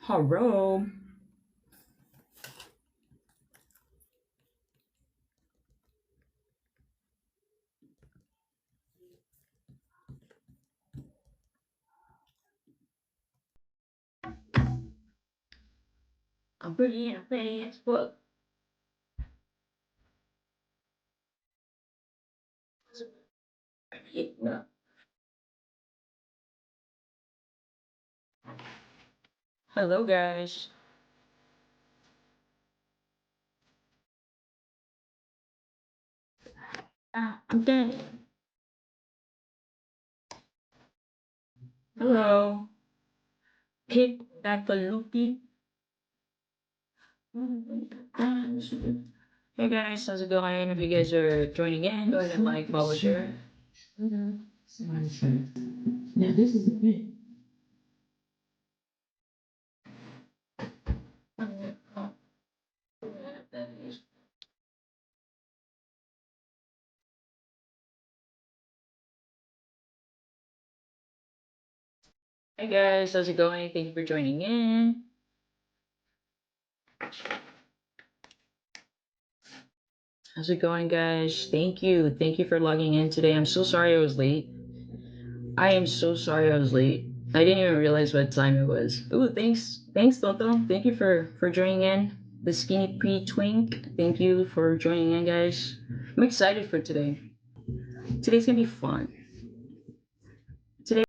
Hello. I'm pretty in Facebook. Hello, guys. I'm dead. Hello. Kick back the loopy. Hey guys, how's it going? If you guys are joining in, go ahead and like, follow, share. Hey guys, how's it going? Thank you for joining in. How's it going, guys? Thank you. Thank you for logging in today. I'm so sorry I was late. I am so sorry I was late. I didn't even realize what time it was. Ooh, thanks, Toto. Thank you for joining in. The skinny pre twink. Thank you for joining in, guys. I'm excited for today. Today's gonna be fun. Today,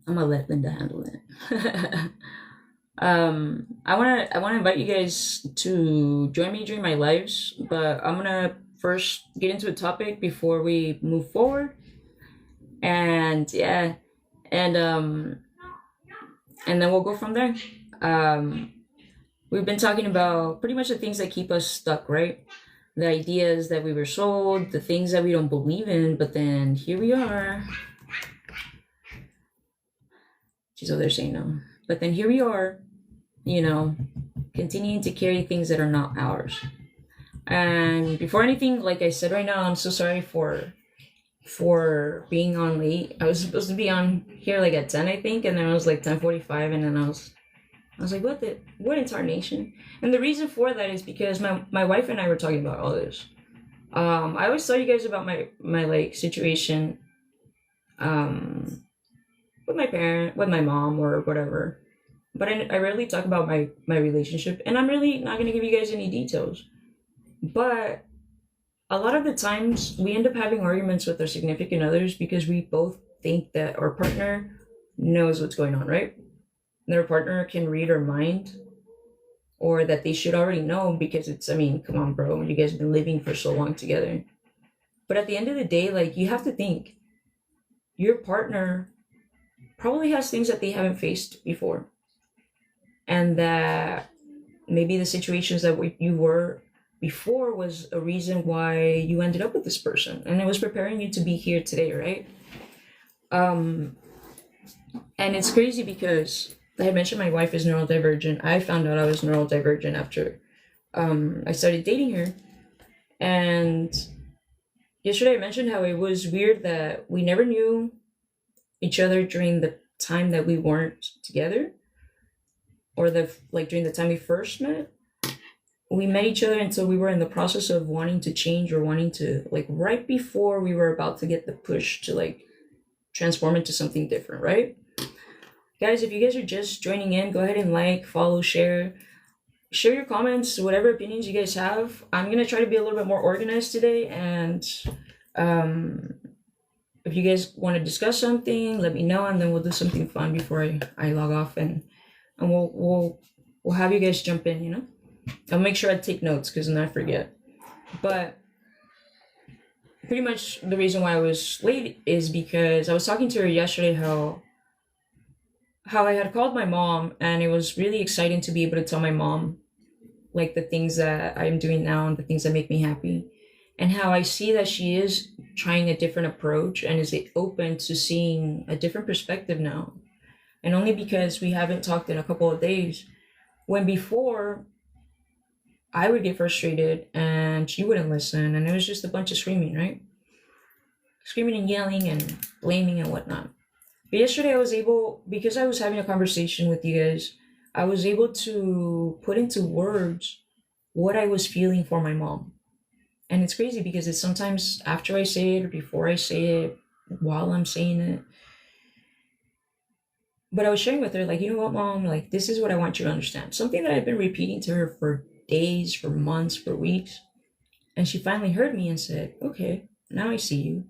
I'm gonna let Linda handle it. I wanna invite you guys to join me during my lives, but I'm gonna first get into a topic before we move forward. And yeah, and and then we'll go from there. Um, we've been talking about pretty much the things that keep us stuck, right? The ideas that we were sold, the things that we don't believe in, but then here we are. She's over there saying no. But then here we are, you know, continuing to carry things that are not ours. And before anything, like I said right now, I'm so sorry for being on late. I was supposed to be on here like at 10, I think, and then it was like 10:45, and then I was like, what in tarnation? And the reason for that is because my wife and I were talking about all this. I always tell you guys about my like situation um with my parent, with my mom or whatever. But I rarely talk about my relationship, and I'm really not gonna give you guys any details. But A lot of the times we end up having arguments with our significant others because we both think that our partner knows what's going on, right? Their partner can read our mind, or that they should already know because it's, I mean, come on, bro, you guys have been living for so long together. But at the end of the day, like, you have to think your partner probably has things that they haven't faced before, and that maybe the situations that you were before was a reason why you ended up with this person, and it was preparing you to be here today, right? um and it's crazy because I had mentioned my wife is neurodivergent. I found out I was neurodivergent after I started dating her. And yesterday I mentioned how it was weird that we never knew each other during the time that we weren't together, or the like during the time we first met. We met each other until we were in the process of wanting to change, or wanting to, like, right before we were about to get the push to, like, transform into something different, right? Guys, if you guys are just joining in, go ahead and like, follow, share your comments, whatever opinions you guys have. I'm gonna try to be a little bit more organized today, and um if you guys want to discuss something, let me know, and then we'll do something fun before I log off, and we'll have you guys jump in, you know? I'll make sure I take notes because then I forget. But pretty much the reason why I was late is because I was talking to her yesterday how I had called my mom, and it was really exciting to be able to tell my mom, like, the things that I'm doing now and the things that make me happy, and how I see that she is trying a different approach and is open to seeing a different perspective now. And only because we haven't talked in a couple of days, when before I would get frustrated and she wouldn't listen, and it was just a bunch of screaming, right? Screaming and yelling and blaming and whatnot. But yesterday I was able, because I was having a conversation with you guys, I was able to put into words what I was feeling for my mom. And it's crazy because it's sometimes after I say it or before I say it, while I'm saying it. But I was sharing with her, like, you know what, mom, like, this is what I want you to understand. Something that I've been repeating to her for days, for months, for weeks. And she finally heard me and said, okay, now I see you.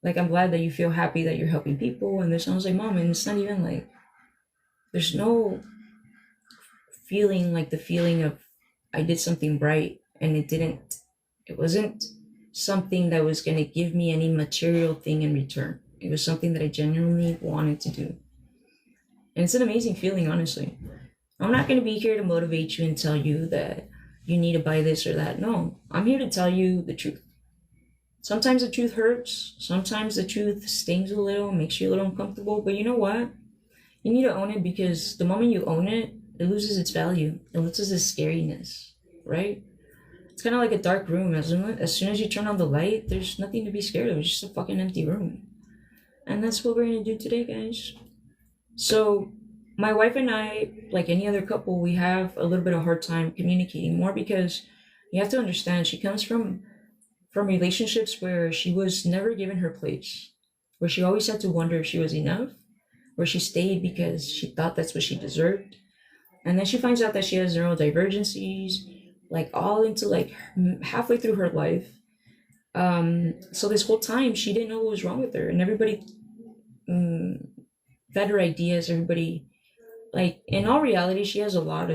Like, I'm glad that you feel happy that you're helping people and this. And I was like, mom, and it's not even like, there's no feeling like the feeling of I did something right and it wasn't something that was going to give me any material thing in return. It was something that I genuinely wanted to do. And it's an amazing feeling, honestly. I'm not going to be here to motivate you and tell you that you need to buy this or that. No, I'm here to tell you the truth. Sometimes the truth hurts. Sometimes the truth stings a little, makes you a little uncomfortable. But you know what? You need to own it, because the moment you own it, it loses its value. It loses its scariness, right? It's kind of like a dark room. As soon as you turn on the light, there's nothing to be scared of. It's just a fucking empty room. And that's what we're going to do today, guys. So, my wife and I, like any other couple, we have a little bit of hard time communicating, more because you have to understand she comes from relationships where she was never given her place, where she always had to wonder if she was enough, where she stayed because she thought that's what she deserved. And then she finds out that she has neurodivergencies, like, all into, like, halfway through her life. So this whole time she didn't know what was wrong with her, and everybody fed her ideas. Everybody, like, in all reality, she has a lot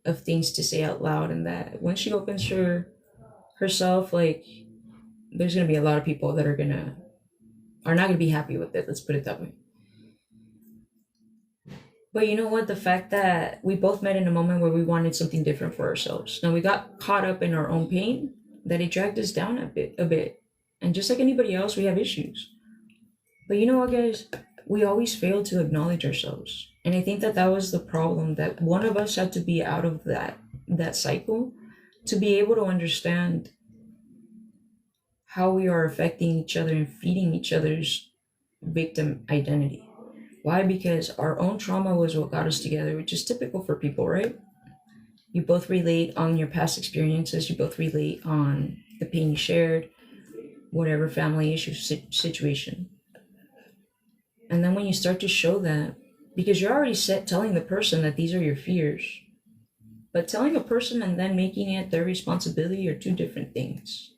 of things to say out loud, and that when she opens herself, like, there's gonna be a lot of people that are not gonna be happy with it. Let's put it that way. But you know what? The fact that we both met in a moment where we wanted something different for ourselves. Now we got caught up in our own pain, that it dragged us down a bit. And just like anybody else, we have issues. But you know what, guys? We always fail to acknowledge ourselves. And I think that that was the problem, that one of us had to be out of that cycle to be able to understand how we are affecting each other and feeding each other's victim identity. Why? Because our own trauma was what got us together, which is typical for people, right? You both relate on your past experiences, you both relate on the pain you shared, whatever family issue situation. And then when you start to show that, because you're already telling the person that these are your fears, but telling a person and then making it their responsibility are two different things.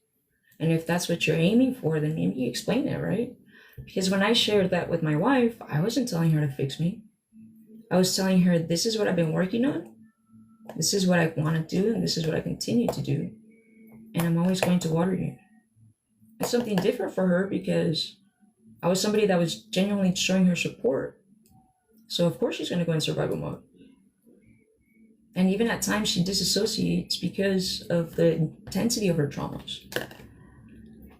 And if that's what you're aiming for, then maybe explain it, right? Because when I shared that with my wife, I wasn't telling her to fix me. I was telling her, this is what I've been working on. This is what I want to do, and this is what I continue to do. And I'm always going to water you. It's something different for her because I was somebody that was genuinely showing her support. So of course she's going to go in survival mode. And even at times she disassociates because of the intensity of her traumas.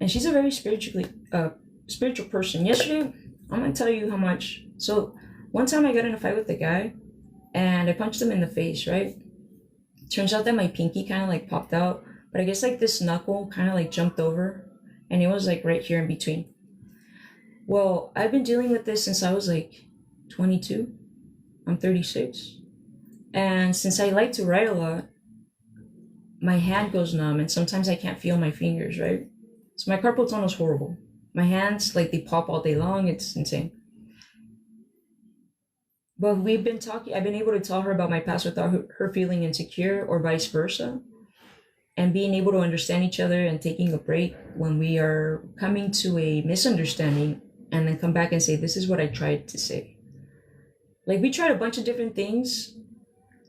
And she's a very spiritual person. Yesterday, I'm going to tell you how much. So one time I got in a fight with a guy and I punched him in the face, right? Turns out that my pinky kind of like popped out, but I guess like this knuckle kind of like jumped over and it was like right here in between. Well, I've been dealing with this since I was like 22. I'm 36. And since I like to write a lot, my hand goes numb and sometimes I can't feel my fingers, right? So my carpal tunnel is horrible. My hands, like they pop all day long. It's insane. But we've been talking, I've been able to tell her about my past without her feeling insecure or vice versa. And being able to understand each other and taking a break when we are coming to a misunderstanding and then come back and say, this is what I tried to say. Like we tried a bunch of different things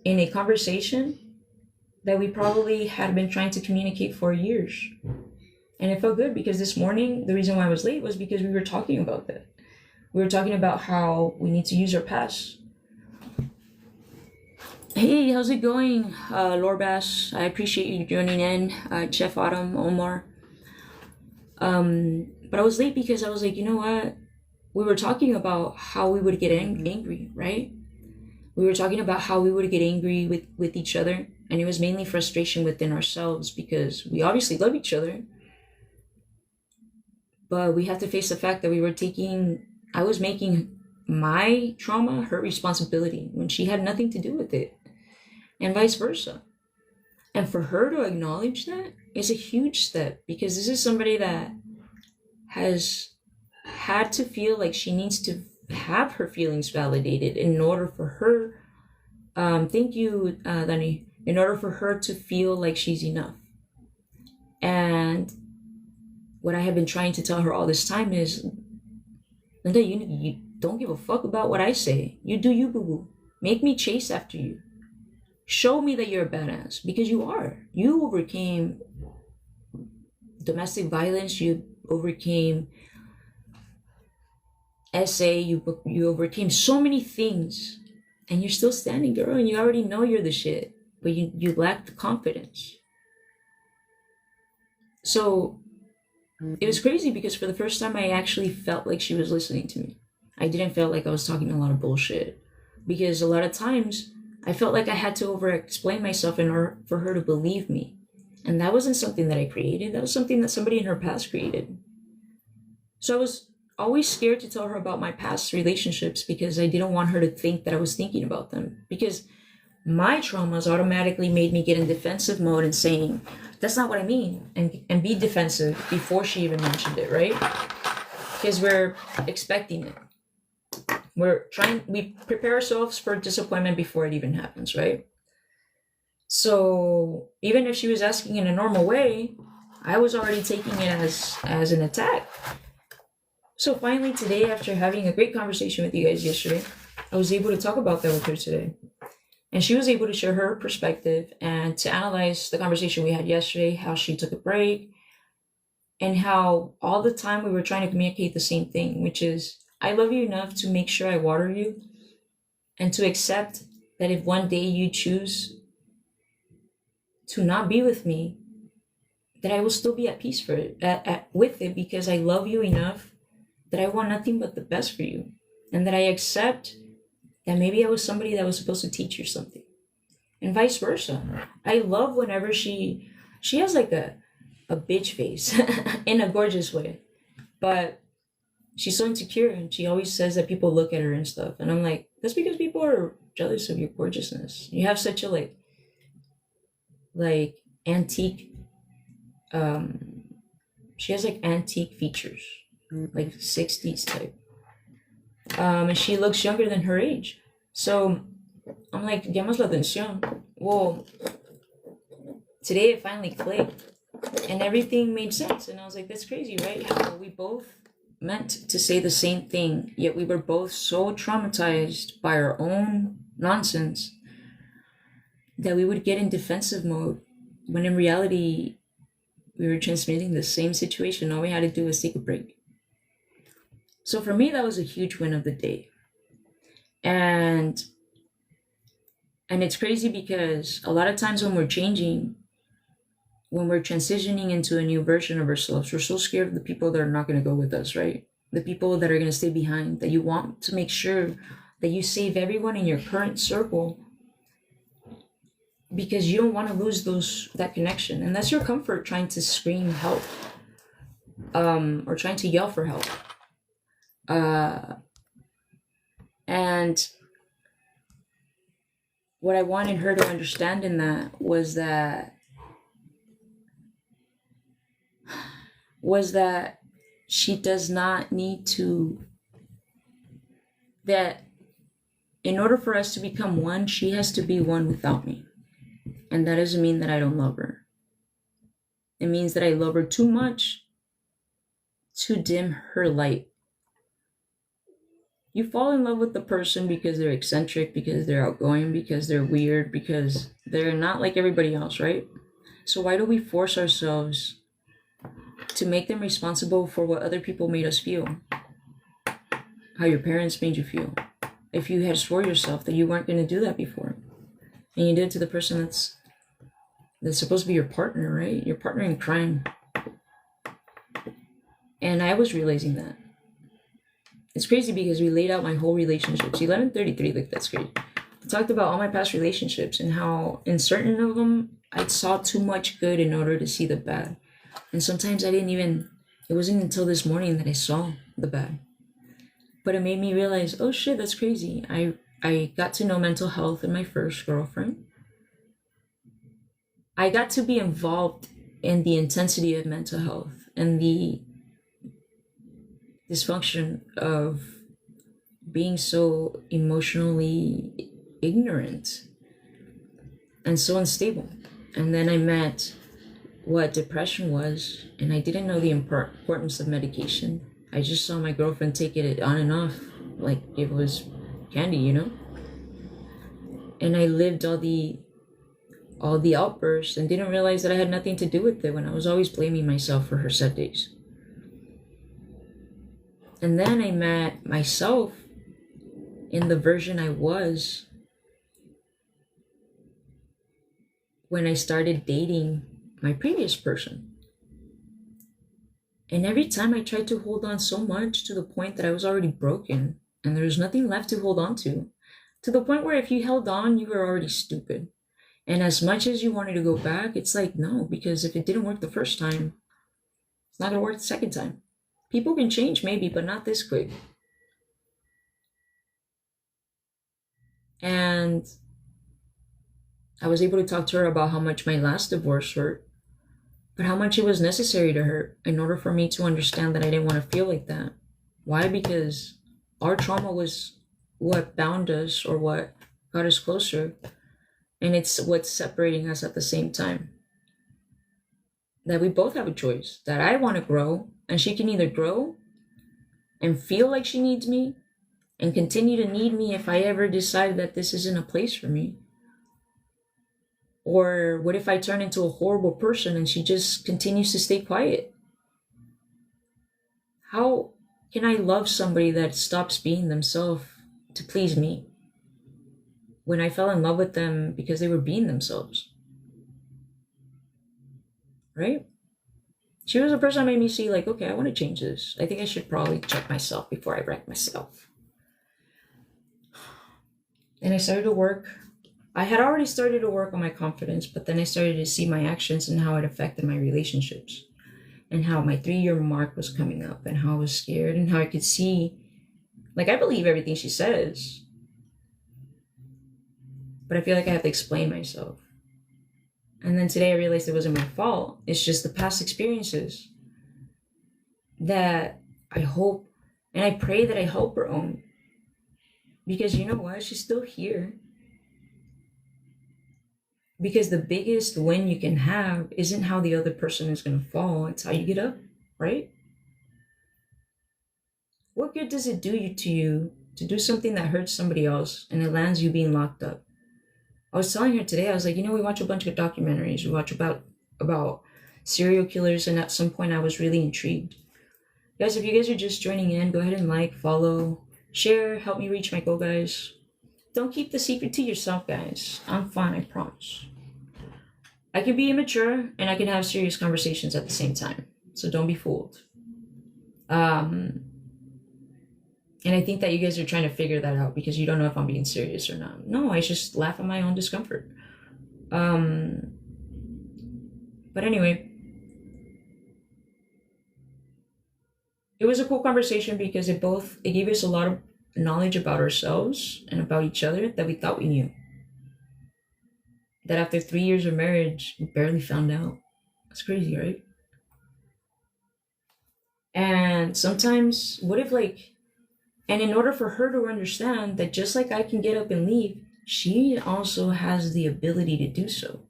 in a conversation that we probably had been trying to communicate for years. And it felt good because this morning, the reason why I was late was because we were talking about that. We were talking about how we need to use our past. Hey, how's it going, Lorbass? I appreciate you joining in, Chef Autumn, Omar. But I was late because I was like, you know what? We were talking about how we would get angry, right? We were talking about how we would get angry with each other. And it was mainly frustration within ourselves because we obviously love each other. But we have to face the fact that I was making my trauma her responsibility when she had nothing to do with it. And vice versa. And for her to acknowledge that is a huge step because this is somebody that has had to feel like she needs to have her feelings validated in order for her, thank you, Dani, in order for her to feel like she's enough. And what I have been trying to tell her all this time is, Linda, you don't give a fuck about what I say. You do you, boo-boo. Make me chase after you. Show me that you're a badass, because you are. You overcame domestic violence. You overcame SA. You overcame so many things, and you're still standing, girl. And you already know you're the shit, but you lack the confidence. So it was crazy because for the first time, I actually felt like she was listening to me. I didn't feel like I was talking a lot of bullshit, because a lot of times I felt like I had to over-explain myself in order for her to believe me. And that wasn't something that I created. That was something that somebody in her past created. So I was always scared to tell her about my past relationships because I didn't want her to think that I was thinking about them. Because my traumas automatically made me get in defensive mode and saying, that's not what I mean. And be defensive before she even mentioned it, right? Because we're expecting it. We prepare ourselves for disappointment before it even happens, right? So even if she was asking in a normal way, I was already taking it as an attack. So finally today, after having a great conversation with you guys yesterday, I was able to talk about that with her today. And she was able to share her perspective and to analyze the conversation we had yesterday, how she took a break, and how all the time we were trying to communicate the same thing, which is, I love you enough to make sure I water you and to accept that if one day you choose to not be with me, that I will still be at peace with it, because I love you enough that I want nothing but the best for you. And that I accept that maybe I was somebody that was supposed to teach you something. And vice versa. I love whenever she has like a bitch face in a gorgeous way. But she's so insecure and she always says that people look at her and stuff. And I'm like, that's because people are jealous of your gorgeousness. You have such a like antique, she has like antique features, like 60s type. And she looks younger than her age. So I'm like, llamas la atención. Well, today it finally clicked. And everything made sense. And I was like, that's crazy, right? How we both meant to say the same thing, yet we were both so traumatized by our own nonsense that we would get in defensive mode when in reality we were transmitting the same situation. All we had to do was take a break. So for me, that was a huge win of the day. And it's crazy because a lot of times when we're changing, when we're transitioning into a new version of ourselves, we're so scared of the people that are not going to go with us, right? The people that are going to stay behind, that you want to make sure that you save everyone in your current circle because you don't want to lose that connection. And that's your comfort trying to scream help, or trying to yell for help. And what I wanted her to understand in that was that she does not need to, that in order for us to become one, she has to be one without me. And that doesn't mean that I don't love her. It means that I love her too much to dim her light. You fall in love with the person because they're eccentric, because they're outgoing, because they're weird, because they're not like everybody else, right? So why do we force ourselves to make them responsible for what other people made us feel? How your parents made you feel. If you had swore yourself that you weren't going to do that before, and you did it to the person that's supposed to be your partner, right? Your partner in crime. And I was realizing that. It's crazy because we laid out my whole relationships. 1133, like that's great. I talked about all my past relationships and how in certain of them, I saw too much good in order to see the bad. And sometimes it wasn't until this morning that I saw the bad. But it made me realize, oh shit, that's crazy. I got to know mental health in my first girlfriend. I got to be involved in the intensity of mental health and the dysfunction of being so emotionally ignorant and so unstable. And then I met what depression was, and I didn't know the importance of medication. I just saw my girlfriend take it on and off like it was candy, you know? And I lived all the outbursts and didn't realize that I had nothing to do with it when I was always blaming myself for her sad days. And then I met myself in the version I was when I started dating my previous person. And every time I tried to hold on so much to the point that I was already broken and there was nothing left to hold on to the point where if you held on, you were already stupid. And as much as you wanted to go back, it's like, no, because if it didn't work the first time, it's not going to work the second time. People can change maybe, but not this quick. And I was able to talk to her about how much my last divorce hurt, but how much it was necessary to hurt in order for me to understand that I didn't want to feel like that. Why? Because our trauma was what bound us or what got us closer, and it's what's separating us at the same time. That we both have a choice, that I want to grow, and she can either grow and feel like she needs me and continue to need me if I ever decide that this isn't a place for me. Or what if I turn into a horrible person and she just continues to stay quiet? How can I love somebody that stops being themselves to please me when I fell in love with them because they were being themselves? Right? She was a person that made me see, like, okay, I want to change this. I think I should probably check myself before I wreck myself. And I started to work. I had already started to work on my confidence, but then I started to see my actions and how it affected my relationships and how my 3-year mark was coming up and how I was scared and how I could see, like, I believe everything she says, but I feel like I have to explain myself. And then today I realized it wasn't my fault. It's just the past experiences that I hope and I pray that I help her own. Because you know what? She's still here. Because the biggest win you can have isn't how the other person is going to fall, it's how you get up, right? What good does it do you to do something that hurts somebody else and it lands you being locked up? I was telling her today, I was like, we watch a bunch of documentaries. We watch about serial killers, and at some point I was really intrigued. Guys, if you guys are just joining in, go ahead and like, follow, share, help me reach my goal, guys. Don't keep the secret to yourself, guys. I'm fine, I promise. I can be immature and I can have serious conversations at the same time. So don't be fooled. And I think that you guys are trying to figure that out because you don't know if I'm being serious or not. No, I just laugh at my own discomfort. But anyway, it was a cool conversation because it gave us a lot of knowledge about ourselves and about each other that we thought we knew. That after 3 years of marriage, we barely found out. That's crazy, right? And sometimes, and in order for her to understand that just like I can get up and leave, she also has the ability to do so.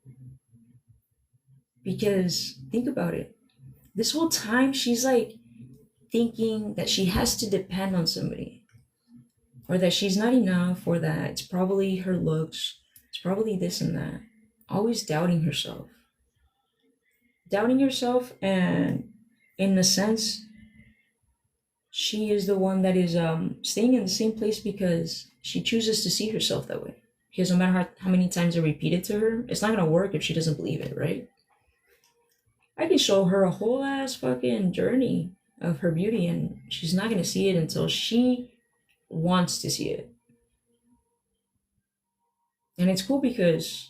Because think about it. This whole time she's like thinking that she has to depend on somebody. Or that she's not enough, or that it's probably her looks, it's probably this and that. Always doubting herself. Doubting herself, and in a sense, she is the one that is staying in the same place because she chooses to see herself that way. Because no matter how many times I repeat it to her, it's not going to work if she doesn't believe it, right? I can show her a whole ass fucking journey of her beauty, and she's not going to see it until she wants to see it. And it's cool because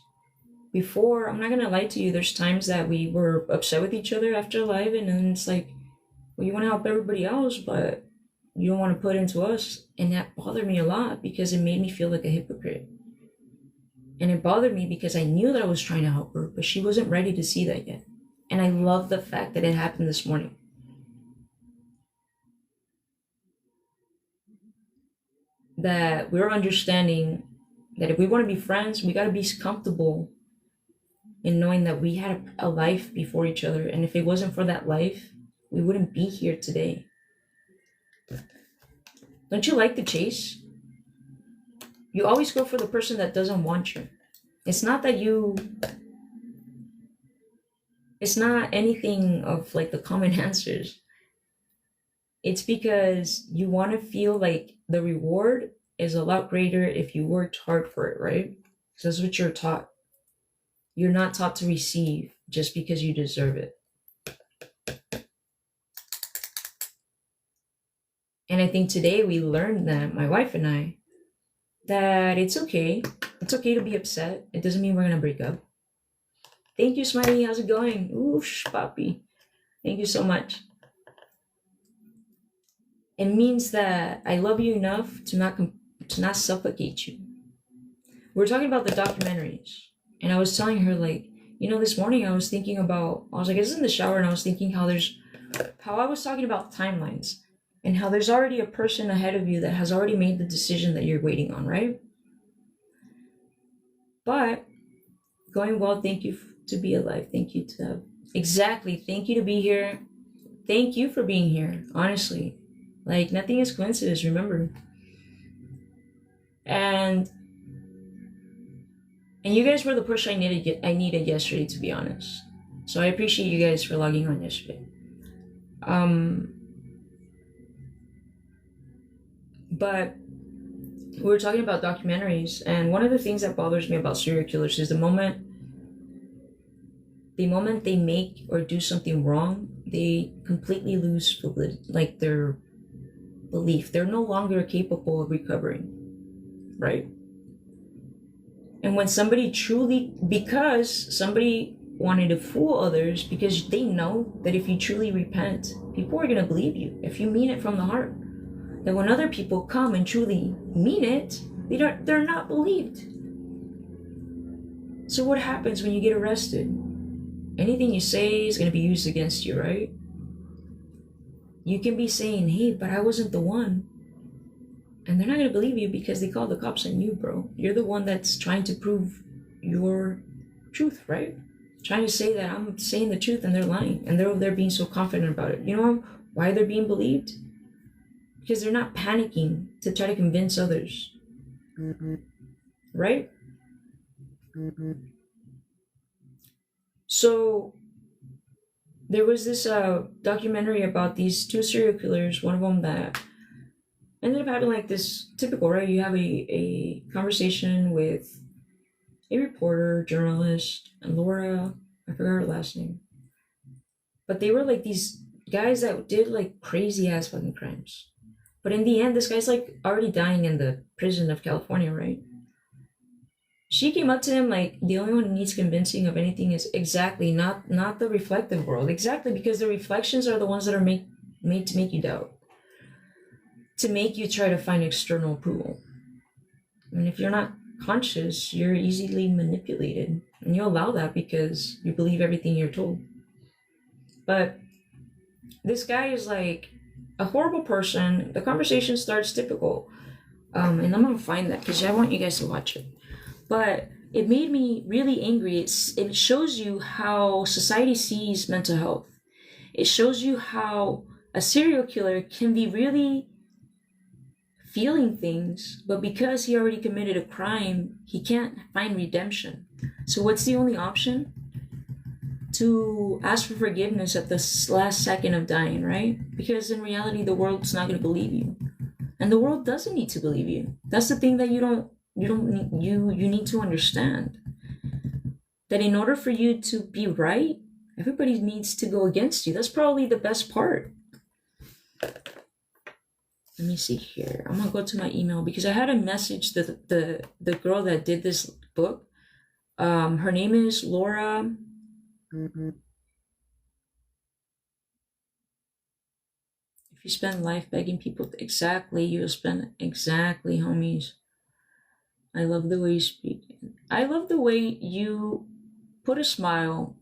before, I'm not going to lie to you, there's times that we were upset with each other after live, and then it's like, well, you want to help everybody else, but you don't want to put into us. And that bothered me a lot because it made me feel like a hypocrite. And it bothered me because I knew that I was trying to help her, but she wasn't ready to see that yet. And I love the fact that it happened this morning. That we're understanding that if we want to be friends, we got to be comfortable in knowing that we had a life before each other. And if it wasn't for that life, we wouldn't be here today. Don't you like the chase? You always go for the person that doesn't want you. It's not anything of like the common answers. It's because you want to feel like the reward is a lot greater if you worked hard for it, right? So that's what you're taught. You're not taught to receive just because you deserve it. And I think today we learned that, my wife and I, that it's okay. It's okay to be upset. It doesn't mean we're going to break up. Thank you, Smiley. How's it going? Oosh, papi. Thank you so much. It means that I love you enough to not suffocate you. We're talking about the documentaries. And I was telling her, like, this morning I was thinking about, I was in the shower and I was thinking how I was talking about timelines. And how there's already a person ahead of you that has already made the decision that you're waiting on, right? But going well, thank you to be alive. Thank you to have. Exactly. Thank you to be here. Thank you for being here. Honestly, like nothing is coincidence. Remember. And you guys were the push I needed yesterday, to be honest. So I appreciate you guys for logging on yesterday. But we were talking about documentaries, and one of the things that bothers me about serial killers is the moment they make or do something wrong, they completely lose their belief. They're no longer capable of recovering, right? And when because somebody wanted to fool others, because they know that if you truly repent, people are going to believe you if you mean it from the heart. That when other people come and truly mean it, they're not believed. So what happens when you get arrested? Anything you say is going to be used against you, right? You can be saying, hey, but I wasn't the one. And they're not going to believe you because they call the cops on you, bro. You're the one that's trying to prove your truth, right? Trying to say that I'm saying the truth and they're lying, and they're being so confident about it. You know why they're being believed? Because they're not panicking to try to convince others, right? So there was this documentary about these two serial killers. One of them that ended up having like this typical, right? You have a conversation with a reporter, journalist, and Laura. I forgot her last name, but they were like these guys that did like crazy ass fucking crimes. But in the end, this guy's like already dying in the prison of California, right? She came up to him like the only one who needs convincing of anything is exactly not the reflective world. Exactly, because the reflections are the ones that are made to make you doubt. To make you try to find external approval. I mean, if you're not conscious, you're easily manipulated. And you allow that because you believe everything you're told. But this guy is like a horrible person. The conversation starts typical. And I'm gonna find that because I want you guys to watch it. But it made me really angry. It shows you how society sees mental health. It shows you how a serial killer can be really feeling things, but because he already committed a crime, he can't find redemption. So what's the only option? To ask for forgiveness at the last second of dying, right? Because in reality, the world's not going to believe you, and the world doesn't need to believe you. That's the thing that you need to understand. That in order for you to be right, everybody needs to go against you. That's probably the best part. Let me see here. I'm gonna go to my email because I had a message that the girl that did this book. Her name is Laura. If you spend life begging people, exactly, you'll spend exactly, homies. I love the way you speak. I love the way you put a smile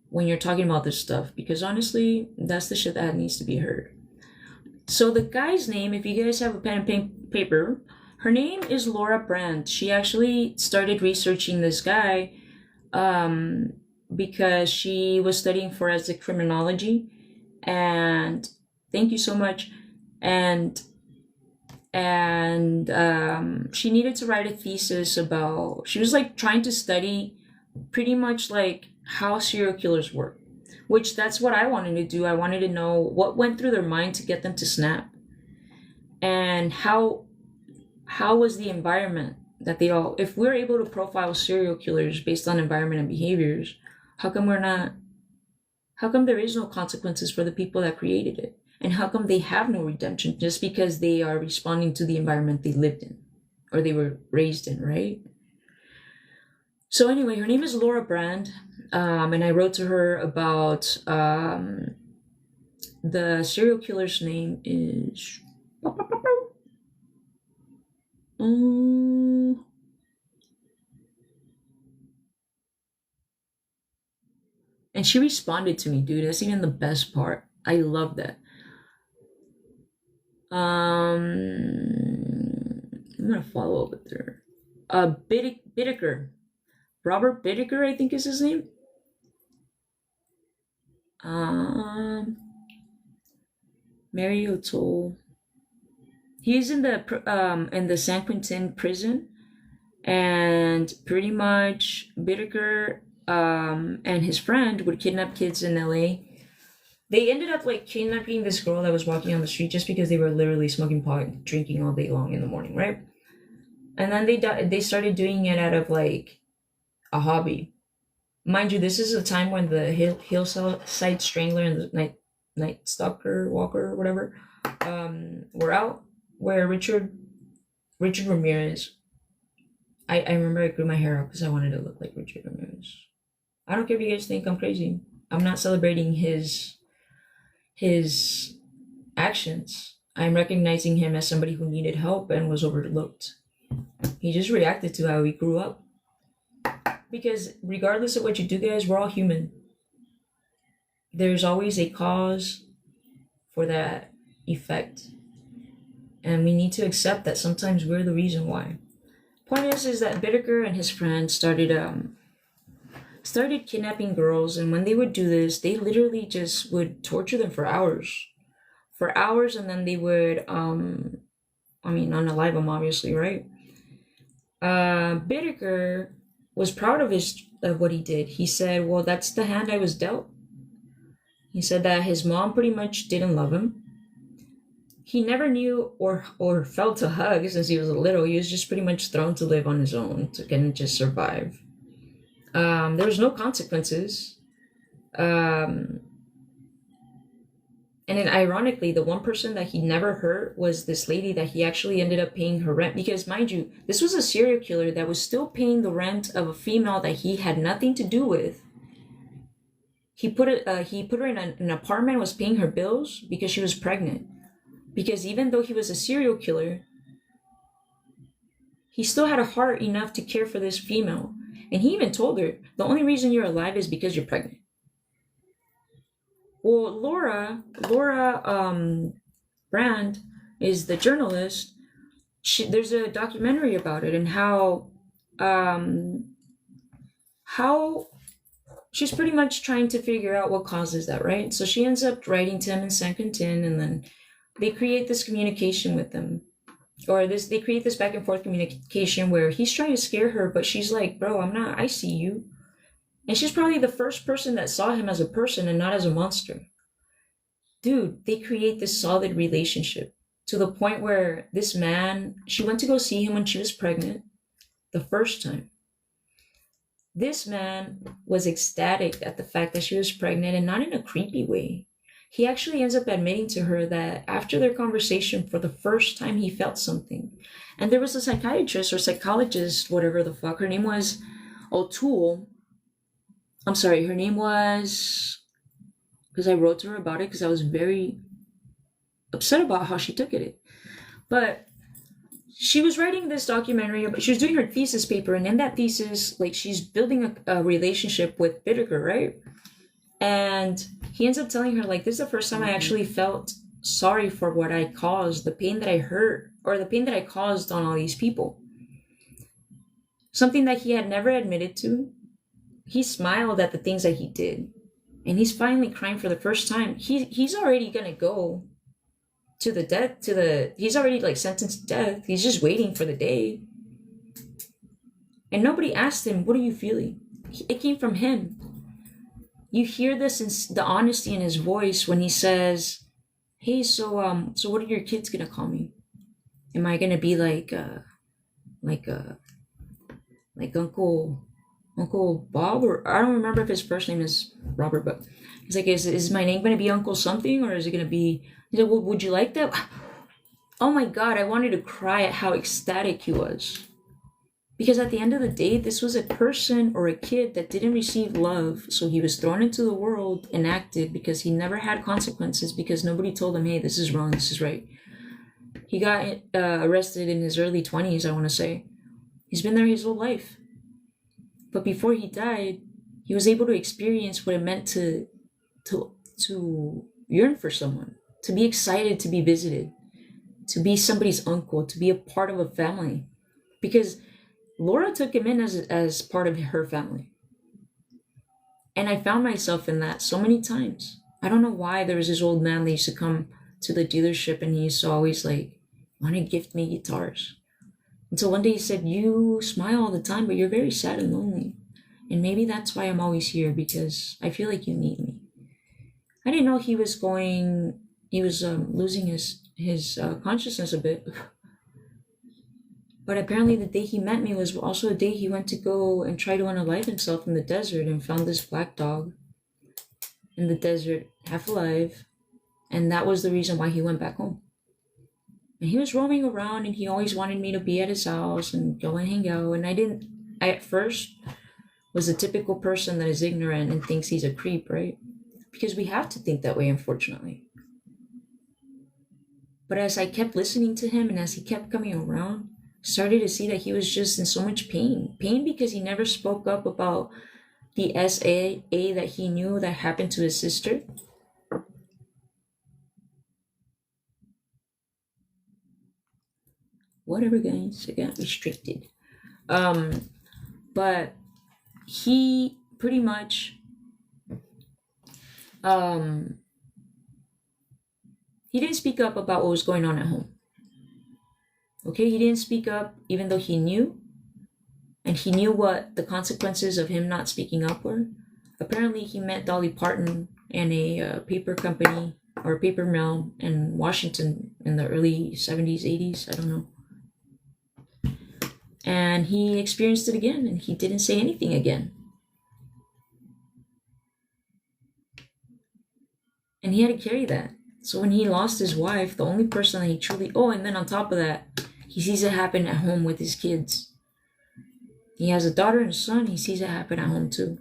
when you're talking about this stuff because honestly, that's the shit that needs to be heard. So the guy's name, if you guys have a pen and paper, her name is Laura Brand. She actually started researching this guy because she was studying forensic criminology. And thank you so much. And she needed to write a thesis about. She was like trying to study pretty much like how serial killers work, which that's what I wanted to do. I wanted to know what went through their mind to get them to snap, and how was the environment that they all. If we're able to profile serial killers based on environment and behaviors, how come we're not? How come there is no consequences for the people that created it? And how come they have no redemption just because they are responding to the environment they lived in or they were raised in, right? So anyway, her name is Laura Brand, and I wrote to her about the serial killer's name is. And she responded to me, dude. That's even the best part. I love that. I'm gonna follow up with her. Bittaker. Robert Bittaker, I think is his name. Mary O'Toole. He's in the San Quentin prison, and pretty much Bittaker and his friend would kidnap kids in LA. They ended up like kidnapping this girl that was walking on the street just because they were literally smoking pot and drinking all day long in the morning, right? And then they started doing it out of like a hobby. Mind you, this is a time when the Hillside Strangler and the Night Stalker Walker, whatever, were out. Where Richard Ramirez. I remember I grew my hair out because I wanted to look like Richard Ramirez. I don't care if you guys think I'm crazy. I'm not celebrating his actions. I'm recognizing him as somebody who needed help and was overlooked. He just reacted to how he grew up. Because regardless of what you do, guys, we're all human. There's always a cause for that effect. And we need to accept that sometimes we're the reason why. Point is that Bittaker and his friend started started kidnapping girls, and when they would do this, they literally just would torture them for hours, and then they would, I mean, unalive them, obviously, right? Bittaker was proud of his of what he did. He said, "Well, that's the hand I was dealt." He said that his mom pretty much didn't love him. He never knew or felt a hug since he was little. He was just pretty much thrown to live on his own to kind of just survive. There was no consequences. Um, and then ironically, the one person that he never hurt was this lady that he actually ended up paying her rent. Because mind you, this was a serial killer that was still paying the rent of a female that he had nothing to do with. He put her in an apartment, was paying her bills because she was pregnant. Because even though he was a serial killer, he still had a heart enough to care for this female. And he even told her, the only reason you're alive is because you're pregnant. Well, Laura Brand is the journalist. There's a documentary about it and how she's pretty much trying to figure out what causes that, right? So she ends up writing to him in San Quentin, and then they create this communication with them, or this they create this back and forth communication where he's trying to scare her, but she's like, "Bro, I'm not. I see you," and she's probably the first person that saw him as a person and not as a monster. Dude, they create this solid relationship to the point where this man, she went to go see him when she was pregnant the first time. This man was ecstatic at the fact that she was pregnant, and not in a creepy way. He actually ends up admitting to her that after their conversation, for the first time, he felt something. And there was a psychiatrist or psychologist, whatever the fuck, her name was O'Toole. I'm sorry, her name was, because I wrote to her about it because I was very upset about how she took it. But she was writing this documentary, but she was doing her thesis paper, and in that thesis, like, she's building a relationship with Bittaker, right? And he ends up telling her, like, this is the first time I actually felt sorry for what I caused, the pain that I hurt, or the pain that I caused on all these people. Something that he had never admitted to. He smiled at the things that he did, and he's finally crying for the first time. He's already gonna go to the death, he's already, like, sentenced to death. He's just waiting for the day. And nobody asked him, what are you feeling? It came from him. You hear this in the honesty in his voice when he says, hey, so what are your kids gonna call me? Am I gonna be like Uncle Bob? Or I don't remember if his first name is Robert, but he's like, is my name gonna be Uncle something, or is it gonna be? He's like, well, would you like that? Oh my god, I wanted to cry at how ecstatic he was. Because at the end of the day, this was a person or a kid that didn't receive love, so he was thrown into the world and acted because he never had consequences, because nobody told him, hey, this is wrong, this is right. He got arrested in his early 20s, I want to say. He's been there his whole life. But before he died, he was able to experience what it meant to yearn for someone, to be excited to be visited, to be somebody's uncle, to be a part of a family. Because Laura took him in as part of her family. And I found myself in that so many times. I don't know why. There was this old man that used to come to the dealership, and he used to always, like, want to gift me guitars. Until one day he said, you smile all the time, but you're very sad and lonely. And maybe that's why I'm always here, because I feel like you need me. I didn't know he was losing his consciousness a bit. But apparently the day he met me was also the day he went to go and try to unalive himself in the desert, and found this black dog in the desert, half alive. And that was the reason why he went back home. And he was roaming around, and he always wanted me to be at his house and go and hang out. And I at first was a typical person that is ignorant and thinks he's a creep, right? Because we have to think that way, unfortunately. But as I kept listening to him, and as he kept coming around, started to see that he was just in so much pain. Pain because he never spoke up about the SAA that he knew that happened to his sister. Whatever, guys, I got restricted. But he pretty much, um, he didn't speak up about what was going on at home. Okay, he didn't speak up even though he knew, and he knew what the consequences of him not speaking up were. Apparently, he met Dolly Parton in a paper company or a paper mill in Washington in the early 70s, 80s, I don't know. And he experienced it again, and he didn't say anything again. And he had to carry that. So when he lost his wife, the only person that he truly, oh, and then on top of that, he sees it happen at home with his kids. He has a daughter and a son. He sees it happen at home too.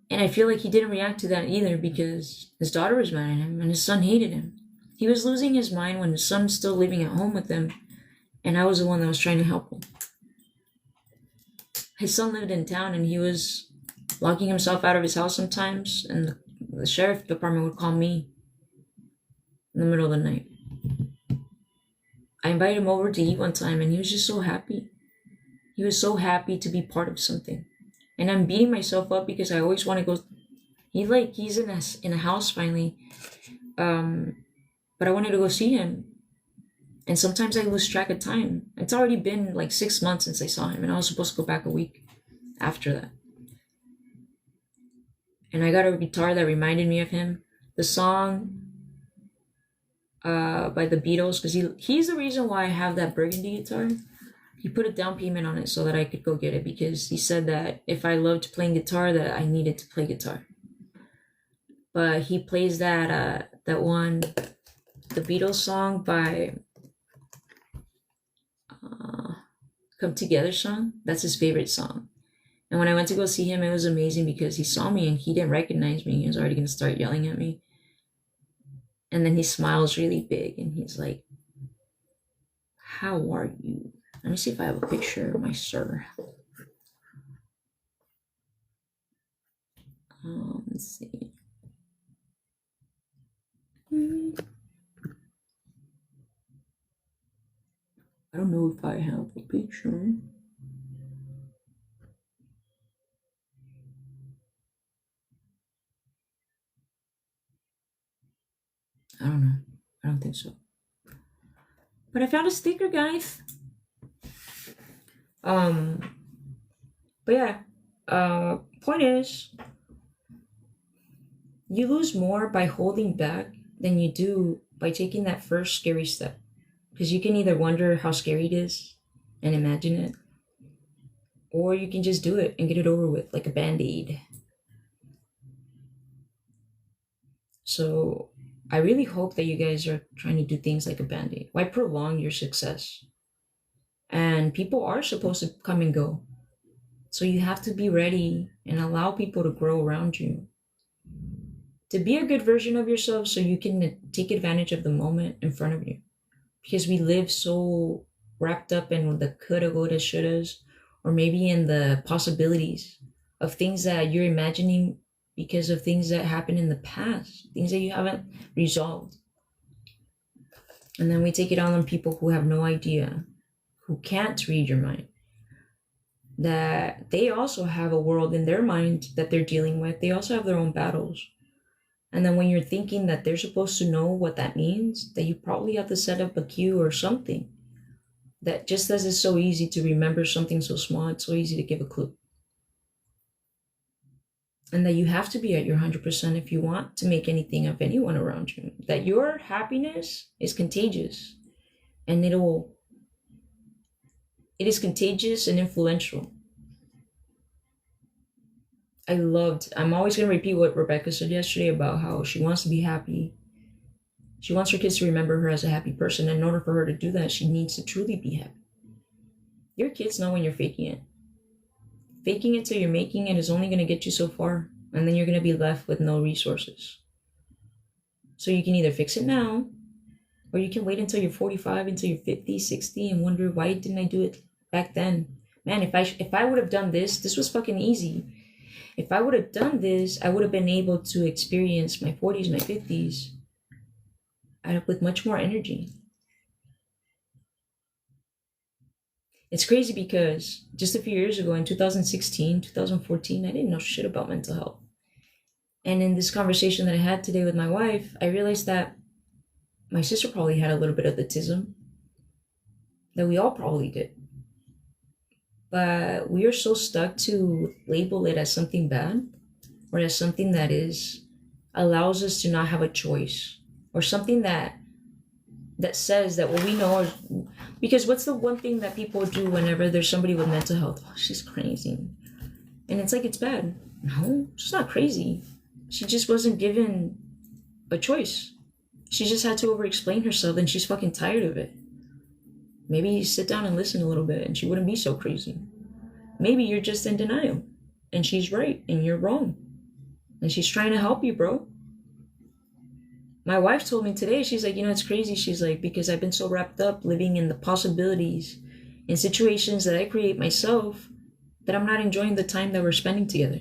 And I feel like he didn't react to that either because his daughter was mad at him and his son hated him. He was losing his mind when his son was still living at home with him, and I was the one that was trying to help him. His son lived in town and he was locking himself out of his house sometimes, and the sheriff department would call me in the middle of the night. I invited him over to eat one time and he was just so happy. He was so happy to be part of something. And I'm beating myself up because I always want to go. He's in a house finally. But I wanted to go see him. And sometimes I lose track of time. It's already been like 6 months since I saw him, and I was supposed to go back a week after that. And I got a guitar that reminded me of him. The song by the Beatles, because he's the reason why I have that burgundy guitar. He put a down payment on it so that I could go get it because he said that if I loved playing guitar, that I needed to play guitar. But he plays that one, the Beatles song by Come Together song. That's his favorite song. And when I went to go see him, it was amazing because he saw me and he didn't recognize me. He was already going to start yelling at me. And then he smiles really big and he's like, "How are you?" Let me see if I have a picture of my sir. Let's see. I don't know if I have a picture. I don't know. I don't think so. But I found a sticker, guys. But yeah. Point is, you lose more by holding back than you do by taking that first scary step. Because you can either wonder how scary it is and imagine it, or you can just do it and get it over with like a band-aid. So I really hope that you guys are trying to do things like a band-aid. Why prolong your success? And people are supposed to come and go. So you have to be ready and allow people to grow around you. To be a good version of yourself so you can take advantage of the moment in front of you. Because we live so wrapped up in the coulda, woulda, shouldas, or maybe in the possibilities of things that you're imagining because of things that happened in the past, things that you haven't resolved. And then we take it on people who have no idea, who can't read your mind, that they also have a world in their mind that they're dealing with. They also have their own battles. And then when you're thinking that they're supposed to know what that means, that you probably have to set up a cue or something. That just as it's so easy to remember something so small, it's so easy to give a clue. And that you have to be at your 100% if you want to make anything of anyone around you. That your happiness is contagious. And it is contagious and influential. I'm always going to repeat what Rebecca said yesterday about how she wants to be happy. She wants her kids to remember her as a happy person. And in order for her to do that, she needs to truly be happy. Your kids know when you're faking it. Faking it till you're making it is only going to get you so far. And then you're going to be left with no resources. So you can either fix it now, or you can wait until you're 45, until you're 50, 60, and wonder, why didn't I do it back then? Man, if I would have done this was fucking easy. If I would have done this, I would have been able to experience my 40s, my 50s with much more energy. It's crazy because just a few years ago in 2016, 2014, I didn't know shit about mental health. And in this conversation that I had today with my wife, I realized that my sister probably had a little bit of autism, that we all probably did. But we are so stuck to label it as something bad or as something that is allows us to not have a choice or something that says that what we know is because what's the one thing that people do whenever there's somebody with mental health? Oh, she's crazy. And it's like it's bad. No, she's not crazy. She just wasn't given a choice. She just had to over explain herself and she's fucking tired of it. Maybe you sit down and listen a little bit and she wouldn't be so crazy. Maybe you're just in denial and she's right and you're wrong. And she's trying to help you, bro. My wife told me today, she's like, it's crazy. She's like, because I've been so wrapped up living in the possibilities in situations that I create myself that I'm not enjoying the time that we're spending together.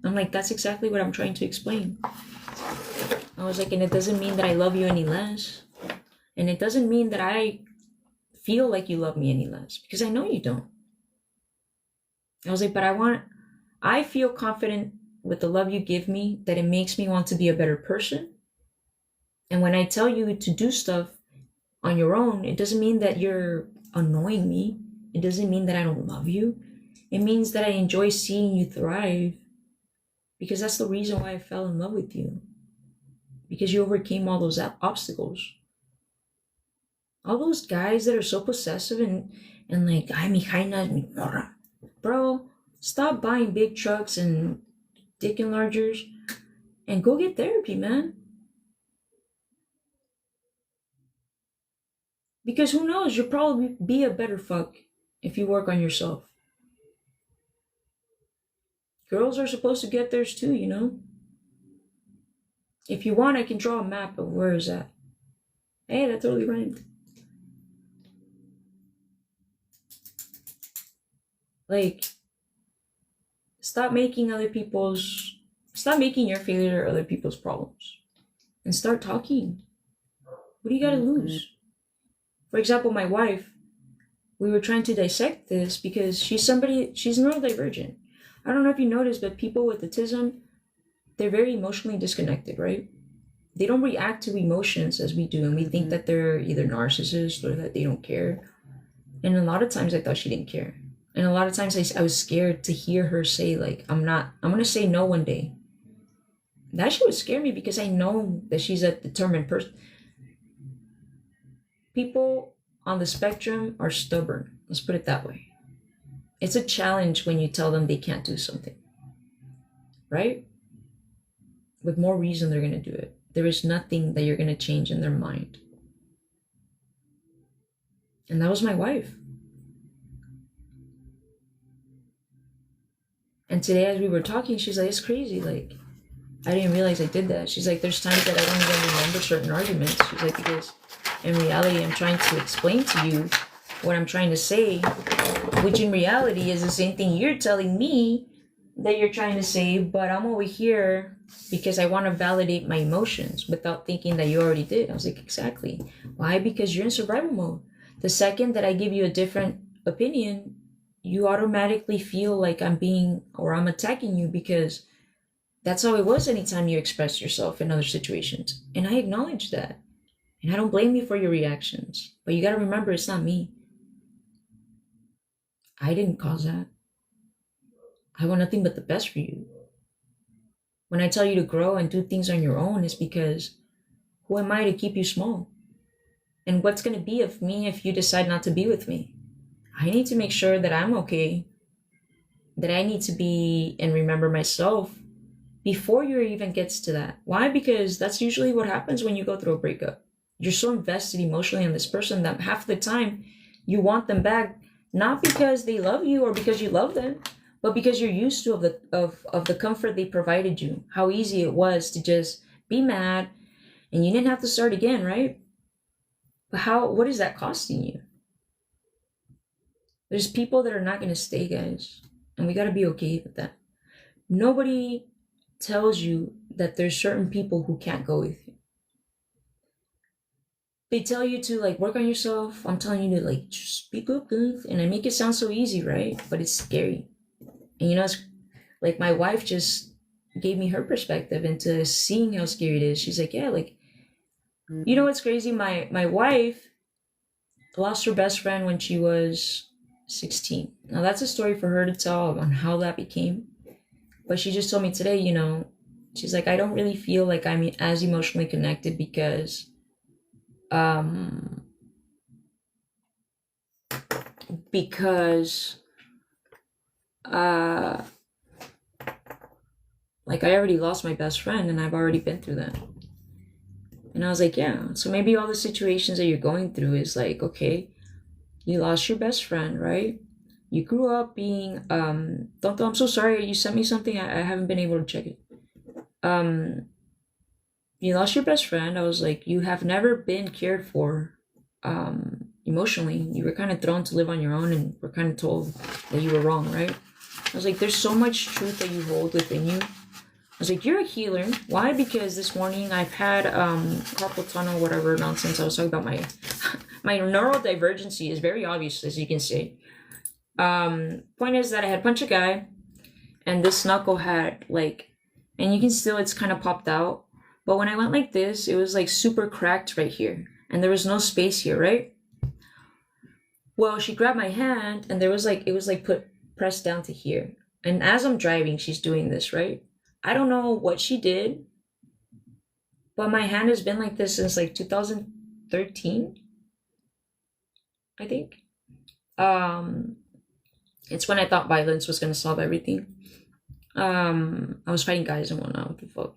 I'm like, that's exactly what I'm trying to explain. I was like, and it doesn't mean that I love you any less. And it doesn't mean that I feel like you love me any less because I know you don't. I was like, but I feel confident with the love you give me that it makes me want to be a better person. And when I tell you to do stuff on your own, it doesn't mean that you're annoying me. It doesn't mean that I don't love you. It means that I enjoy seeing you thrive because that's the reason why I fell in love with you. Because you overcame all those obstacles. All those guys that are so possessive and like, ay, mi jaina es mi morra. Bro, stop buying big trucks and dick enlargers and go get therapy, man. Because who knows, you'll probably be a better fuck if you work on yourself. Girls are supposed to get theirs too, If you want, I can draw a map of where is that. Hey, that totally rhymed. Like, stop making your failure other people's problems. And start talking. What do you gotta lose? For example, my wife, we were trying to dissect this because she's neurodivergent. I don't know if you noticed, but people with autism, they're very emotionally disconnected, right? They don't react to emotions as we do, and we think that they're either narcissists or that they don't care. And a lot of times I thought she didn't care. And a lot of times I was scared to hear her say, like, I'm going to say no one day. That shit would scare me because I know that she's a determined person. People on the spectrum are stubborn. Let's put it that way. It's a challenge when you tell them they can't do something, right? With more reason, they're going to do it. There is nothing that you're going to change in their mind. And that was my wife. And today, as we were talking, she's like, it's crazy. Like, I didn't realize I did that. She's like, there's times that I don't even remember certain arguments. She's like, because in reality, I'm trying to explain to you what I'm trying to say, which in reality is the same thing you're telling me that you're trying to say, but I'm over here because I want to validate my emotions without thinking that you already did. I was like, exactly. Why? Because you're in survival mode. The second that I give you a different opinion, you automatically feel like I'm attacking you because that's how it was anytime you express yourself in other situations. And I acknowledge that. And I don't blame you for your reactions. But you got to remember, it's not me. I didn't cause that. I want nothing but the best for you. When I tell you to grow and do things on your own, it's because who am I to keep you small? And what's going to be of me if you decide not to be with me? I need to make sure that I'm okay, that I need to be and remember myself before you even gets to that. Why? Because that's usually what happens when you go through a breakup. You're so invested emotionally in this person that half the time you want them back, not because they love you or because you love them, but because you're used to of the comfort they provided you. How easy it was to just be mad and you didn't have to start again, right? But what is that costing you? There's people that are not going to stay, guys. And we got to be okay with that. Nobody tells you that there's certain people who can't go with you. they tell you to like work on yourself. I'm telling you to like just speak up, guys. And I make it sound so easy, right? But it's scary. And it's like my wife just gave me her perspective into seeing how scary it is. She's like, yeah, like what's crazy? My wife lost her best friend when she was 16. Now that's a story for her to tell on how that became. But she just told me today, she's like, I don't really feel like I'm as emotionally connected um because uh like I already lost my best friend and I've already been through that. And I was like, yeah, so maybe all the situations that you're going through is like, okay, you lost your best friend, right? You grew up being don't I'm so sorry, you sent me something, I haven't been able to check it. You lost your best friend. I was like, you have never been cared for emotionally. You were kind of thrown to live on your own and were kind of told that you were wrong, right? I was like, there's so much truth that you hold within you. I was like, you're a healer. Why? Because this morning I've had carpal tunnel, whatever nonsense. I was talking about my neurodivergency is very obvious, as you can see. Point is that I had punched a guy, and this knuckle had like, and you can still, it's kind of popped out. But when I went like this, it was like super cracked right here, and there was no space here, right? Well, she grabbed my hand, and there was like, it was like pressed down to here. And as I'm driving, she's doing this, right? I don't know what she did, but my hand has been like this since like 2013, I think. It's when I thought violence was gonna solve everything. I was fighting guys and whatnot. What the fuck?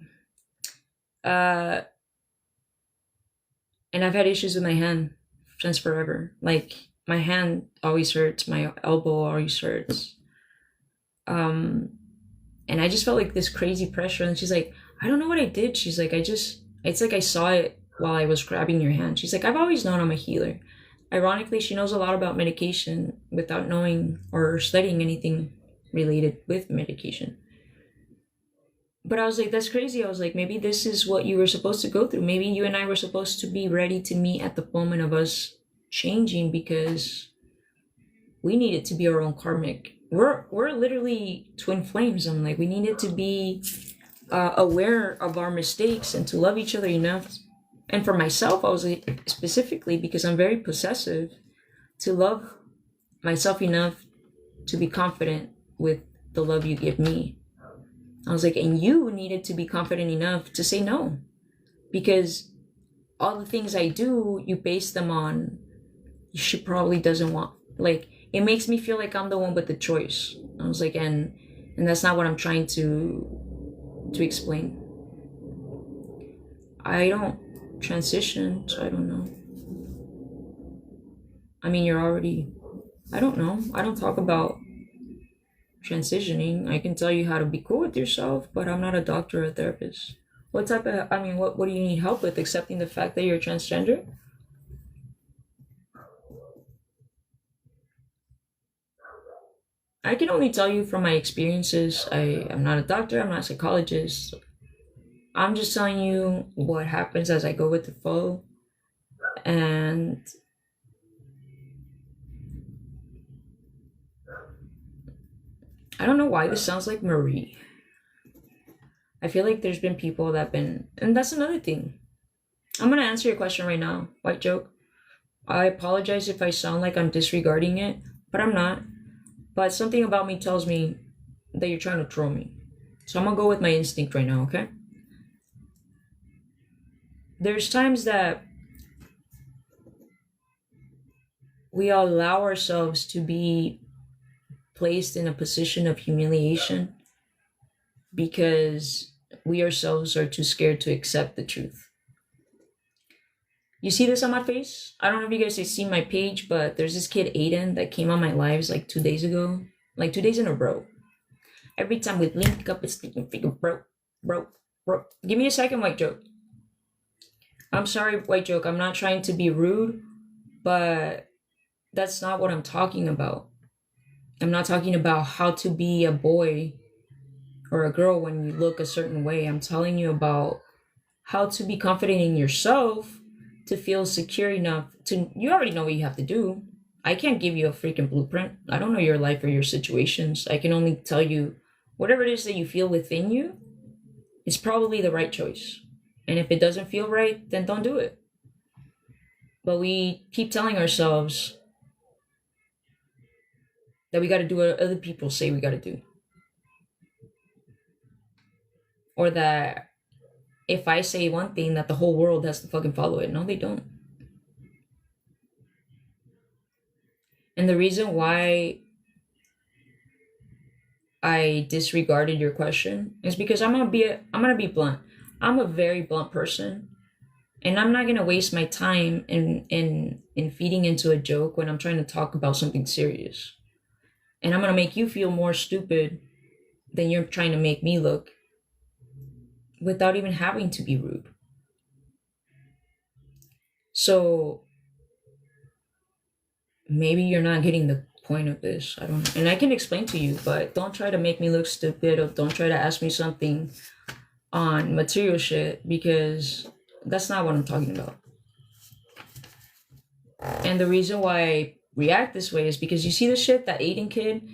And I've had issues with my hand since forever. Like my hand always hurts, my elbow always hurts. And I just felt like this crazy pressure. And she's like, I don't know what I did. She's like, it's like I saw it while I was grabbing your hand. She's like, I've always known I'm a healer. Ironically, she knows a lot about medication without knowing or studying anything related with medication. But I was like, that's crazy. I was like, maybe this is what you were supposed to go through. Maybe you and I were supposed to be ready to meet at the moment of us changing because we needed to be our own karmic. We're literally twin flames. I'm like, we needed to be aware of our mistakes and to love each other enough. And for myself, I was like, specifically because I'm very possessive, to love myself enough to be confident with the love you give me. I was like, and you needed to be confident enough to say no. Because all the things I do, you base them on, she probably doesn't want, like, it makes me feel like I'm the one with the choice. I was like, and that's not what I'm trying to explain. I don't transition, so I don't know. I mean, I don't know. I don't talk about transitioning. I can tell you how to be cool with yourself, but I'm not a doctor or a therapist. What do you need help with? Accepting the fact that you're transgender? I can only tell you from my experiences. I'm not a doctor, I'm not a psychologist. I'm just telling you what happens as I go with the flow. And I don't know why this sounds like Marie. I feel like there's been people that have been, and that's another thing. I'm gonna answer your question right now, white joke. I apologize if I sound like I'm disregarding it, but I'm not. But something about me tells me that you're trying to troll me. So I'm gonna go with my instinct right now, okay? There's times that we allow ourselves to be placed in a position of humiliation because we ourselves are too scared to accept the truth. You see this on my face? I don't know if you guys have seen my page, but there's this kid, Aiden, that came on my lives like 2 days ago. Like 2 days in a row. Every time we link up, it's thinking, bro. Give me a second, white joke. I'm sorry, white joke. I'm not trying to be rude, but that's not what I'm talking about. I'm not talking about how to be a boy or a girl when you look a certain way. I'm telling you about how to be confident in yourself to feel secure enough to, you already know what you have to do. I can't give you a freaking blueprint. I don't know your life or your situations. I can only tell you whatever it is that you feel within you is probably the right choice. And if it doesn't feel right, then don't do it. But we keep telling ourselves that we got to do what other people say we got to do. Or that if I say one thing, that the whole world has to fucking follow it. No, they don't. And the reason why I disregarded your question is because I'm gonna be blunt. I'm a very blunt person, and I'm not gonna waste my time in feeding into a joke when I'm trying to talk about something serious. And I'm gonna make you feel more stupid than you're trying to make me look without even having to be rude. So maybe you're not getting the point of this. I don't know. And I can explain to you, but don't try to make me look stupid or don't try to ask me something on material shit because that's not what I'm talking about. And the reason why I react this way is because you see the shit, that Aiden kid,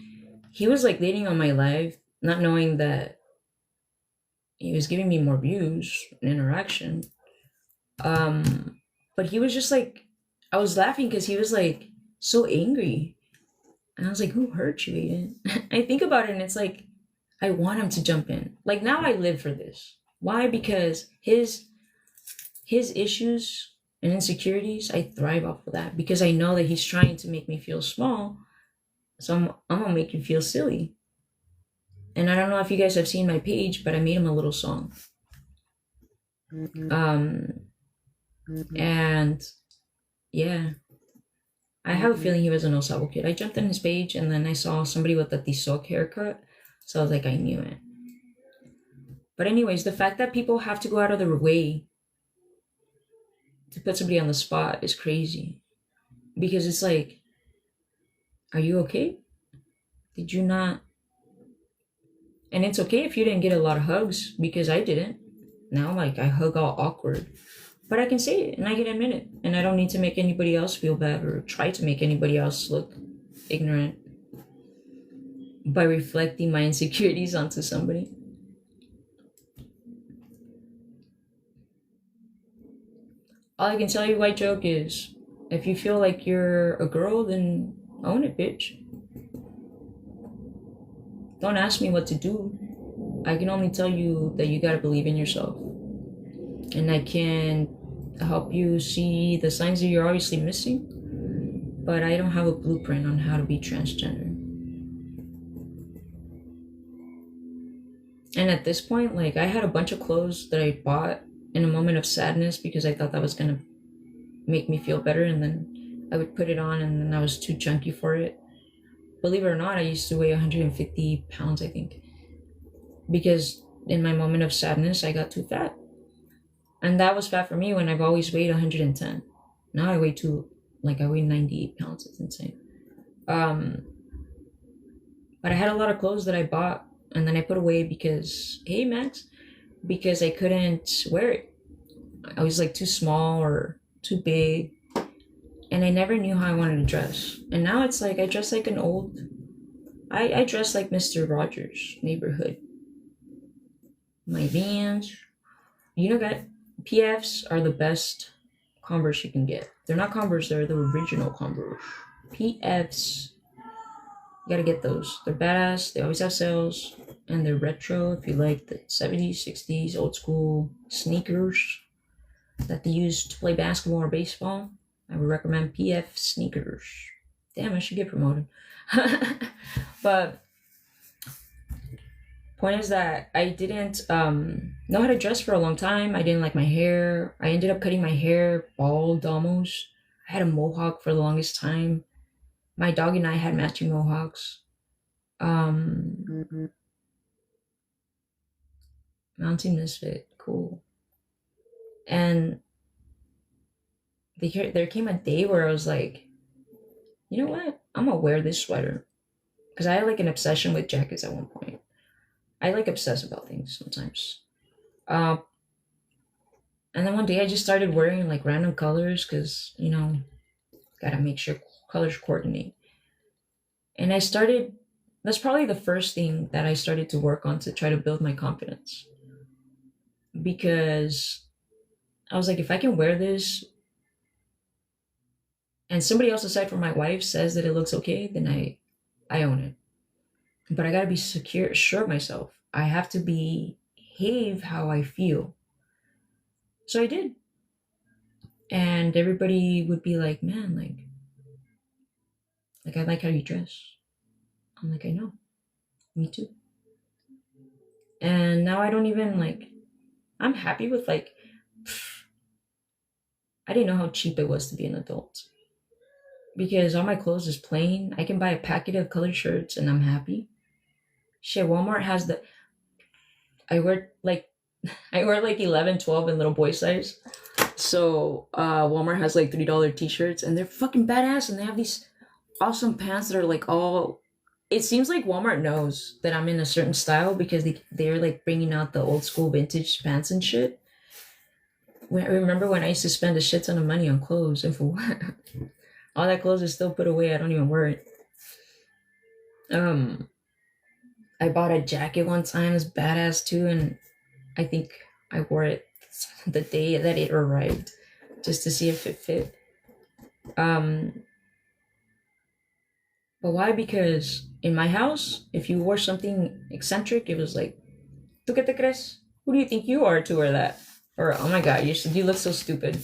he was like dating on my live, not knowing that he was giving me more views and interaction. But he was just like, I was laughing because he was like so angry. And I was like, who hurt you, Aiden? I think about it and it's like, I want him to jump in. Like now I live for this. Why? Because his issues and insecurities, I thrive off of that because I know that he's trying to make me feel small. So I'm gonna make you feel silly. And I don't know if you guys have seen my page, but I made him a little song. And yeah, I have a feeling he was an Osabo kid. I jumped on his page and then I saw somebody with a Tizoc haircut. So I was like, I knew it. But anyways, the fact that people have to go out of their way to put somebody on the spot is crazy. Because it's like, are you okay? Did you not? And it's okay if you didn't get a lot of hugs because I didn't. Now, like, I hug all awkward. But I can say it and I can admit it. And I don't need to make anybody else feel bad or try to make anybody else look ignorant by reflecting my insecurities onto somebody. All I can tell you, White Joke, is if you feel like you're a girl, then own it, bitch. Don't ask me what to do. I can only tell you that you gotta believe in yourself. And I can help you see the signs that you're obviously missing, but I don't have a blueprint on how to be transgender. And at this point, like, I had a bunch of clothes that I bought in a moment of sadness because I thought that was gonna make me feel better, and then I would put it on and then I was too chunky for it. Believe it or not, I used to weigh 150 pounds, I think, because in my moment of sadness, I got too fat. And that was fat for me when I've always weighed 110. Now I weigh I weigh 98 pounds. It's insane. But I had a lot of clothes that I bought and then I put away because, hey, Max, because I couldn't wear it. I was like too small or too big. And I never knew how I wanted to dress. And now it's like I dress like I dress like Mr. Rogers' Neighborhood. My Vans. You know that PFs are the best Converse you can get. They're not Converse, they're the original Converse. PFs, you gotta get those. They're badass, they always have sales, and they're retro if you like the 70s, 60s, old school sneakers that they use to play basketball or baseball. I would recommend PF sneakers. Damn, I should get promoted. But point is that I didn't know how to dress for a long time. I didn't like my hair. I ended up cutting my hair bald almost. I had a mohawk for the longest time. My dog and I had matching mohawks. Mountain Misfit, cool. And there came a day where I was like, you know what? I'm gonna wear this sweater. Because I had like an obsession with jackets at one point. I like obsess about things sometimes. And And then one day I just started wearing like random colors because, gotta make sure colors coordinate. And that's probably the first thing that I started to work on to try to build my confidence. Because I was like, if I can wear this and somebody else aside from my wife says that it looks okay, then I own it. But I gotta be sure of myself. I have to behave how I feel. So I did. And everybody would be like, man, like I like how you dress. I'm like, I know. Me too. And now I don't even like I'm happy with like I didn't know how cheap it was to be an adult. Because all my clothes is plain. I can buy a packet of colored shirts and I'm happy. Shit, Walmart has the I wear like I wear like 11, 12 in little boy size. So Walmart has like $3 t-shirts and they're fucking badass and they have these awesome pants that are like all it seems like Walmart knows that I'm in a certain style because they're like bringing out the old school vintage pants and shit. I remember when I used to spend a shit ton of money on clothes and for what? All that clothes is still put away. I don't even wear it. Um, I bought a jacket one time. It's badass too, and I think I wore it the day that it arrived, just to see if it fit. Um, but why? Because in my house, if you wore something eccentric, it was like, "¿Tú qué te crees? Who do you think you are to wear that?" Or, "Oh my god, you look so stupid."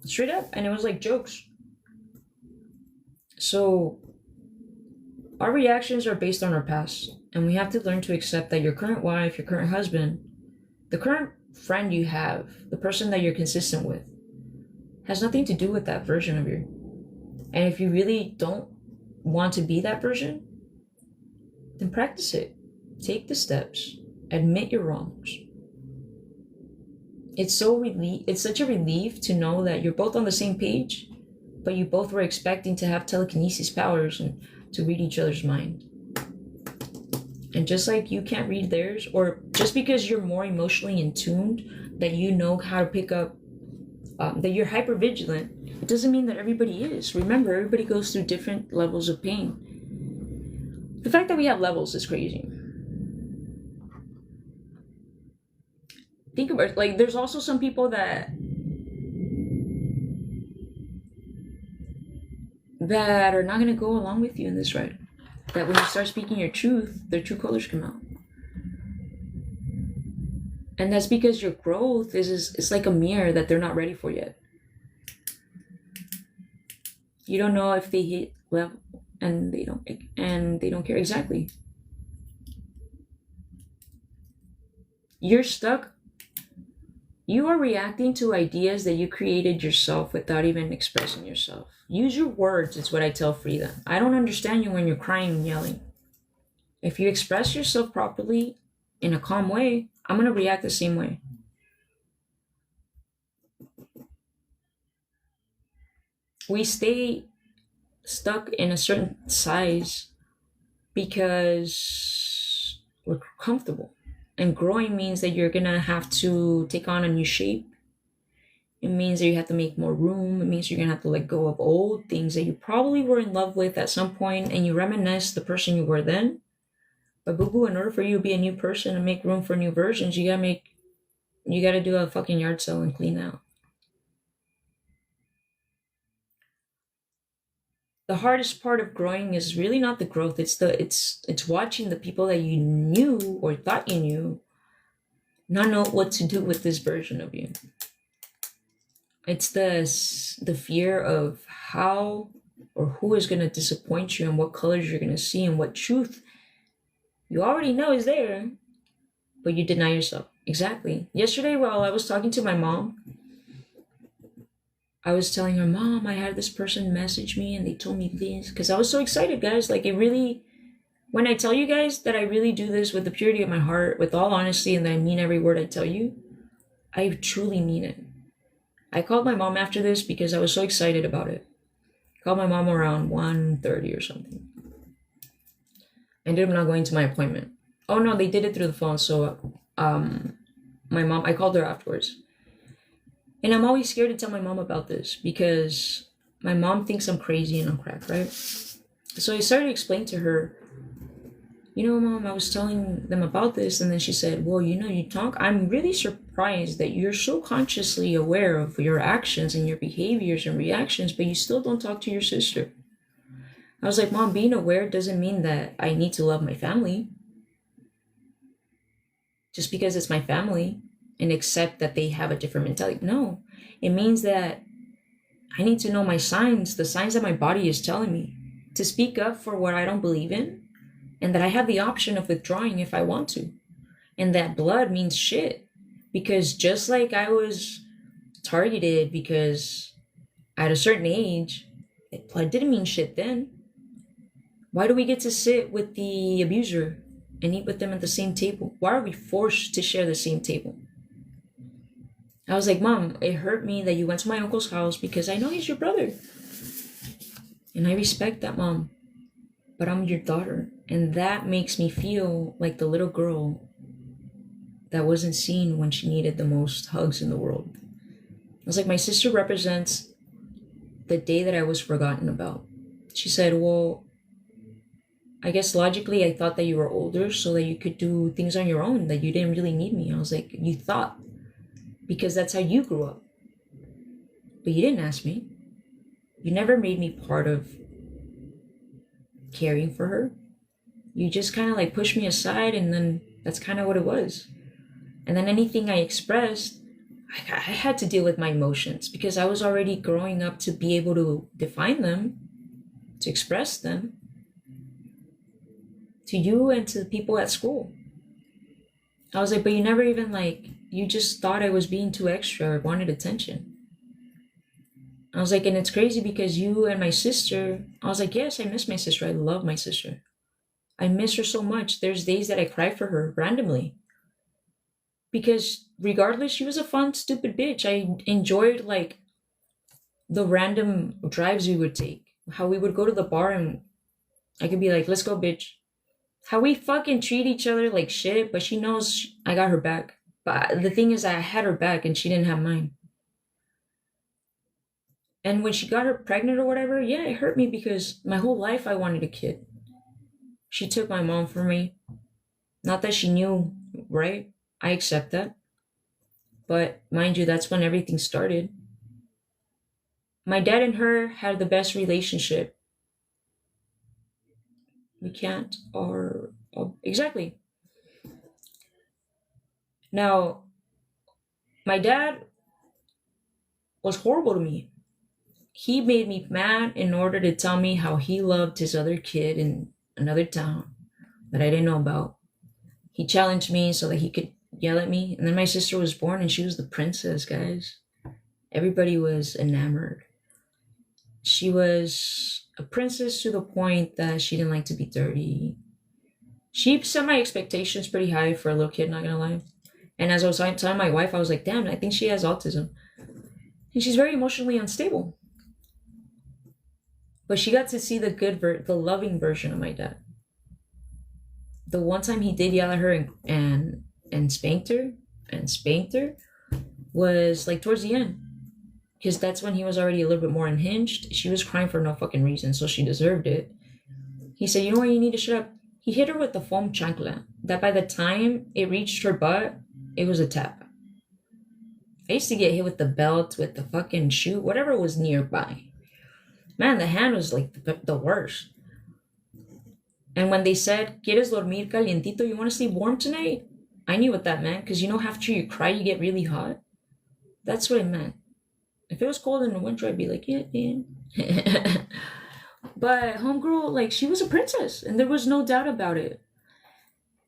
Straight up, and it was like jokes. So our reactions are based on our past, and we have to learn to accept that your current wife, your current husband, the current friend you have, the person that you're consistent with, has nothing to do with that version of you. And if you really don't want to be that version, then practice it. Take the steps. Admit your wrongs. It's such a relief to know that you're both on the same page, but you both were expecting to have telekinesis powers and to read each other's mind. And just like you can't read theirs, or just because you're more emotionally in tuned, that you know how to pick up, that you're hyper vigilant, it doesn't mean that everybody is. Remember, everybody goes through different levels of pain. The fact that we have levels is crazy. Think about it, like there's also some people that are not going to go along with you in this ride. That when you start speaking your truth, their true colors come out. And that's because your growth is it's like a mirror that they're not ready for yet. You don't know if they hit level and they don't care exactly. You're stuck. You are reacting to ideas that you created yourself without even expressing yourself. Use your words, is what I tell Frida. I don't understand you when you're crying and yelling. If you express yourself properly in a calm way, I'm going to react the same way. We stay stuck in a certain size because we're comfortable. And growing means that you're going to have to take on a new shape. It means that you have to make more room. It means you're going to have to let go of old things that you probably were in love with at some point and you reminisce the person you were then. But boo boo, in order for you to be a new person and make room for new versions, you gotta do a fucking yard sale and clean out. The hardest part of growing is really not the growth. It's watching the people that you knew or thought you knew not know what to do with this version of you. It's the fear of how or who is going to disappoint you and what colors you're going to see and what truth you already know is there, but you deny yourself. Exactly. Yesterday, while I was talking to my mom, I was telling her, Mom, I had this person message me and they told me this. Because I was so excited, guys. Like, it really, when I tell you guys that I really do this with the purity of my heart, with all honesty, and that I mean every word I tell you, I truly mean it. I called my mom after this because I was so excited about it. Called my mom around 1:30 or something. Ended up not going to my appointment. Oh no, they did it through the phone. So my mom, I called her afterwards. And I'm always scared to tell my mom about this because my mom thinks I'm crazy and I'm crack, right? So I started to explain to her, you know, mom, I was telling them about this. And then she said, well, you know, you talk, I'm really surprised that you're so consciously aware of your actions and your behaviors and reactions, but you still don't talk to your sister. I was like, mom, being aware doesn't mean that I need to love my family just because it's my family and accept that they have a different mentality. No, it means that I need to know my signs, the signs that my body is telling me to speak up for what I don't believe in, and that I have the option of withdrawing if I want to. And that blood means shit. Because just like I was targeted because at a certain age, blood didn't mean shit then. Why do we get to sit with the abuser and eat with them at the same table? Why are we forced to share the same table? I was like, mom, it hurt me that you went to my uncle's house because I know he's your brother. And I respect that, mom. But I'm your daughter. And that makes me feel like the little girl that wasn't seen when she needed the most hugs in the world. I was like, my sister represents the day that I was forgotten about. She said, well, I guess logically I thought that you were older so that you could do things on your own, that you didn't really need me. I was like, you thought, because that's how you grew up. But you didn't ask me. You never made me part of caring for her. You just kind of like pushed me aside, and then that's kind of what it was. And then anything I expressed, I had to deal with my emotions because I was already growing up to be able to define them, to express them to you and to the people at school. I was like, but you never even like, you just thought I was being too extra or wanted attention. I was like, and it's crazy because you and my sister, I was like, yes, I miss my sister. I love my sister. I miss her so much. There's days that I cry for her randomly. Because regardless, she was a fun, stupid bitch. I enjoyed like the random drives we would take. How we would go to the bar and I could be like, let's go, bitch. How we fucking treat each other like shit, but she knows I got her back. But the thing is, I had her back and she didn't have mine. And when she got her pregnant or whatever, yeah, it hurt me because my whole life I wanted a kid. She took my mom from me. Not that she knew, right? I accept that. But mind you, that's when everything started. My dad and her had the best relationship. We can't, or exactly. Now, my dad was horrible to me. He made me mad in order to tell me how he loved his other kid in another town that I didn't know about. He challenged me so that he could yell at me. And then my sister was born and she was the princess, guys. Everybody was enamored. She was a princess to the point that she didn't like to be dirty. She set my expectations pretty high for a little kid, not gonna lie. And as I was telling my wife, I was like, damn, I think she has autism. And she's very emotionally unstable. But she got to see the the loving version of my dad. The one time he did yell at her and spanked her was like towards the end. Because that's when he was already a little bit more unhinged. She was crying for no fucking reason, so she deserved it. He said, you know what, you need to shut up. He hit her with the foam chancla. That by the time it reached her butt, it was a tap. I used to get hit with the belt, with the fucking shoe, whatever was nearby. Man, the hand was like the worst. And when they said, ¿Quieres dormir calientito? You want to sleep warm tonight? I knew what that meant, because you know after you cry, you get really hot. That's what it meant. If it was cold in the winter, I'd be like, yeah, yeah. But homegirl, like, she was a princess, and there was no doubt about it.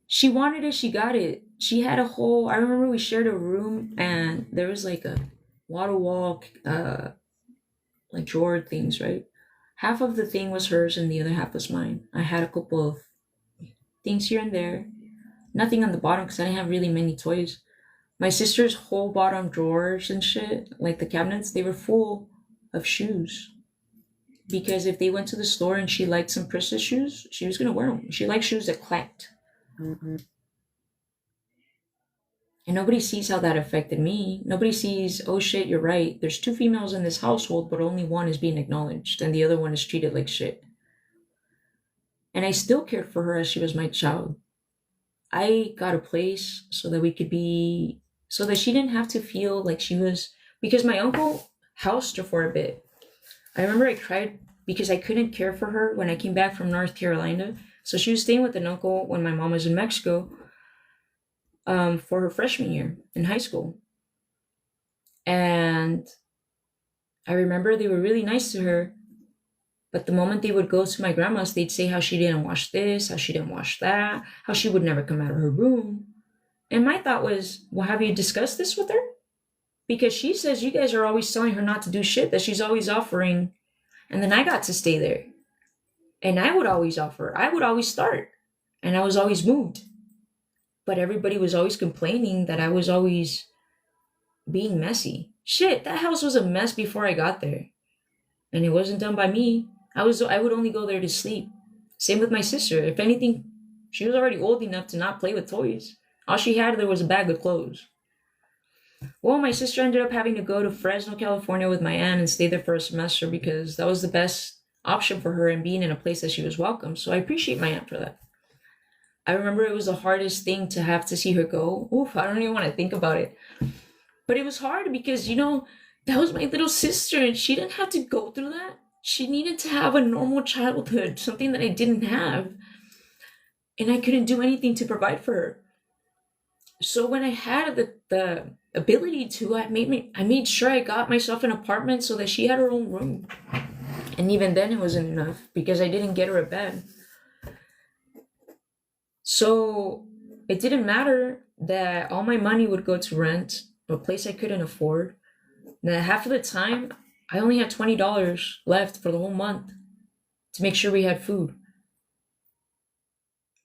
She wanted it, she got it. She had a whole, I remember we shared a room, and there was like a wall-to-wall, like drawer things, right? Half of the thing was hers, and the other half was mine. I had a couple of things here and there. Nothing on the bottom, because I didn't have really many toys. My sister's whole bottom drawers and shit, like the cabinets, they were full of shoes. Because if they went to the store and she liked some princess shoes, she was gonna wear them. She liked shoes that clacked. Mm-hmm. And nobody sees how that affected me. Nobody sees, oh shit, you're right. There's two females in this household, but only one is being acknowledged and the other one is treated like shit. And I still cared for her as she was my child. I got a place so that we could be, so that she didn't have to feel like she was, because my uncle housed her for a bit. I remember I cried because I couldn't care for her when I came back from North Carolina. So she was staying with an uncle when my mom was in Mexico, for her freshman year in high school. And I remember they were really nice to her, but the moment they would go to my grandma's, they'd say how she didn't wash this, how she didn't wash that, how she would never come out of her room. And my thought was, well, have you discussed this with her? Because she says you guys are always telling her not to do shit that she's always offering. And then I got to stay there. And I would always offer, I would always start. And I was always moved. But everybody was always complaining that I was always being messy. Shit, that house was a mess before I got there. And it wasn't done by me. I would only go there to sleep. Same with my sister. If anything, she was already old enough to not play with toys. All she had there was a bag of clothes. Well, my sister ended up having to go to Fresno, California with my aunt and stay there for a semester because that was the best option for her and being in a place that she was welcome. So I appreciate my aunt for that. I remember it was the hardest thing to have to see her go. Oof, I don't even want to think about it. But it was hard because, that was my little sister and she didn't have to go through that. She needed to have a normal childhood, something that I didn't have. And I couldn't do anything to provide for her. So when I had the ability to, I made sure I got myself an apartment so that she had her own room. And even then it wasn't enough because I didn't get her a bed. So it didn't matter that all my money would go to rent, a place I couldn't afford. That half of the time, I only had $20 left for the whole month to make sure we had food.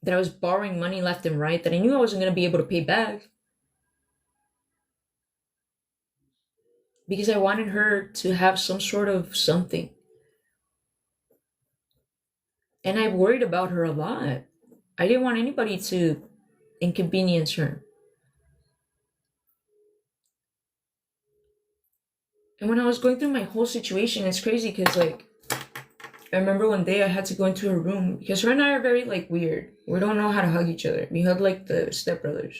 That I was borrowing money left and right that I knew I wasn't going to be able to pay back. Because I wanted her to have some sort of something. And I worried about her a lot. I didn't want anybody to inconvenience her. And when I was going through my whole situation, it's crazy because, I remember one day I had to go into her room because her and I are very, weird. We don't know how to hug each other. We hug like the stepbrothers.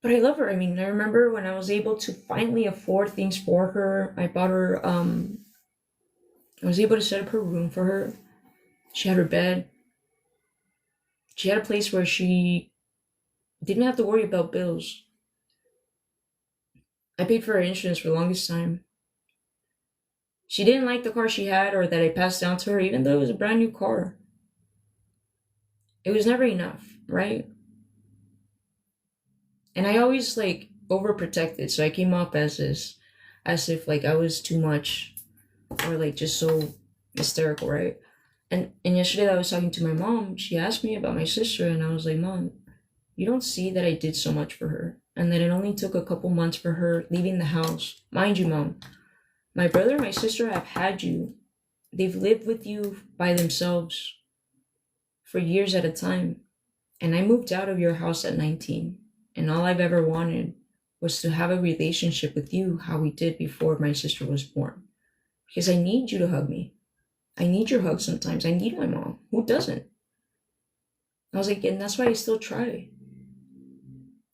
But I love her. I mean, I remember when I was able to finally afford things for her. I bought her, I was able to set up her room for her. She had her bed. She had a place where she didn't have to worry about bills. I paid for her insurance for the longest time. She didn't like the car she had or that I passed down to her, even though it was a brand new car. It was never enough, right? And I always overprotected, so I came off as if I was too much or just so hysterical, right? And yesterday I was talking to my mom. She asked me about my sister, and I was like, Mom, you don't see that I did so much for her, and that it only took a couple months for her leaving the house. Mind you, Mom, my brother and my sister have had you. They've lived with you by themselves for years at a time. And I moved out of your house at 19. And all I've ever wanted was to have a relationship with you how we did before my sister was born. Because I need you to hug me. I need your hug sometimes. I need my mom. Who doesn't? I was like, and that's why I still try.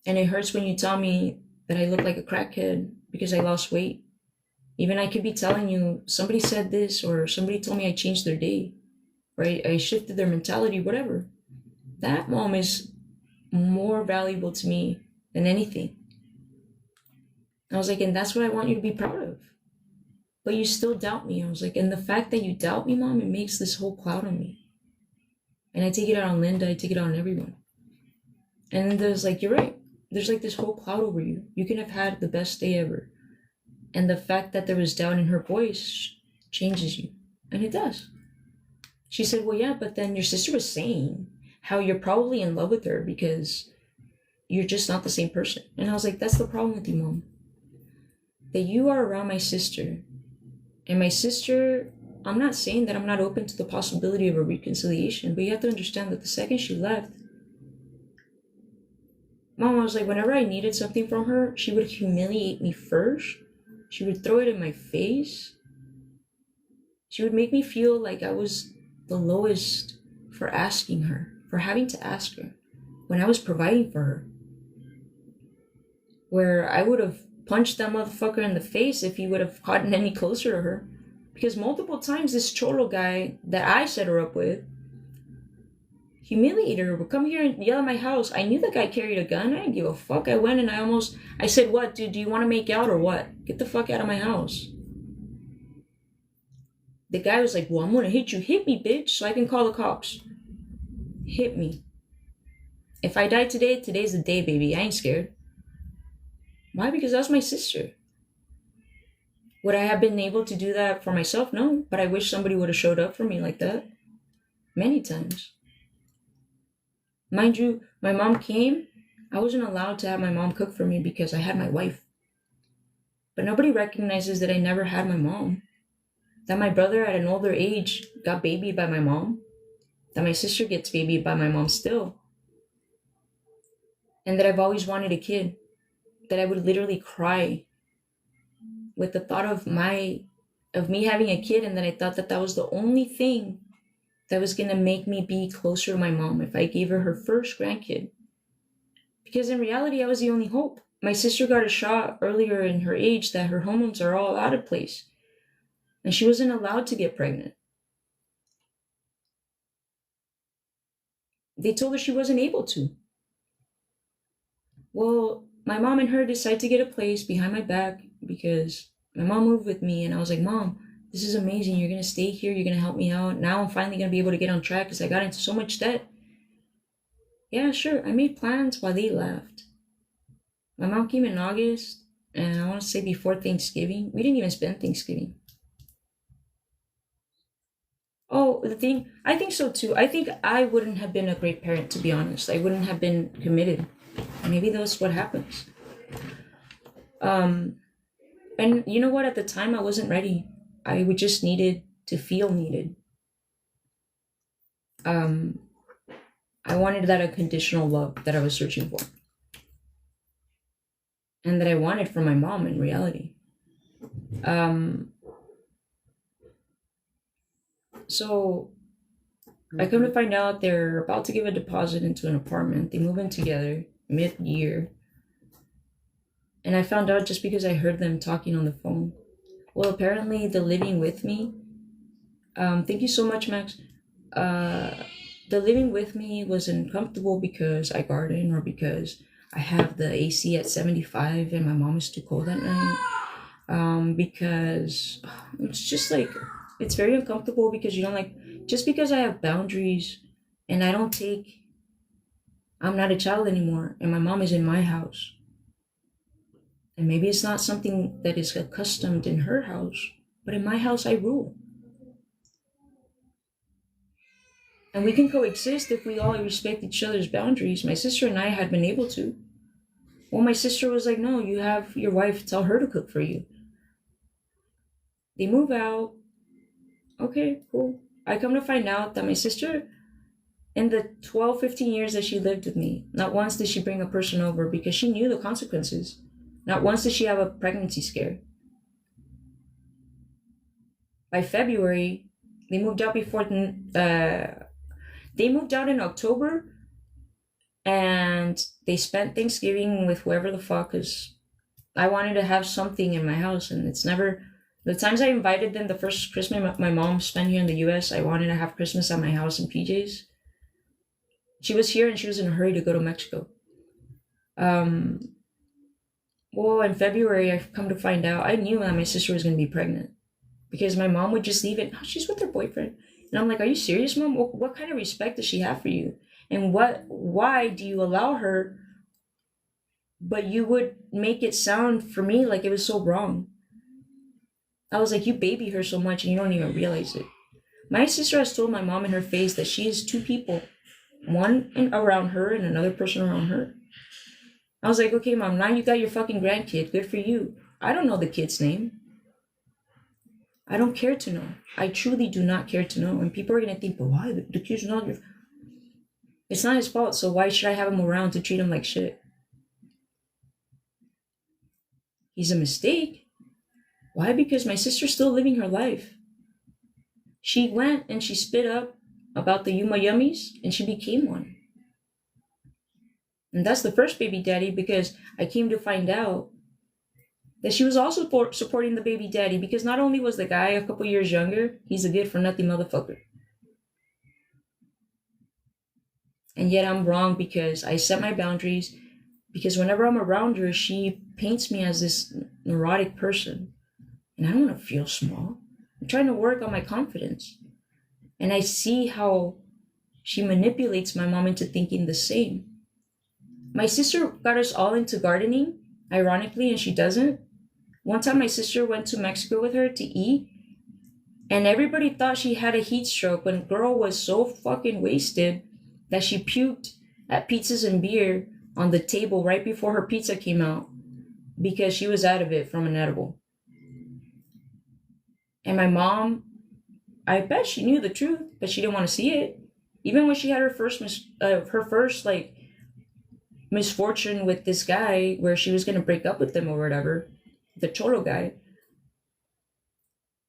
And it hurts when you tell me that I look like a crackhead because I lost weight. Even I could be telling you, somebody said this, or somebody told me I changed their day, right? I shifted their mentality, whatever. That mom is more valuable to me than anything. I was like, and that's what I want you to be proud of. But you still doubt me. I was like, and the fact that you doubt me, Mom, it makes this whole cloud on me. And I take it out on Linda, I take it out on everyone. And then there's you're right. There's this whole cloud over you. You can have had the best day ever. And the fact that there was doubt in her voice changes you. And it does. She said, well, yeah, but then your sister was saying how you're probably in love with her because you're just not the same person. And I was like, that's the problem with you, Mom. That you are around my sister. And my sister, I'm not saying that I'm not open to the possibility of a reconciliation, but you have to understand that the second she left, Mom was like, whenever I needed something from her, she would humiliate me first. She would throw it in my face. She would make me feel like I was the lowest for asking her, for having to ask her, when I was providing for her. Where I would have punched that motherfucker in the face if he would have gotten any closer to her. Because multiple times this cholo guy that I set her up with humiliated her, would come here and yell at my house. I knew the guy carried a gun. I didn't give a fuck. I went and I said, what, dude, do you want to make out or what? Get the fuck out of my house. The guy was like, well, I'm going to hit you. Hit me, bitch, so I can call the cops. Hit me. If I die today, today's the day, baby. I ain't scared. Why? Because that's my sister. Would I have been able to do that for myself? No, but I wish somebody would have showed up for me like that. Many times. Mind you, my mom came. I wasn't allowed to have my mom cook for me because I had my wife. But nobody recognizes that I never had my mom. That my brother at an older age got babied by my mom. That my sister gets babied by my mom still. And that I've always wanted a kid. That I would literally cry with the thought of me having a kid, and that I thought that was the only thing that was going to make me be closer to my mom if I gave her first grandkid. Because in reality, I was the only hope. My sister got a shot earlier in her age that her hormones are all out of place. And she wasn't allowed to get pregnant. They told her she wasn't able to. Well, my mom and her decided to get a place behind my back because my mom moved with me, and I was like, Mom, this is amazing. You're going to stay here. You're going to help me out. Now I'm finally going to be able to get on track because I got into so much debt. Yeah, sure. I made plans while they left. My mom came in August, and I want to say before Thanksgiving. We didn't even spend Thanksgiving. Oh, I think so too. I think I wouldn't have been a great parent, to be honest. I wouldn't have been committed. Maybe that's what happens. And you know what? At the time, I wasn't ready. I would just needed to feel needed. I wanted that unconditional love that I was searching for. And that I wanted from my mom in reality. So I come to find out they're about to give a deposit into an apartment. They move in together mid-year. And I found out just because I heard them talking on the phone. Well, apparently the living with me, thank you so much, Max. The living with me was uncomfortable because I garden or because I have the AC at 75 and my mom is too cold at night. Because it's just like, it's very uncomfortable because you don't like, just because I have boundaries and I'm not a child anymore and my mom is in my house. And maybe it's not something that is accustomed in her house, but in my house I rule. And we can coexist if we all respect each other's boundaries. My sister and I had been able to. Well, my sister was like, no, you have your wife, tell her to cook for you. They move out. Okay, cool. I come to find out that my sister, in the 12, 15 years that she lived with me, not once did she bring a person over because she knew the consequences. Not once did she have a pregnancy scare. By February, they moved out they moved out in October, and they spent Thanksgiving with whoever the fuck, because I wanted to have something in my house, and it's never, the times I invited them, the first Christmas my mom spent here in the US, I wanted to have Christmas at my house in PJs. She was here and she was in a hurry to go to Mexico. Well, in February, I've come to find out, I knew that my sister was going to be pregnant because my mom would just leave it. Oh, she's with her boyfriend. And I'm like, are you serious, Mom? What kind of respect does she have for you? And why do you allow her, but you would make it sound for me like it was so wrong? I was like, you baby her so much and you don't even realize it. My sister has told my mom in her face that she is two people, one around her and another person around her. I was like, okay, Mom, now you got your fucking grandkid. Good for you. I don't know the kid's name. I don't care to know. I truly do not care to know. And people are going to think, but why? The kid's not your... It's not his fault, so why should I have him around to treat him like shit? He's a mistake. Why? Because my sister's still living her life. She went and she spit up about the Yuma Yummies and she became one. And that's the first baby daddy because I came to find out that she was also supporting the baby daddy because not only was the guy a couple years younger, he's a good for nothing motherfucker. And yet I'm wrong because I set my boundaries because whenever I'm around her, she paints me as this neurotic person. And I don't want to feel small. I'm trying to work on my confidence. And I see how she manipulates my mom into thinking the same. My sister got us all into gardening, ironically, and she doesn't. One time my sister went to Mexico with her to eat, and everybody thought she had a heat stroke when girl was so fucking wasted that she puked at pizzas and beer on the table right before her pizza came out because she was out of it from an edible. And my mom, I bet she knew the truth, but she didn't want to see it. Even when she had her first like misfortune with this guy, where she was gonna break up with him or whatever, the cholo guy.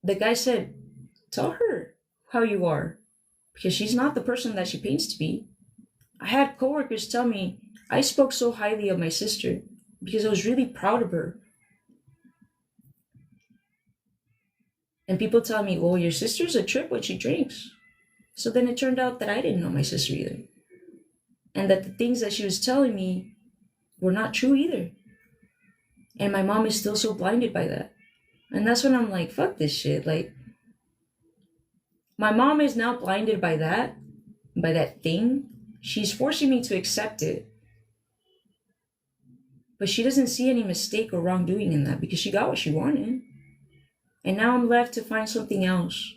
The guy said, "Tell her how you are, because she's not the person that she paints to be." I had coworkers tell me I spoke so highly of my sister because I was really proud of her. And people tell me, "Well, your sister's a trip when she drinks." So then it turned out that I didn't know my sister either. And that the things that she was telling me were not true either. And my mom is still so blinded by that. And that's when I'm like, fuck this shit. Like, my mom is now blinded by that thing. She's forcing me to accept it. But she doesn't see any mistake or wrongdoing in that because she got what she wanted. And now I'm left to find something else.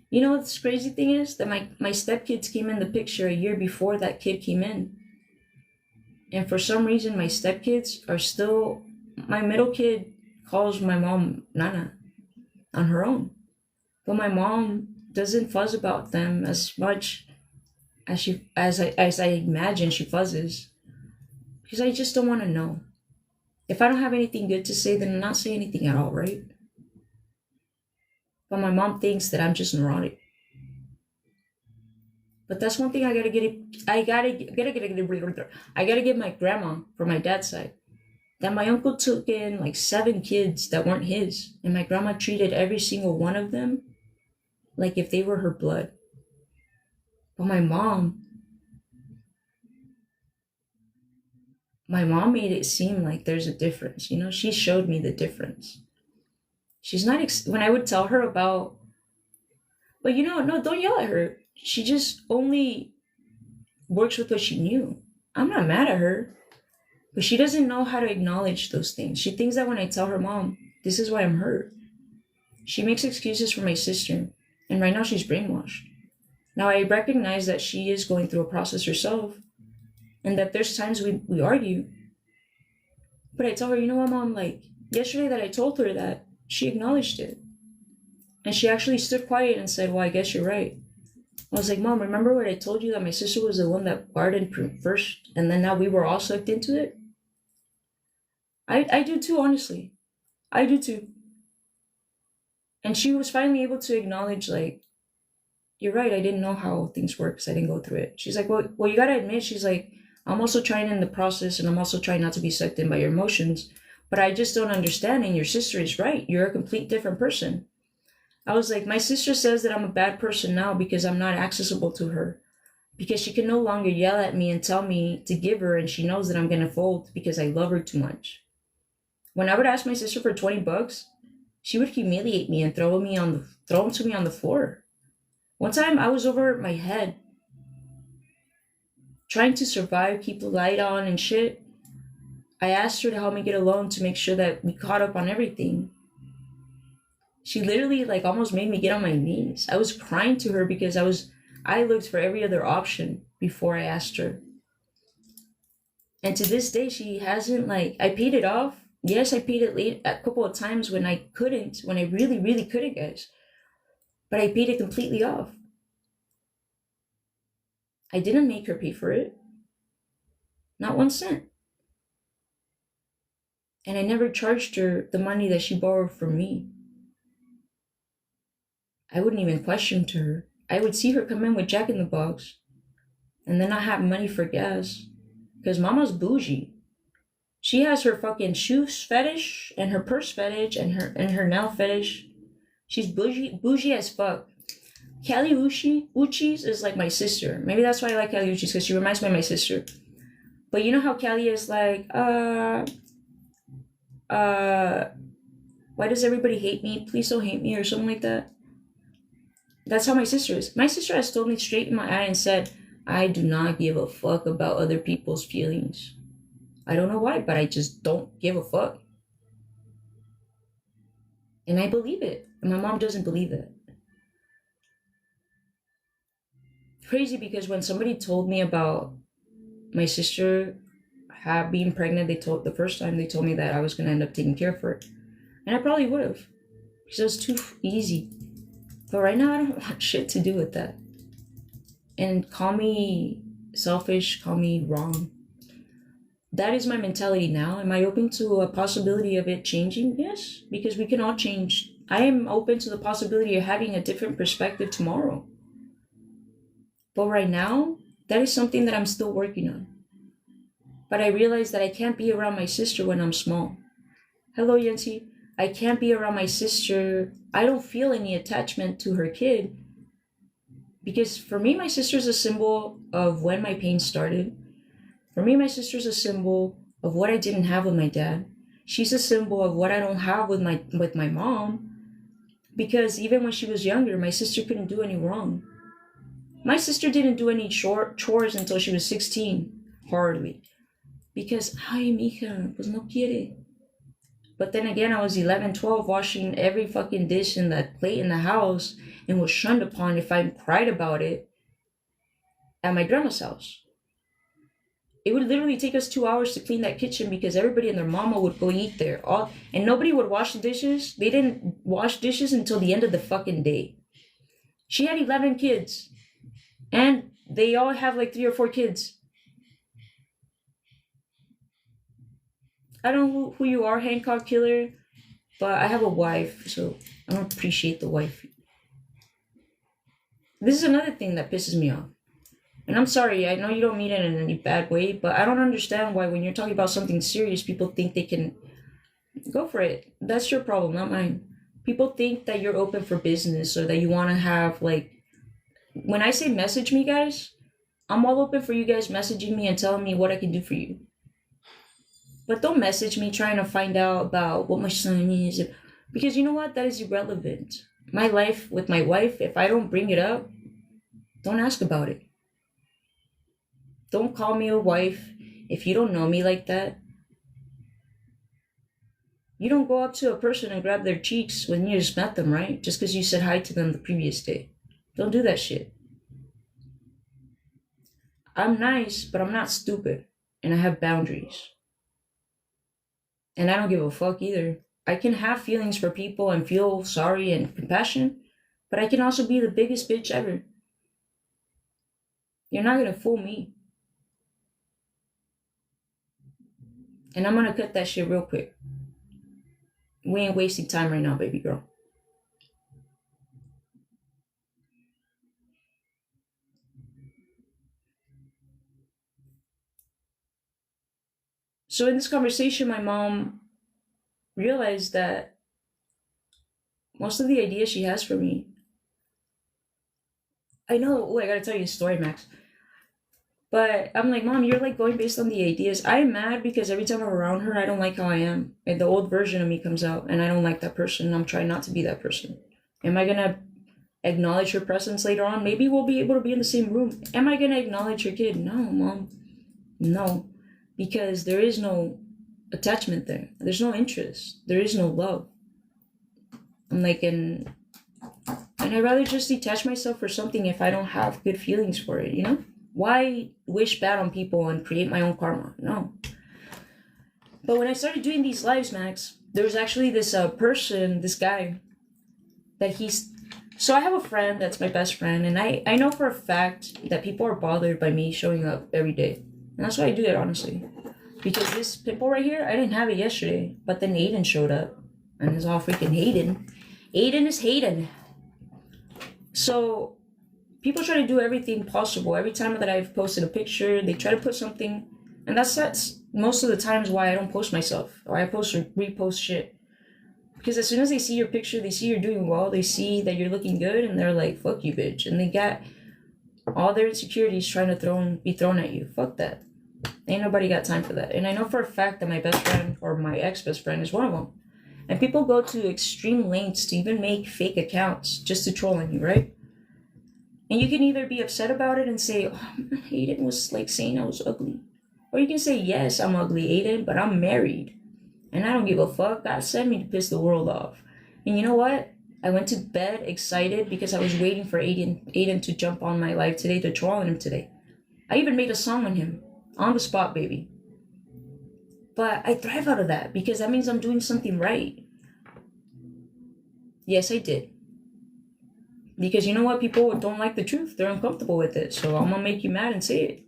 You know what this crazy thing is? That my stepkids came in the picture a year before that kid came in. And for some reason, my stepkids are still... My middle kid calls my mom Nana on her own. But my mom doesn't fuzz about them as much as I imagine she fuzzes. Because I just don't want to know. If I don't have anything good to say, then I'm not saying anything at all, right? But my mom thinks that I'm just neurotic. But that's one thing I gotta give my grandma from my dad's side. That my uncle took in like 7 kids that weren't his, and my grandma treated every single one of them like if they were her blood. But my mom made it seem like there's a difference. You know, she showed me the difference. She's not when I would tell her about, but you know, no, don't yell at her. She just only works with what she knew. I'm not mad at her, but she doesn't know how to acknowledge those things. She thinks that when I tell her, "Mom, this is why I'm hurt," she makes excuses for my sister, and right now she's brainwashed. Now I recognize that she is going through a process herself, and that there's times we argue. But I tell her, you know what, Mom, like yesterday that I told her that, she acknowledged it. And she actually stood quiet and said, "Well, I guess you're right." I was like, "Mom, remember what I told you that my sister was the one that gardened first, and then now we were all sucked into it?" I do too, honestly. I do too. And she was finally able to acknowledge, like, "You're right, I didn't know how things work because I didn't go through it." She's like, well, you gotta admit, she's like, "I'm also trying in the process, and I'm also trying not to be sucked in by your emotions. But I just don't understand, and your sister is right. You're a complete different person." I was like, my sister says that I'm a bad person now because I'm not accessible to her. Because she can no longer yell at me and tell me to give her, and she knows that I'm gonna fold because I love her too much. When I would ask my sister for $20, she would humiliate me and throw them to me on the floor. One time I was over my head trying to survive, keep the light on and shit. I asked her to help me get a loan to make sure that we caught up on everything. She literally like almost made me get on my knees. I was crying to her because I looked for every other option before I asked her. And to this day, she hasn't like, I paid it off. Yes, I paid it late a couple of times when I really, really couldn't, guys. But I paid it completely off. I didn't make her pay for it. Not 1 cent. And I never charged her the money that she borrowed from me. I wouldn't even question to her. I would see her come in with Jack in the Box and then not have money for gas. Because mama's bougie. She has her fucking shoes fetish and her purse fetish and her nail fetish. She's bougie as fuck. Kali Uchis is like my sister. Maybe that's why I like Kali Uchis, because she reminds me of my sister. But you know how Kali is like, why does everybody hate me? Please don't hate me, or something like that. That's how my sister is. My sister has told me straight in my eye and said, I do not give a fuck about other people's feelings. I don't know why, but I just don't give a fuck. And I believe it. And my mom doesn't believe it. Crazy, because when somebody told me about my sister being pregnant, the first time they told me that I was gonna end up taking care of her. And I probably would have. Because it was too easy. But right now I don't want shit to do with that. And call me selfish, call me wrong. That is my mentality now. Am I open to a possibility of it changing? Yes, because we can all change. I am open to the possibility of having a different perspective tomorrow. But right now, that is something that I'm still working on. But I realize that I can't be around my sister when I'm small. Hello, Yancy. I can't be around my sister. I don't feel any attachment to her kid. Because for me, my sister's a symbol of when my pain started. For me, my sister's a symbol of what I didn't have with my dad. She's a symbol of what I don't have with my mom. Because even when she was younger, my sister couldn't do any wrong. My sister didn't do any chores until she was 16. Hardly. Because, ay, mija, pues no quiere. But then again, I was 11, 12, washing every fucking dish in that plate in the house and was shunned upon if I cried about it at my grandma's house. It would literally take us 2 hours to clean that kitchen because everybody and their mama would go eat there. And nobody would wash the dishes. They didn't wash dishes until the end of the fucking day. She had 11 kids. And they all have like 3 or 4 kids. I don't know who you are, Hancock Killer, but I have a wife, so I don't appreciate the wife. This is another thing that pisses me off. And I'm sorry, I know you don't mean it in any bad way, but I don't understand why when you're talking about something serious, people think they can go for it. That's your problem, not mine. People think that you're open for business or that you want to have, like, when I say message me, guys, I'm all open for you guys messaging me and telling me what I can do for you. But don't message me trying to find out about what my son is. Because you know what? That is irrelevant. My life with my wife, if I don't bring it up, don't ask about it. Don't call me a wife if you don't know me like that. You don't go up to a person and grab their cheeks when you just met them, right? Just because you said hi to them the previous day. Don't do that shit. I'm nice, but I'm not stupid. And I have boundaries. And I don't give a fuck either. I can have feelings for people and feel sorry and compassion, but I can also be the biggest bitch ever. You're not gonna fool me. And I'm gonna cut that shit real quick. We ain't wasting time right now, baby girl. So in this conversation, my mom realized that most of the ideas she has for me. I know, I gotta tell you a story, Max. But I'm like, Mom, you're like going based on the ideas. I'm mad because every time I'm around her, I don't like how I am. And the old version of me comes out, and I don't like that person. And I'm trying not to be that person. Am I gonna acknowledge her presence later on? Maybe we'll be able to be in the same room. Am I gonna acknowledge her kid? No, Mom. No. Because there is no attachment there. There's no interest. There is no love. I'm like, and I'd rather just detach myself for something if I don't have good feelings for it, you know? Why wish bad on people and create my own karma? No. But when I started doing these lives, Max, there was actually this person, this guy, that he's... So I have a friend that's my best friend, and I know for a fact that people are bothered by me showing up every day. And that's why I do it, honestly. Because this pimple right here, I didn't have it yesterday, but then Aiden showed up, and it's all freaking Hayden. Aiden is Hayden. So people try to do everything possible. Every time that I've posted a picture, they try to put something, and that's most of the times why I don't post myself or I post or repost shit. Because as soon as they see your picture, they see you're doing well, they see that you're looking good, and they're like, "Fuck you, bitch," and they got all their insecurities trying to be thrown at you. Fuck that. Ain't nobody got time for that. And I know for a fact that my best friend or my ex-best friend is one of them. And people go to extreme lengths to even make fake accounts just to troll on you, right? And you can either be upset about it and say, "Oh, Aiden was like saying I was ugly." Or you can say, "Yes, I'm ugly, Aiden, but I'm married. And I don't give a fuck. God sent me to piss the world off." And you know what? I went to bed excited because I was waiting for Aiden to jump on my live today to troll on him today. I even made a song on him. On the spot, baby. But I thrive out of that because that means I'm doing something right. Yes, I did. Because you know what? People don't like the truth. They're uncomfortable with it. So I'm gonna make you mad and say it.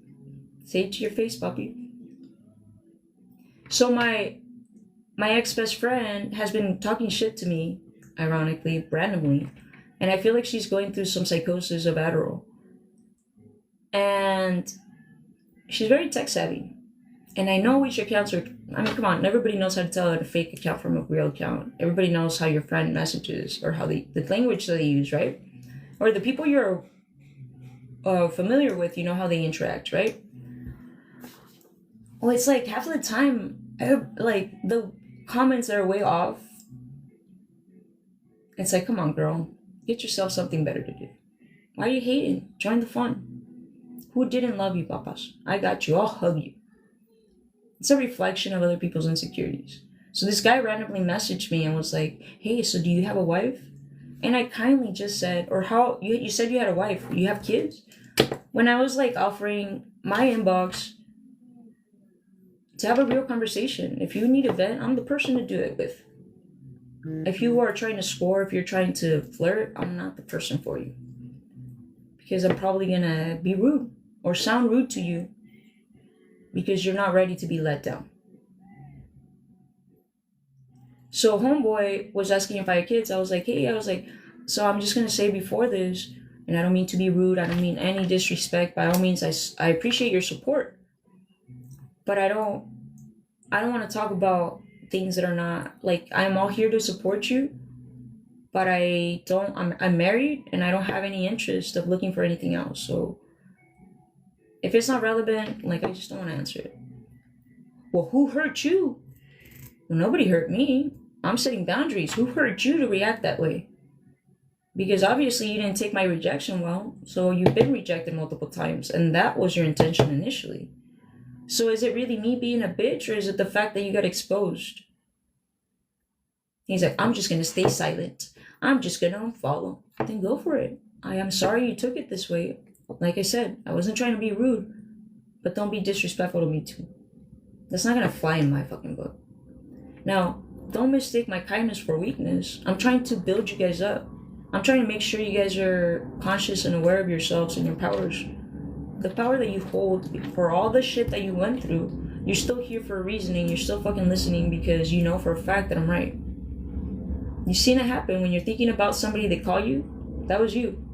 Say it to your face, puppy. So my ex-best friend has been talking shit to me, ironically, randomly. And I feel like she's going through some psychosis of Adderall. And she's very tech savvy. And I know which accounts are, I mean, come on, everybody knows how to tell a fake account from a real account. Everybody knows how your friend messages or how the language that they use, right? Or the people you're familiar with, you know how they interact, right? Well, it's like half of the time, like the comments are way off. It's like, come on, girl, get yourself something better to do. Why are you hating? Join the fun. Who didn't love you, papas? I got you. I'll hug you. It's a reflection of other people's insecurities. So this guy randomly messaged me and was like, "Hey, so do you have a wife?" And I kindly just said, "Or how, you said you had a wife. You have kids?" When I was like offering my inbox to have a real conversation. If you need a vent, I'm the person to do it with. If you are trying to score, if you're trying to flirt, I'm not the person for you. Because I'm probably gonna be rude or sound rude to you because you're not ready to be let down. So homeboy was asking if I had kids. I was like, so I'm just gonna say before this, and I don't mean to be rude, I don't mean any disrespect. By all means, I appreciate your support. But I don't want to talk about things that are not, like, I'm all here to support you, but I'm married and I don't have any interest of looking for anything else. So if it's not relevant, like, I just don't want to answer it. Well, who hurt you? Well, nobody hurt me. I'm setting boundaries. Who hurt you to react that way? Because obviously you didn't take my rejection well, so you've been rejected multiple times, and that was your intention initially. So is it really me being a bitch, or is it the fact that you got exposed? He's like, "I'm just gonna stay silent. I'm just gonna unfollow." Then go for it. I am sorry you took it this way. Like I said, I wasn't trying to be rude, but don't be disrespectful to me too. That's not gonna fly in my fucking book. Now, don't mistake my kindness for weakness. I'm trying to build you guys up. I'm trying to make sure you guys are conscious and aware of yourselves and your powers. The power that you hold for all the shit that you went through, you're still here for a reason, and you're still fucking listening because you know for a fact that I'm right. You've seen it happen when you're thinking about somebody, they call you. That was you.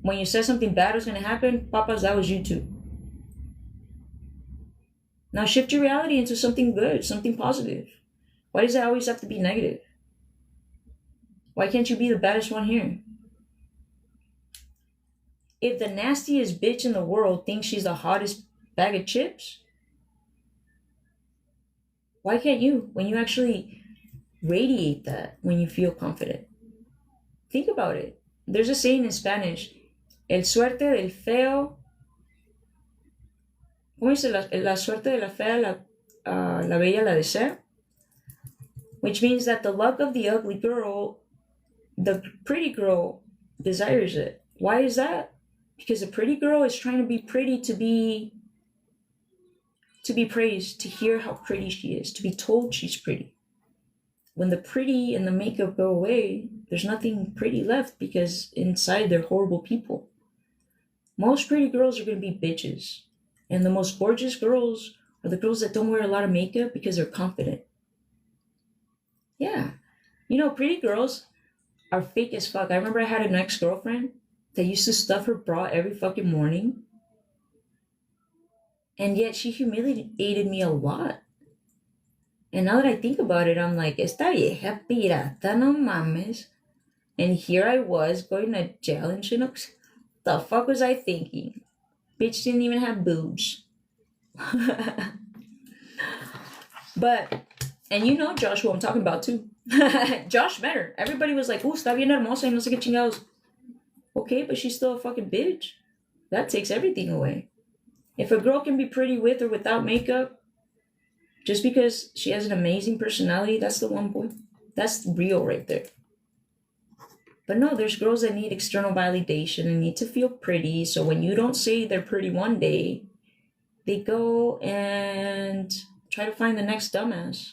When you said something bad was going to happen, papas, that was you too. Now shift your reality into something good, something positive. Why does it always have to be negative? Why can't you be the baddest one here? If the nastiest bitch in the world thinks she's the hottest bag of chips, why can't you? When you actually radiate that, when you feel confident. Think about it. There's a saying in Spanish, el suerte del feo, ¿cómo dice? La suerte de la fea, la bella la desea. Which means that the luck of the ugly girl, the pretty girl desires it. Why is that? Because the pretty girl is trying to be pretty to be praised, to hear how pretty she is, to be told she's pretty. When the pretty and the makeup go away, there's nothing pretty left because inside they're horrible people. Most pretty girls are going to be bitches. And the most gorgeous girls are the girls that don't wear a lot of makeup because they're confident. Yeah. You know, pretty girls are fake as fuck. I remember I had an ex girlfriend that used to stuff her bra every fucking morning, and yet she humiliated me a lot. And now that I think about it, I'm like, esta vieja pirata, no mames. And here I was going to jail and shit. The fuck was I thinking? Bitch didn't even have boobs. But, and you know Josh, who I'm talking about too. Josh met her. Everybody was like, está bien hermosa y no sé qué chingados. Okay, but she's still a fucking bitch. That takes everything away. If a girl can be pretty with or without makeup, just because she has an amazing personality, that's the one boy. That's real right there. But no, there's girls that need external validation and need to feel pretty. So when you don't say they're pretty one day, they go and try to find the next dumbass.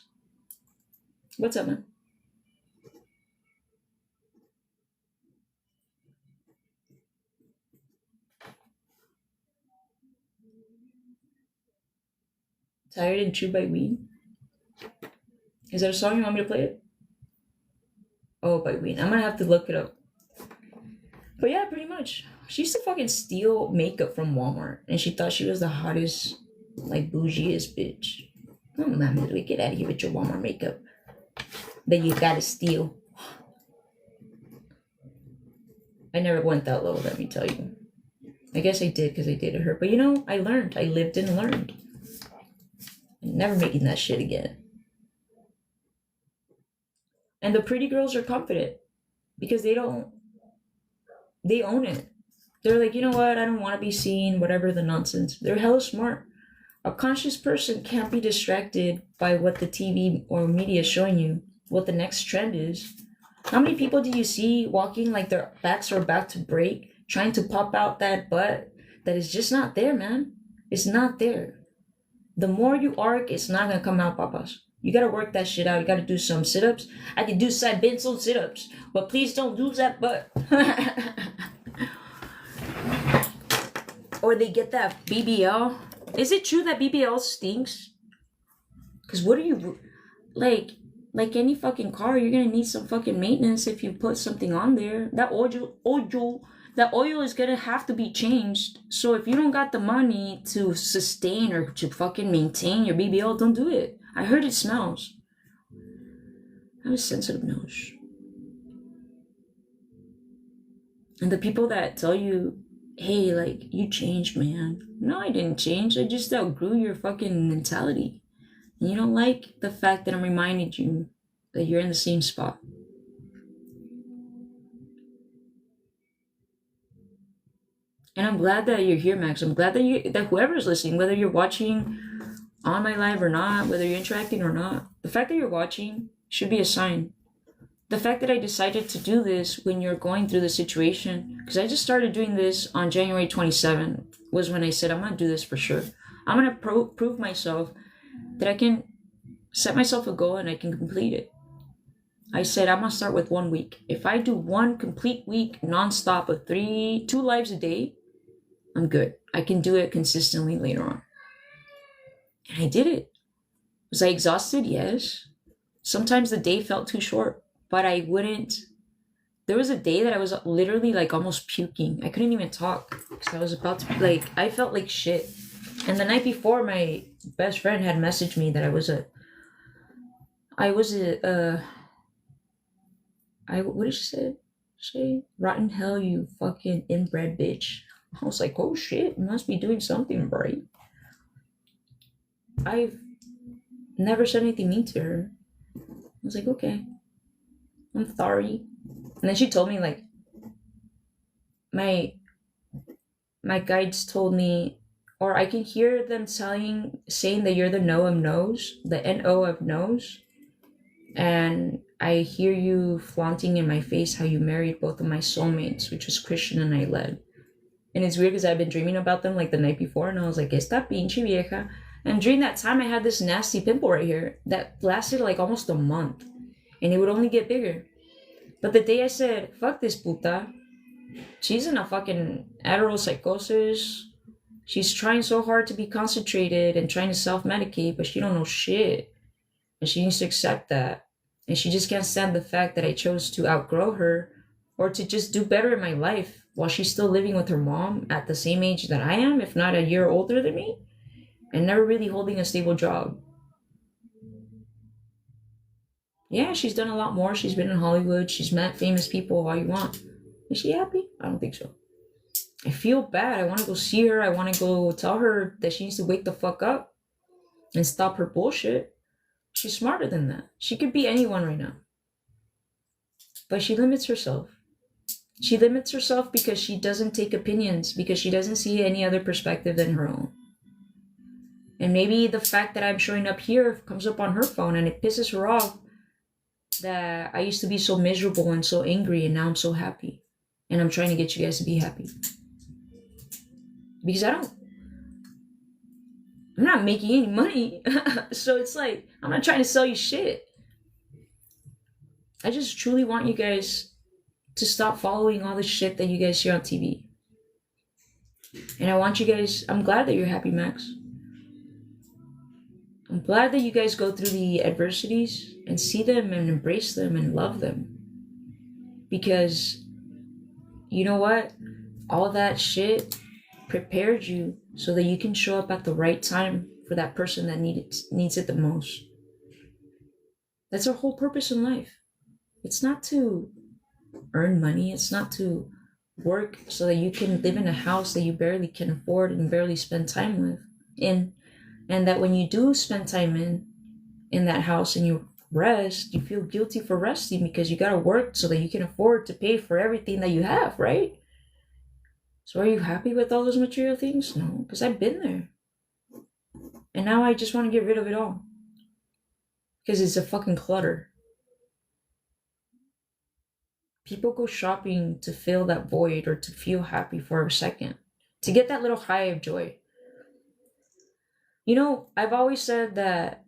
What's up, man? Tired and Chewed by Weed? Is that a song you want me to play it? Oh, by Weed. I'm gonna have to look it up. But yeah, pretty much. She used to fucking steal makeup from Walmart, and she thought she was the hottest, like bougiest bitch. Oh, man, we get out of here with your Walmart makeup that you gotta steal. I never went that low, let me tell you. I guess I did because I dated her. But you know, I learned. I lived and learned. I'm never making that shit again. And the pretty girls are confident because they own it. They're like, you know what? I don't want to be seen, whatever the nonsense. They're hella smart. A conscious person can't be distracted by what the TV or media is showing you, what the next trend is. How many people do you see walking like their backs are about to break, trying to pop out that butt that is just not there, man? It's not there. The more you arc, it's not gonna come out, papas. You gotta work that shit out. You gotta do some sit-ups. I can do side bends on sit-ups, but please don't lose that butt. Or they get that BBL. Is it true that BBL stinks? Cause what are you like any fucking car? You're gonna need some fucking maintenance if you put something on there. That oil is gonna have to be changed. So if you don't got the money to sustain or to fucking maintain your BBL, don't do it. I heard it smells. I have a sensitive nose. And the people that tell you, hey, like, you changed, man. No, I didn't change. I just outgrew your fucking mentality. And you don't like the fact that I'm reminding you that you're in the same spot. And I'm glad that you're here, Max. I'm glad that whoever's listening, whether you're watching on my live or not, whether you're interacting or not, the fact that you're watching should be a sign. The fact that I decided to do this when you're going through the situation, because I just started doing this on January 27th, was when I said, I'm going to do this for sure. I'm going to prove myself that I can set myself a goal and I can complete it. I said, I'm going to start with 1 week. If I do 1 complete week nonstop of 2 lives a day, I'm good. I can do it consistently later on. And I did it. Was I exhausted? Yes. Sometimes the day felt too short, but I wouldn't. There was a day that I was literally like almost puking. I couldn't even talk because I was about to, like, I felt like shit. And the night before, my best friend had messaged me that what did she say? Say, rotten hell, you fucking inbred bitch. I was like, oh shit, you must be doing something right. I've never said anything mean to her. I was like, okay, I'm sorry. And then she told me, like, my guides told me, or I can hear them saying that you're the no of no's, the N-O of no's. And I hear you flaunting in my face how you married both of my soulmates, which was Christian and Ailed. And it's weird because I've been dreaming about them like the night before, and I was like, esta pinche vieja. And during that time, I had this nasty pimple right here that lasted like almost a month, and it would only get bigger. But the day I said, fuck this puta, she's in a fucking Adderall psychosis, She's trying so hard to be concentrated and trying to self-medicate, but she don't know shit. And she needs to accept that. And she just can't stand the fact that I chose to outgrow her or to just do better in my life while she's still living with her mom at the same age that I am, if not a year older than me, and never really holding a stable job. Yeah, she's done a lot more. She's been in Hollywood. She's met famous people, all you want. Is she happy? I don't think so. I feel bad. I want to go see her. I want to go tell her that she needs to wake the fuck up and stop her bullshit. She's smarter than that. She could be anyone right now. But she limits herself. She limits herself because she doesn't take opinions, because she doesn't see any other perspective than her own. And maybe the fact that I'm showing up here comes up on her phone and it pisses her off that I used to be so miserable and so angry and now I'm so happy. And I'm trying to get you guys to be happy. Because I'm not making any money. So it's like, I'm not trying to sell you shit. I just truly want you guys to stop following all the shit that you guys see on TV. And I want you guys, I'm glad that you're happy, Max. I'm glad that you guys go through the adversities and see them and embrace them and love them. Because, you know what? All that shit prepared you so that you can show up at the right time for that person that needs it the most. That's our whole purpose in life. It's not to earn money. It's not to work so that you can live in a house that you barely can afford and barely spend time in. And that when you do spend time in that house and you rest, you feel guilty for resting because you gotta work so that you can afford to pay for everything that you have, right? So are you happy with all those material things? No, because I've been there. And now I just want to get rid of it all. Because it's a fucking clutter. People go shopping to fill that void or to feel happy for a second. To get that little high of joy. You know, I've always said that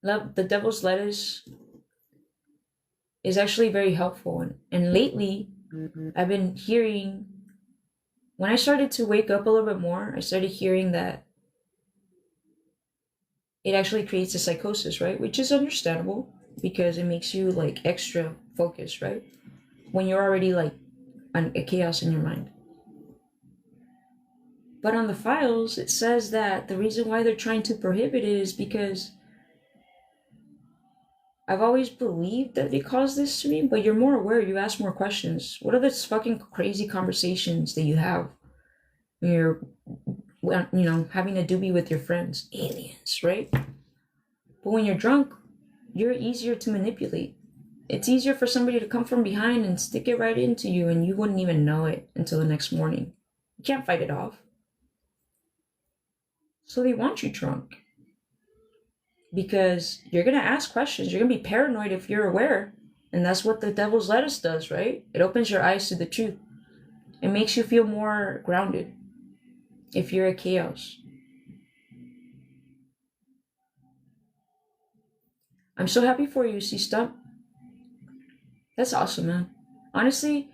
the devil's lettuce is actually very helpful. And lately, I've been hearing, when I started to wake up a little bit more, I started hearing that it actually creates a psychosis, right? Which is understandable because it makes you like extra focused, right? When you're already like a chaos in your mind. But on the files, it says that the reason why they're trying to prohibit it is because I've always believed that they caused this to me, but you're more aware, you ask more questions. What are those fucking crazy conversations that you have when you're, having a doobie with your friends? Aliens, right? But when you're drunk, you're easier to manipulate. It's easier for somebody to come from behind and stick it right into you and you wouldn't even know it until the next morning. You can't fight it off. So they want you drunk. Because you're going to ask questions. You're going to be paranoid if you're aware. And that's what the devil's lettuce does, right? It opens your eyes to the truth. It makes you feel more grounded if you're a chaos. I'm so happy for you, C-Stump. That's awesome, man. Honestly,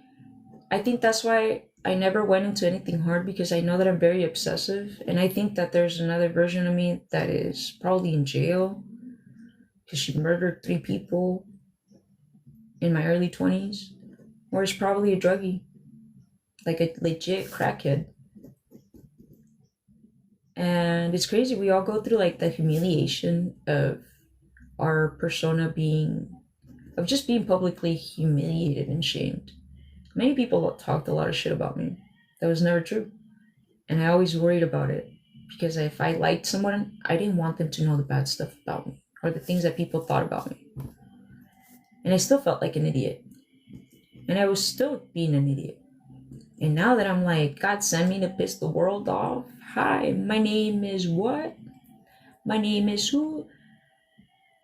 I think that's why I never went into anything hard, because I know that I'm very obsessive. And I think that there's another version of me that is probably in jail because she murdered 3 people in my early 20s. Or is probably a druggie, like a legit crackhead. And it's crazy. We all go through like the humiliation of our persona of just being publicly humiliated and shamed. Many people talked a lot of shit about me. That was never true. And I always worried about it because if I liked someone, I didn't want them to know the bad stuff about me or the things that people thought about me. And I still felt like an idiot. And I was still being an idiot. And now that I'm like, God sent me to piss the world off. Hi, my name is what? My name is who?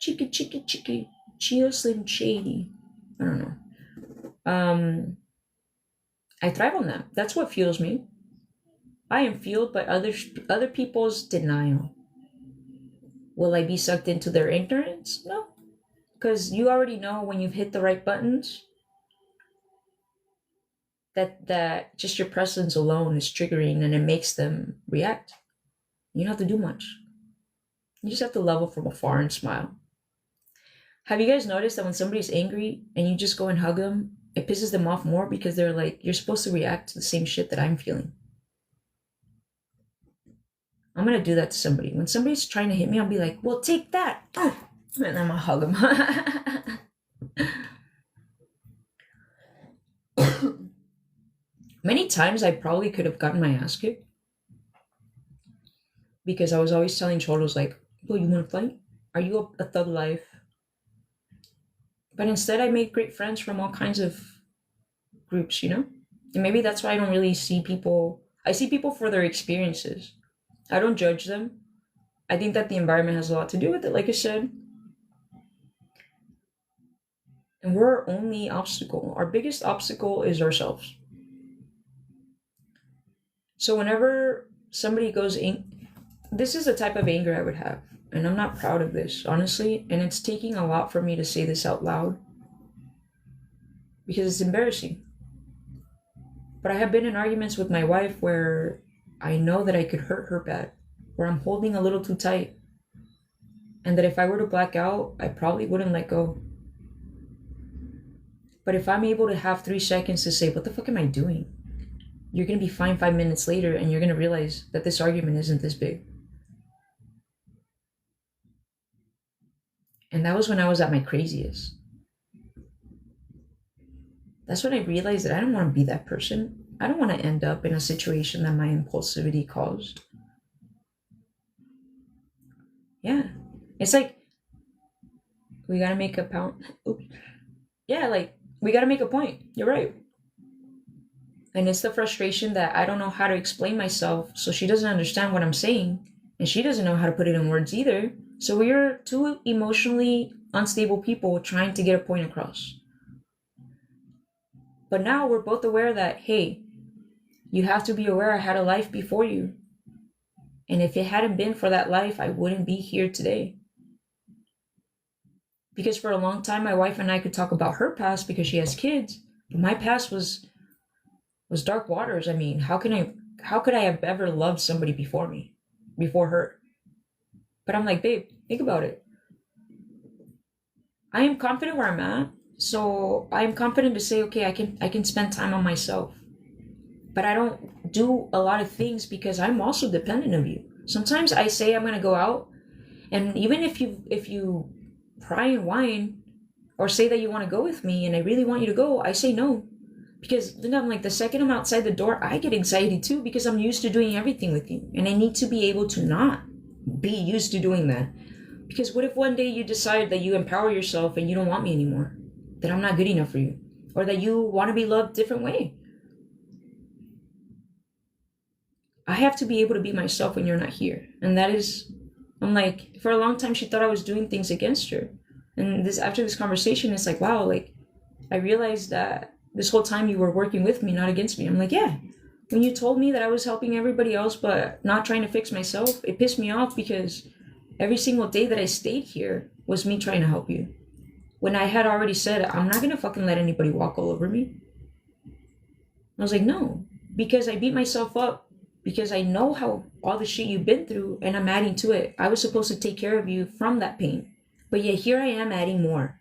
Chicky. Chia Slim Shady. I don't know. I thrive on that. That's what fuels me. I am fueled by other people's denial. Will I be sucked into their ignorance? No. Because you already know when you've hit the right buttons. that just your presence alone is triggering and it makes them react. You don't have to do much. You just have to level from afar and smile. Have you guys noticed that when somebody's angry and you just go and hug them, it pisses them off more because they're like, you're supposed to react to the same shit that I'm feeling. I'm gonna do that to somebody. When somebody's trying to hit me, I'll be like, well, take that. And I'm gonna hug them. Many times I probably could have gotten my ass kicked because I was always telling Cholos like, "Oh, you want to fight? Are you a thug life?" But instead, I made great friends from all kinds of groups, you know. And maybe that's why I don't really see people. I see people for their experiences. I don't judge them. I think that the environment has a lot to do with it, like I said. And we're our only obstacle. Our biggest obstacle is ourselves. So whenever somebody goes in, this is the type of anger I would have. And I'm not proud of this, honestly. And it's taking a lot for me to say this out loud because it's embarrassing. But I have been in arguments with my wife where I know that I could hurt her bad, where I'm holding a little too tight. And that if I were to black out, I probably wouldn't let go. But if I'm able to have 3 seconds to say, what the fuck am I doing? You're going to be fine 5 minutes later and you're going to realize that this argument isn't this big. And that was when I was at my craziest. That's when I realized that I don't want to be that person. I don't want to end up in a situation that my impulsivity caused. Yeah. It's like, we got to make a pound. Oops. Yeah, like, we got to make a point. You're right. And it's the frustration that I don't know how to explain myself, so she doesn't understand what I'm saying, and she doesn't know how to put it in words either. So we're two emotionally unstable people trying to get a point across. But now we're both aware that, hey, you have to be aware I had a life before you. And if it hadn't been for that life, I wouldn't be here today. Because for a long time, my wife and I could talk about her past because she has kids. But my past was dark waters. I mean, how could I have ever loved somebody before me, before her? But I'm like, babe, think about it. I am confident where I'm at, so I am confident to say, okay, I can spend time on myself. But I don't do a lot of things because I'm also dependent of you. Sometimes I say I'm gonna go out, and even if you pry and whine or say that you want to go with me and I really want you to go, I say no. Because then I'm like, the second I'm outside the door, I get anxiety too because I'm used to doing everything with you. And I need to be able to not be used to doing that. Because what if one day you decide that you empower yourself and you don't want me anymore? That I'm not good enough for you? Or that you want to be loved a different way? I have to be able to be myself when you're not here. And that is, I'm like, for a long time she thought I was doing things against her. And after this conversation, it's like, wow, like, I realized that this whole time you were working with me, not against me. I'm like, yeah. When you told me that I was helping everybody else but not trying to fix myself, it pissed me off because every single day that I stayed here was me trying to help you. When I had already said, I'm not going to fucking let anybody walk all over me. I was like, no. Because I beat myself up because I know how all the shit you've been through and I'm adding to it. I was supposed to take care of you from that pain. But yet here I am adding more.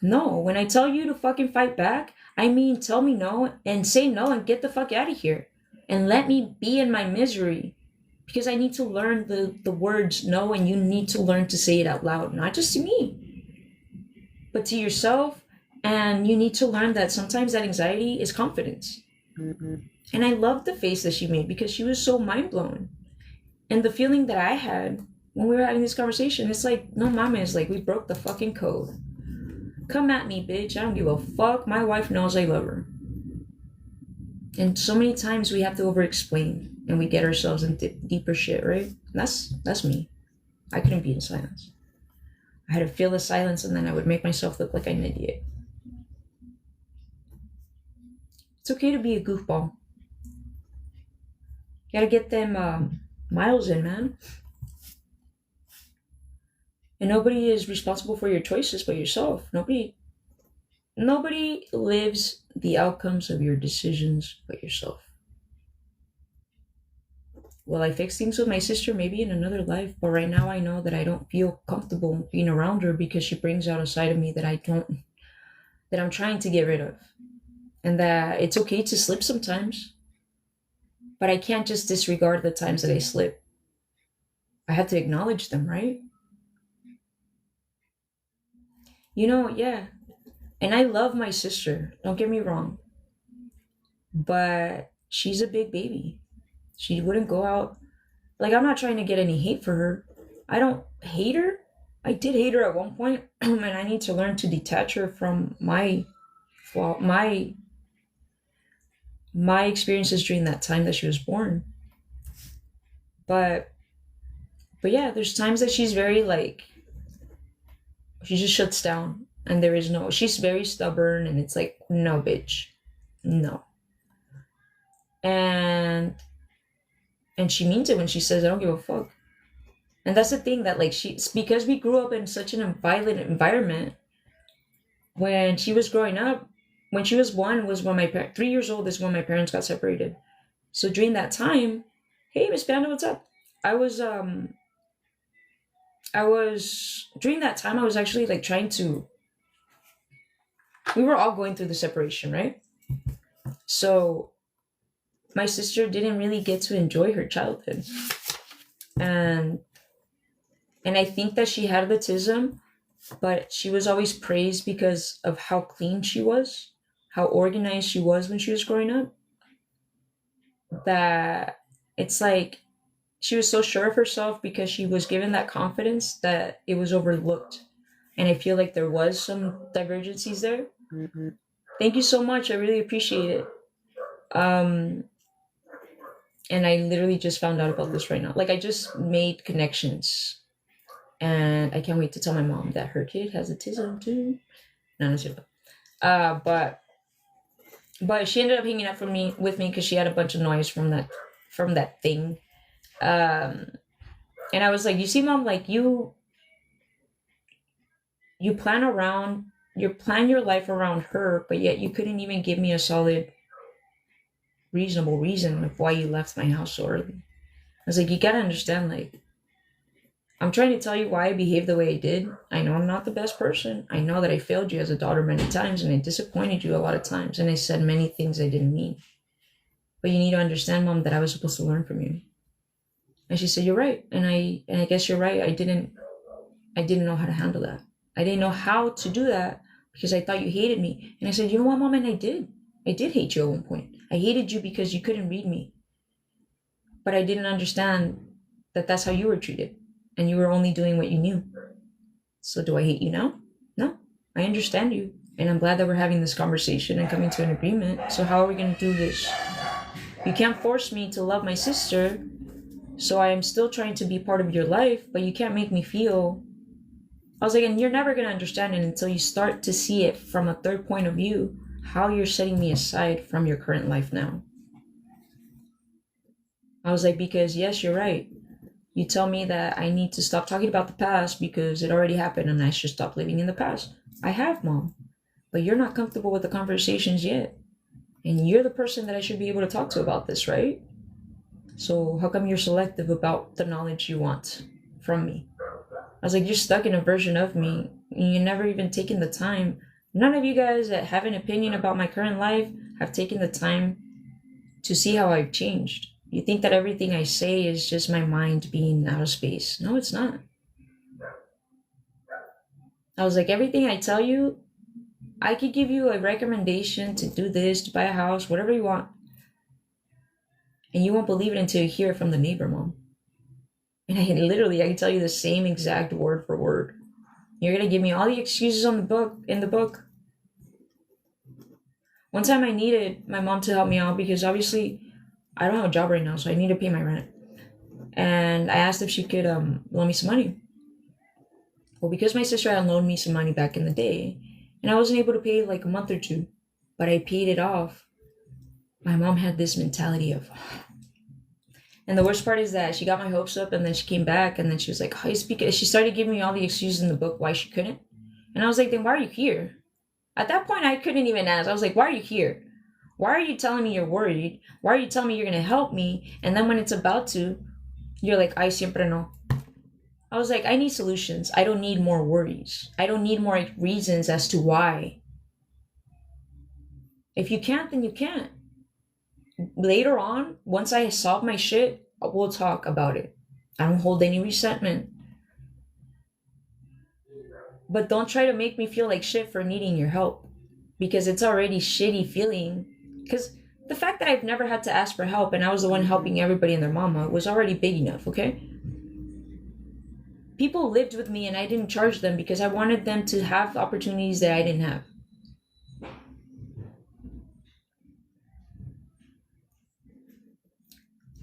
No, when I tell you to fucking fight back, I mean tell me no and say no and get the fuck out of here. And let me be in my misery. Because I need to learn the words no, and you need to learn to say it out loud. Not just to me, but to yourself. And you need to learn that sometimes that anxiety is confidence. Mm-hmm. And I loved the face that she made because she was so mind blown. And the feeling that I had when we were having this conversation, it's like, no mama, it's like we broke the fucking code. Come at me, bitch. I don't give a fuck. My wife knows I love her. And so many times we have to over-explain and we get ourselves in deeper shit, right? That's me. I couldn't be in silence. I had to feel the silence and then I would make myself look like an idiot. It's okay to be a goofball. You gotta get them miles in, man. And nobody is responsible for your choices but yourself. Nobody. Nobody lives the outcomes of your decisions but yourself. Will I fix things with my sister? Maybe in another life. But right now, I know that I don't feel comfortable being around her because she brings out a side of me that that I'm trying to get rid of. And that it's okay to slip sometimes, but I can't just disregard the times that I slip. I have to acknowledge them, right? Yeah. And I love my sister. Don't get me wrong. But she's a big baby. She wouldn't go out. Like, I'm not trying to get any hate for her. I don't hate her. I did hate her at one point, and I need to learn to detach her from well, my experiences during that time that she was born. But yeah, there's times that she's very like she just shuts down, and there is no. She's very stubborn, and it's like no, bitch, no. And she means it when she says I don't give a fuck. And that's the thing that like she because we grew up in such a violent environment. When she was growing up, when she was one was when 3 years old is when my parents got separated. So during that time, hey Miss Panda, what's up? I was during that time I was actually like trying to we were all going through the separation, right? So my sister didn't really get to enjoy her childhood. And I think that she had autism, but she was always praised because of how clean she was, how organized she was when she was growing up. That it's like she was so sure of herself because she was given that confidence that it was overlooked. And I feel like there was some divergencies there. Thank you so much. I really appreciate it. Um, and I literally just found out about this right now. Like I just made connections, and I can't wait to tell my mom that her kid has autism too. No, no, seriously. But she ended up hanging out with me because she had a bunch of noise from that thing. And I was like, you see, mom, like you plan your life around her, but yet you couldn't even give me a solid, reasonable reason of why you left my house so early. I was like, you gotta understand, like, I'm trying to tell you why I behaved the way I did. I know I'm not the best person. I know that I failed you as a daughter many times and I disappointed you a lot of times and I said many things I didn't mean. But you need to understand, mom, that I was supposed to learn from you. And she said, you're right. And I guess you're right. I didn't know how to handle that. I didn't know how to do that because I thought you hated me. And I said, you know what, mom? And I did. I did hate you at one point. I hated you because you couldn't read me. But I didn't understand that that's how you were treated. And you were only doing what you knew. So do I hate you now? No. I understand you. And I'm glad that we're having this conversation and coming to an agreement. So how are we going to do this? You can't force me to love my sister. So I am still trying to be part of your life, but you can't make me feel. I was like, and you're never going to understand it until you start to see it from a third point of view, how you're setting me aside from your current life now. I was like, because yes, you're right. You tell me that I need to stop talking about the past because it already happened and I should stop living in the past. I have, mom, but you're not comfortable with the conversations yet. And you're the person that I should be able to talk to about this, right? So how come you're selective about the knowledge you want from me? I was like, you're stuck in a version of me. And you're never even taking the time. None of you guys that have an opinion about my current life have taken the time to see how I've changed. You think that everything I say is just my mind being out of space. No, it's not. I was like, everything I tell you, I could give you a recommendation to do this, to buy a house, whatever you want. And you won't believe it until you hear it from the neighbor, mom. And I can tell you the same exact word for word. You're gonna give me all the excuses in the book. One time I needed my mom to help me out because obviously I don't have a job right now, so I need to pay my rent. And I asked if she could loan me some money. Well, because my sister had loaned me some money back in the day, and I wasn't able to pay like a month or two, but I paid it off. My mom had this mentality of, and the worst part is that she got my hopes up and then she came back and then she was like, oh, she started giving me all the excuses in the book why she couldn't. And I was like, then why are you here? At that point, I couldn't even ask. I was like, why are you here? Why are you telling me you're worried? Why are you telling me you're going to help me? And then when it's about to, you're like, ay, siempre no. I was like, I need solutions. I don't need more worries. I don't need more reasons as to why. If you can't, then you can't. Later on, once I solve my shit, we'll talk about it. I don't hold any resentment. But don't try to make me feel like shit for needing your help. Because it's already shitty feeling. Because the fact that I've never had to ask for help and I was the one helping everybody and their mama was already big enough, okay? People lived with me and I didn't charge them because I wanted them to have opportunities that I didn't have.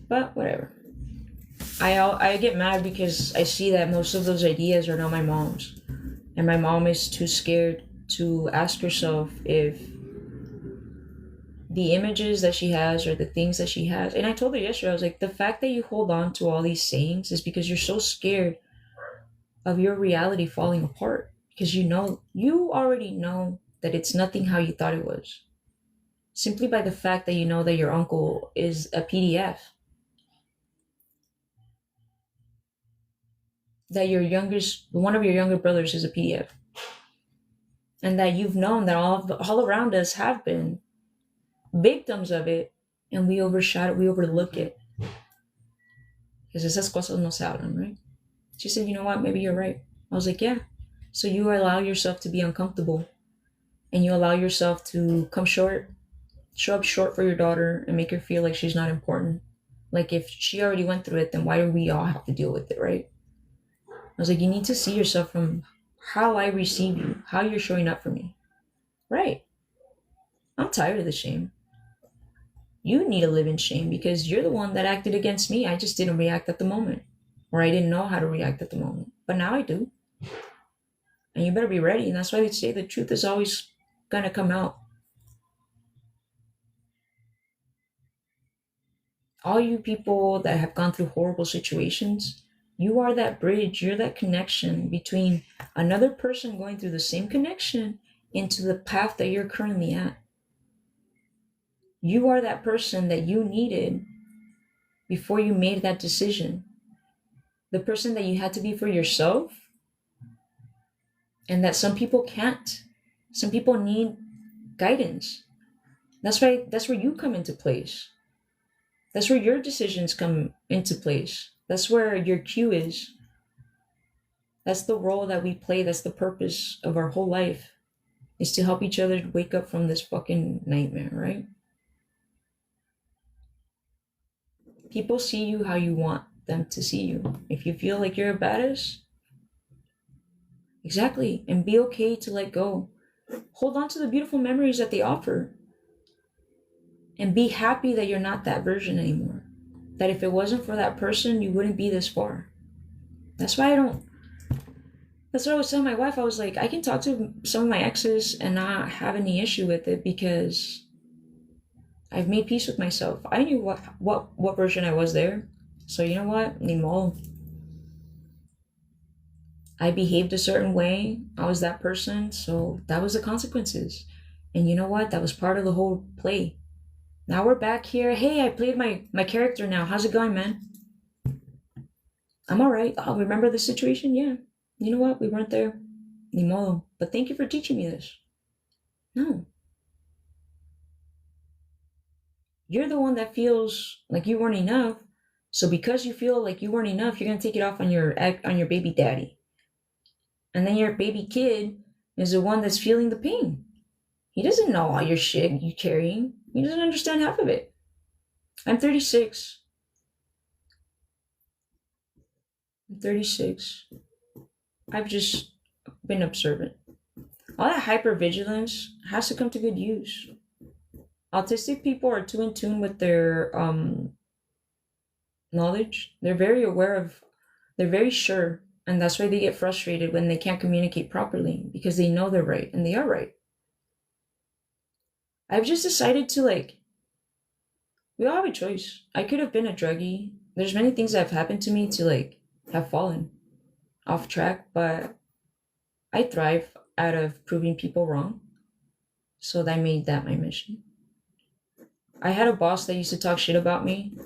But whatever. I get mad because I see that most of those ideas are not my mom's. And my mom is too scared to ask herself if the images that she has or the things that she has. And I told her yesterday, I was like, the fact that you hold on to all these sayings is because you're so scared of your reality falling apart. Because you already know that it's nothing how you thought it was. Simply by the fact that you know that your uncle is a PDF. That one of your younger brothers is a PDF. And that you've known that all around us have been victims of it, and we overlook it. Because esas cosas no se hablan, right? She said, you know what, maybe you're right. I was like, yeah. So you allow yourself to be uncomfortable, and you allow yourself to show up short for your daughter and make her feel like she's not important. Like if she already went through it, then why do we all have to deal with it, right? I was like, you need to see yourself from how I receive you, how you're showing up for me. Right. I'm tired of the shame. You need to live in shame because you're the one that acted against me. I just didn't react at the moment. Or I didn't know how to react at the moment. But now I do. And you better be ready. And that's why they say the truth is always going to come out. All you people that have gone through horrible situations, you are that bridge, you're that connection between another person going through the same connection into the path that you're currently at. You are that person that you needed before you made that decision. The person that you had to be for yourself, and that some people can't. Some people need guidance. That's where you come into place. That's where your decisions come into place. That's where your cue is. That's the role that we play. That's the purpose of our whole life, is to help each other wake up from this fucking nightmare, right? People see you how you want them to see you. If you feel like you're a badass, exactly, and be okay to let go. Hold on to the beautiful memories that they offer. And be happy that you're not that version anymore. That if it wasn't for that person, you wouldn't be this far. That's why that's what I was telling my wife. I was like, I can talk to some of my exes and not have any issue with it because I've made peace with myself. I knew what version I was there. So you know what? Ni modo. I behaved a certain way. I was that person. So that was the consequences. And you know what? That was part of the whole play. Now we're back here. Hey, I played my character now. How's it going, man? I'm all right. I'll remember the situation. Yeah. You know what? We weren't there. Ni modo. But thank you for teaching me this. No. You're the one that feels like you weren't enough. So because you feel like you weren't enough, you're going to take it off on your baby daddy. And then your baby kid is the one that's feeling the pain. He doesn't know all your shit you're carrying. He doesn't understand half of it. I'm 36. I'm 36. I've just been observant. All that hypervigilance has to come to good use. Autistic people are too in tune with their knowledge. They're very aware of, they're very sure. And that's why they get frustrated when they can't communicate properly because they know they're right and they are right. I've just decided to we all have a choice. I could have been a druggie. There's many things that have happened to me to have fallen off track, but I thrive out of proving people wrong. So I made that my mission. I had a boss that used to talk shit about me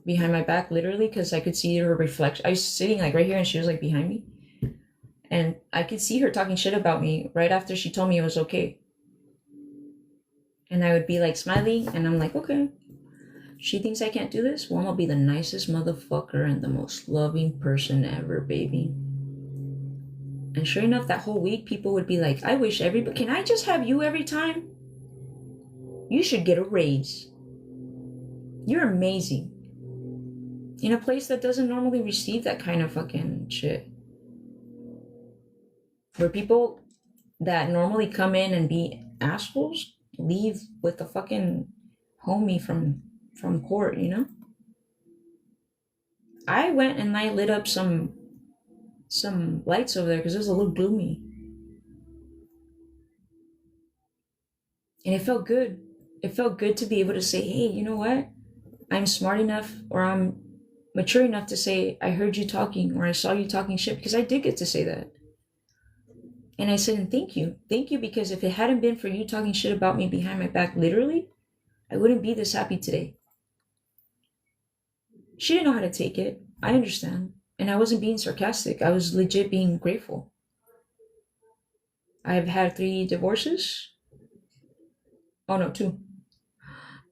behind my back, literally, because I could see her reflection. I was sitting like right here and she was like behind me. And I could see her talking shit about me right after she told me it was okay. And I would be like smiling and I'm like, okay. She thinks I can't do this? Well, I'm gonna be the nicest motherfucker and the most loving person ever, baby. And sure enough, that whole week, people would be like, I wish everybody, can I just have you every time? You should get a raise. You're amazing. In a place that doesn't normally receive that kind of fucking shit. Where people that normally come in and be assholes leave with a fucking homie from court, you know? I went and I lit up some lights over there because it was a little gloomy. And it felt good. It felt good to be able to say, hey, you know what? I'm smart enough or I'm mature enough to say, I heard you talking or I saw you talking shit, because I did get to say that. And I said, and thank you. Thank you, because if it hadn't been for you talking shit about me behind my back, literally, I wouldn't be this happy today. She didn't know how to take it. I understand. And I wasn't being sarcastic. I was legit being grateful. I've had 3 divorces. Oh no, 2.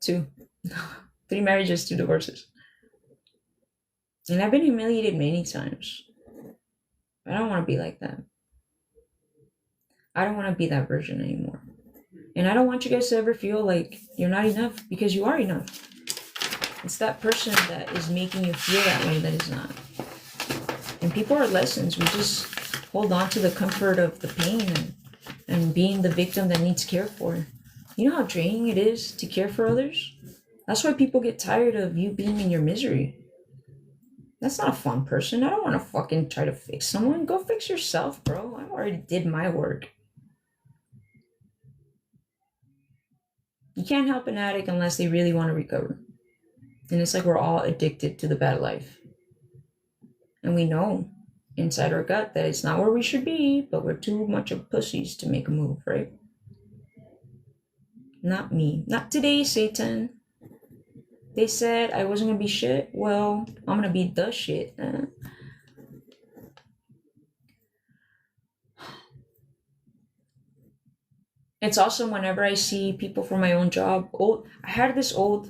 2. 3 marriages, 2 divorces. And I've been humiliated many times. I don't want to be like that. I don't want to be that version anymore. And I don't want you guys to ever feel like you're not enough, because you are enough. It's that person that is making you feel that way that is not. And people are lessons. We just hold on to the comfort of the pain and being the victim that needs care for. You know how draining it is to care for others? That's why people get tired of you being in your misery. That's not a fun person. I don't want to fucking try to fix someone. Go fix yourself, bro. I already did my work. You can't help an addict unless they really want to recover. And it's like we're all addicted to the bad life. And we know inside our gut that it's not where we should be, but we're too much of pussies to make a move, right? Not me. Not today, Satan. They said I wasn't gonna be shit. Well, I'm gonna be the shit. It's also whenever I see people from my own job. I had this old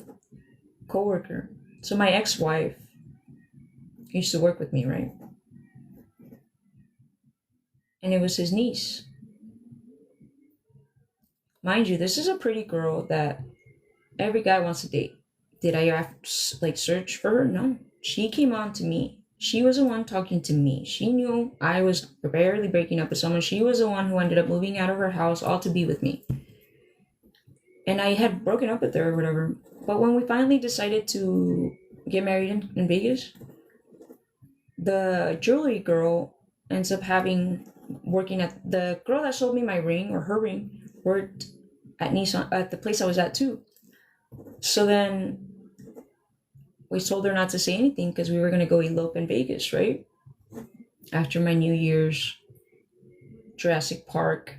coworker. So my ex-wife used to work with me, right? And it was his niece. Mind you, this is a pretty girl that every guy wants to date. Did I have to, like, search for her? No. She came on to me. She was the one talking to me. She knew I was barely breaking up with someone. She was the one who ended up moving out of her house all to be with me. And I had broken up with her or whatever. But when we finally decided to get married in Vegas, the jewelry girl ends up working at the girl that sold me my ring, or her ring, worked at Nissan at the place I was at too. So then we told her not to say anything because we were going to go elope in Vegas, right? After my New Year's Jurassic Park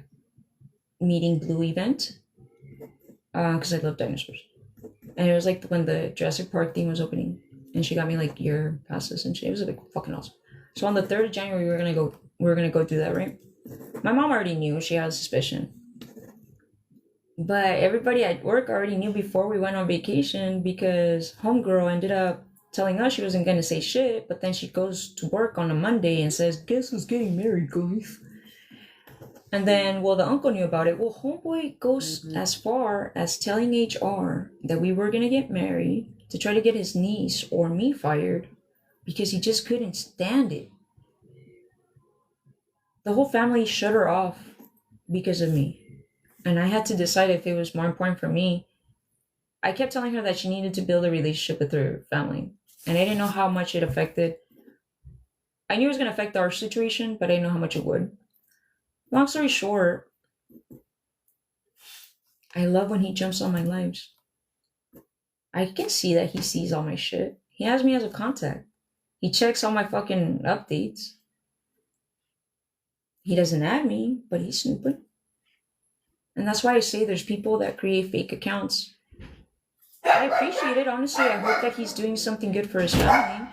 meeting Blue event. Because I love dinosaurs. And it was like when the Jurassic Park theme was opening. And she got me like year passes and shit. It was like fucking awesome. So on the 3rd of January, we were gonna go do that, right? My mom already knew. She had a suspicion. But everybody at work already knew before we went on vacation, because homegirl ended up telling us she wasn't going to say shit, but then she goes to work on a Monday and says, guess who's getting married, guys? And then, well, the uncle knew about it. Well, homeboy goes as far as telling HR that we were going to get married to try to get his niece or me fired because he just couldn't stand it. The whole family shut her off because of me. And I had to decide if it was more important for me. I kept telling her that she needed to build a relationship with her family. And I didn't know how much it affected. I knew it was going to affect our situation, but I didn't know how much it would. Long story short, I love when he jumps on my lives. I can see that he sees all my shit. He has me as a contact. He checks all my fucking updates. He doesn't add me, but he's snooping. And that's why I say there's people that create fake accounts. I appreciate it, honestly. I hope that he's doing something good for his family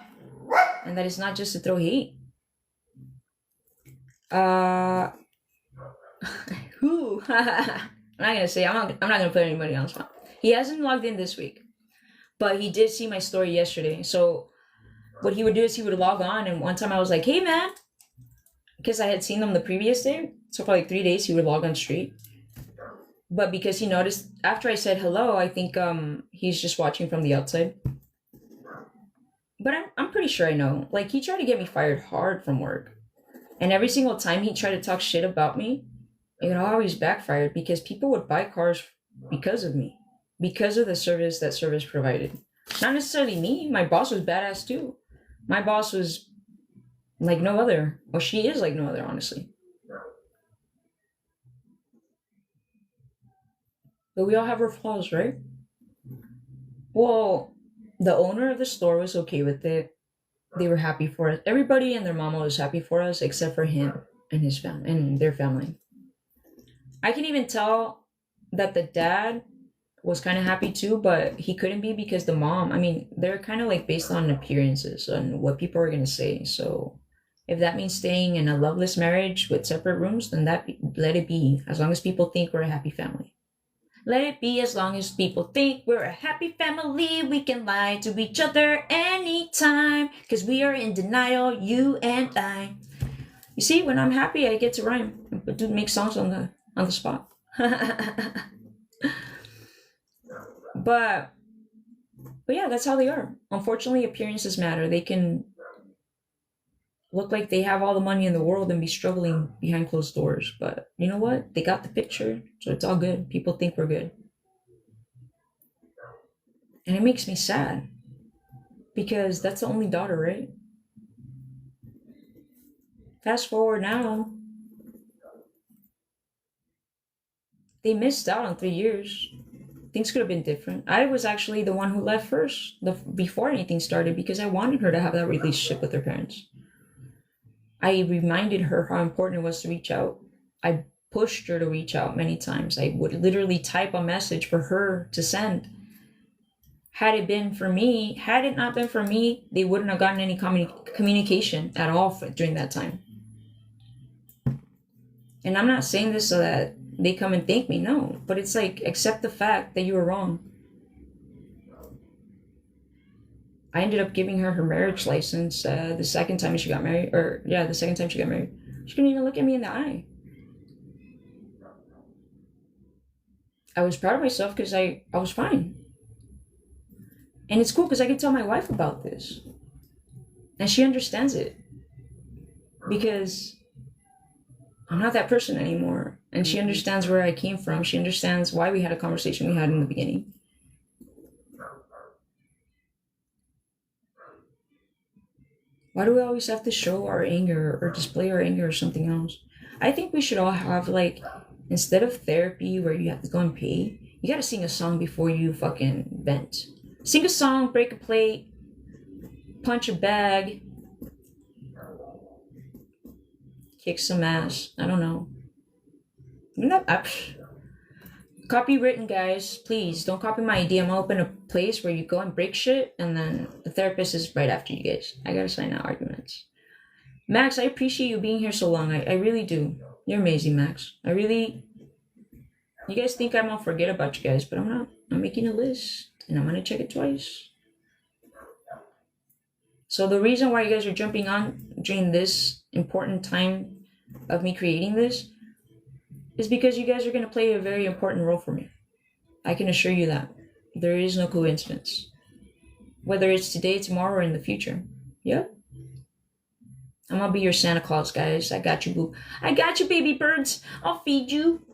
and that it's not just to throw hate. Uh, who? I'm not gonna say. I'm not gonna put anybody on the spot. He hasn't logged in this week, but he did see my story yesterday. So what he would do is he would log on, and one time I was like, "Hey, man," because I had seen him the previous day. So for like 3 days, he would log on straight. But because he noticed after I said hello, I think he's just watching from the outside. But I'm pretty sure I know. Like, he tried to get me fired hard from work, and every single time he tried to talk shit about me, it always backfired because people would buy cars because of me, because of the service that service provided. Not necessarily me. My boss was badass too. My boss was like no other. Well, she is like no other, honestly. But we all have our flaws, right? Well, the owner of the store was okay with it. They were happy for us. Everybody and their mama was happy for us except for him and his family and their family. I can even tell that the dad was kind of happy too, but he couldn't be because the mom, I mean, they're kind of like based on appearances and what people are going to say. So if that means staying in a loveless marriage with separate rooms, then let it be. As long as people think we're a happy family. Let it be as long as people think we're a happy family. We can lie to each other anytime. Cause we are in denial, you and I. You see, when I'm happy, I get to rhyme. But dude, make songs on the spot. But yeah, that's how they are. Unfortunately, appearances matter. They can look like they have all the money in the world and be struggling behind closed doors. But you know what? They got the picture, so it's all good. People think we're good. And it makes me sad because that's the only daughter, right? Fast forward now, they missed out on 3 years. Things could have been different. I was actually the one who left first, before anything started, because I wanted her to have that relationship with her parents. I reminded her how important it was to reach out. I pushed her to reach out many times. I would literally type a message for her to send. Had it not been for me, they wouldn't have gotten any communication at all during that time. And I'm not saying this so that they come and thank me, no. But it's like, accept the fact that you were wrong. I ended up giving her her marriage license the second time she got married. The second time she got married. She couldn't even look at me in the eye. I was proud of myself because I was fine. And it's cool because I can tell my wife about this. And she understands it. Because I'm not that person anymore. And she understands where I came from. She understands why we had a conversation we had in the beginning. Why do we always have to show our anger or display our anger or something else? I think we should all have, like, instead of therapy where you have to go and pay, you gotta sing a song before you fucking vent. Sing a song, break a plate, punch a bag, kick some ass. I don't know. Copywritten, guys, please don't copy my idea. I'm gonna open a place where you go and break shit, and then the therapist is right after you guys. I gotta sign out arguments. Max, I appreciate you being here so long. I really do. You're amazing, Max. You guys think I'm gonna forget about you guys, but I'm not. I'm making a list, and I'm gonna check it twice. So the reason why you guys are jumping on during this important time of me creating this is because you guys are going to play a very important role for me. I can assure you that. There is no coincidence. Whether it's today, tomorrow, or in the future. Yep. I'm going to be your Santa Claus, guys. I got you, boo. I got you, baby birds. I'll feed you.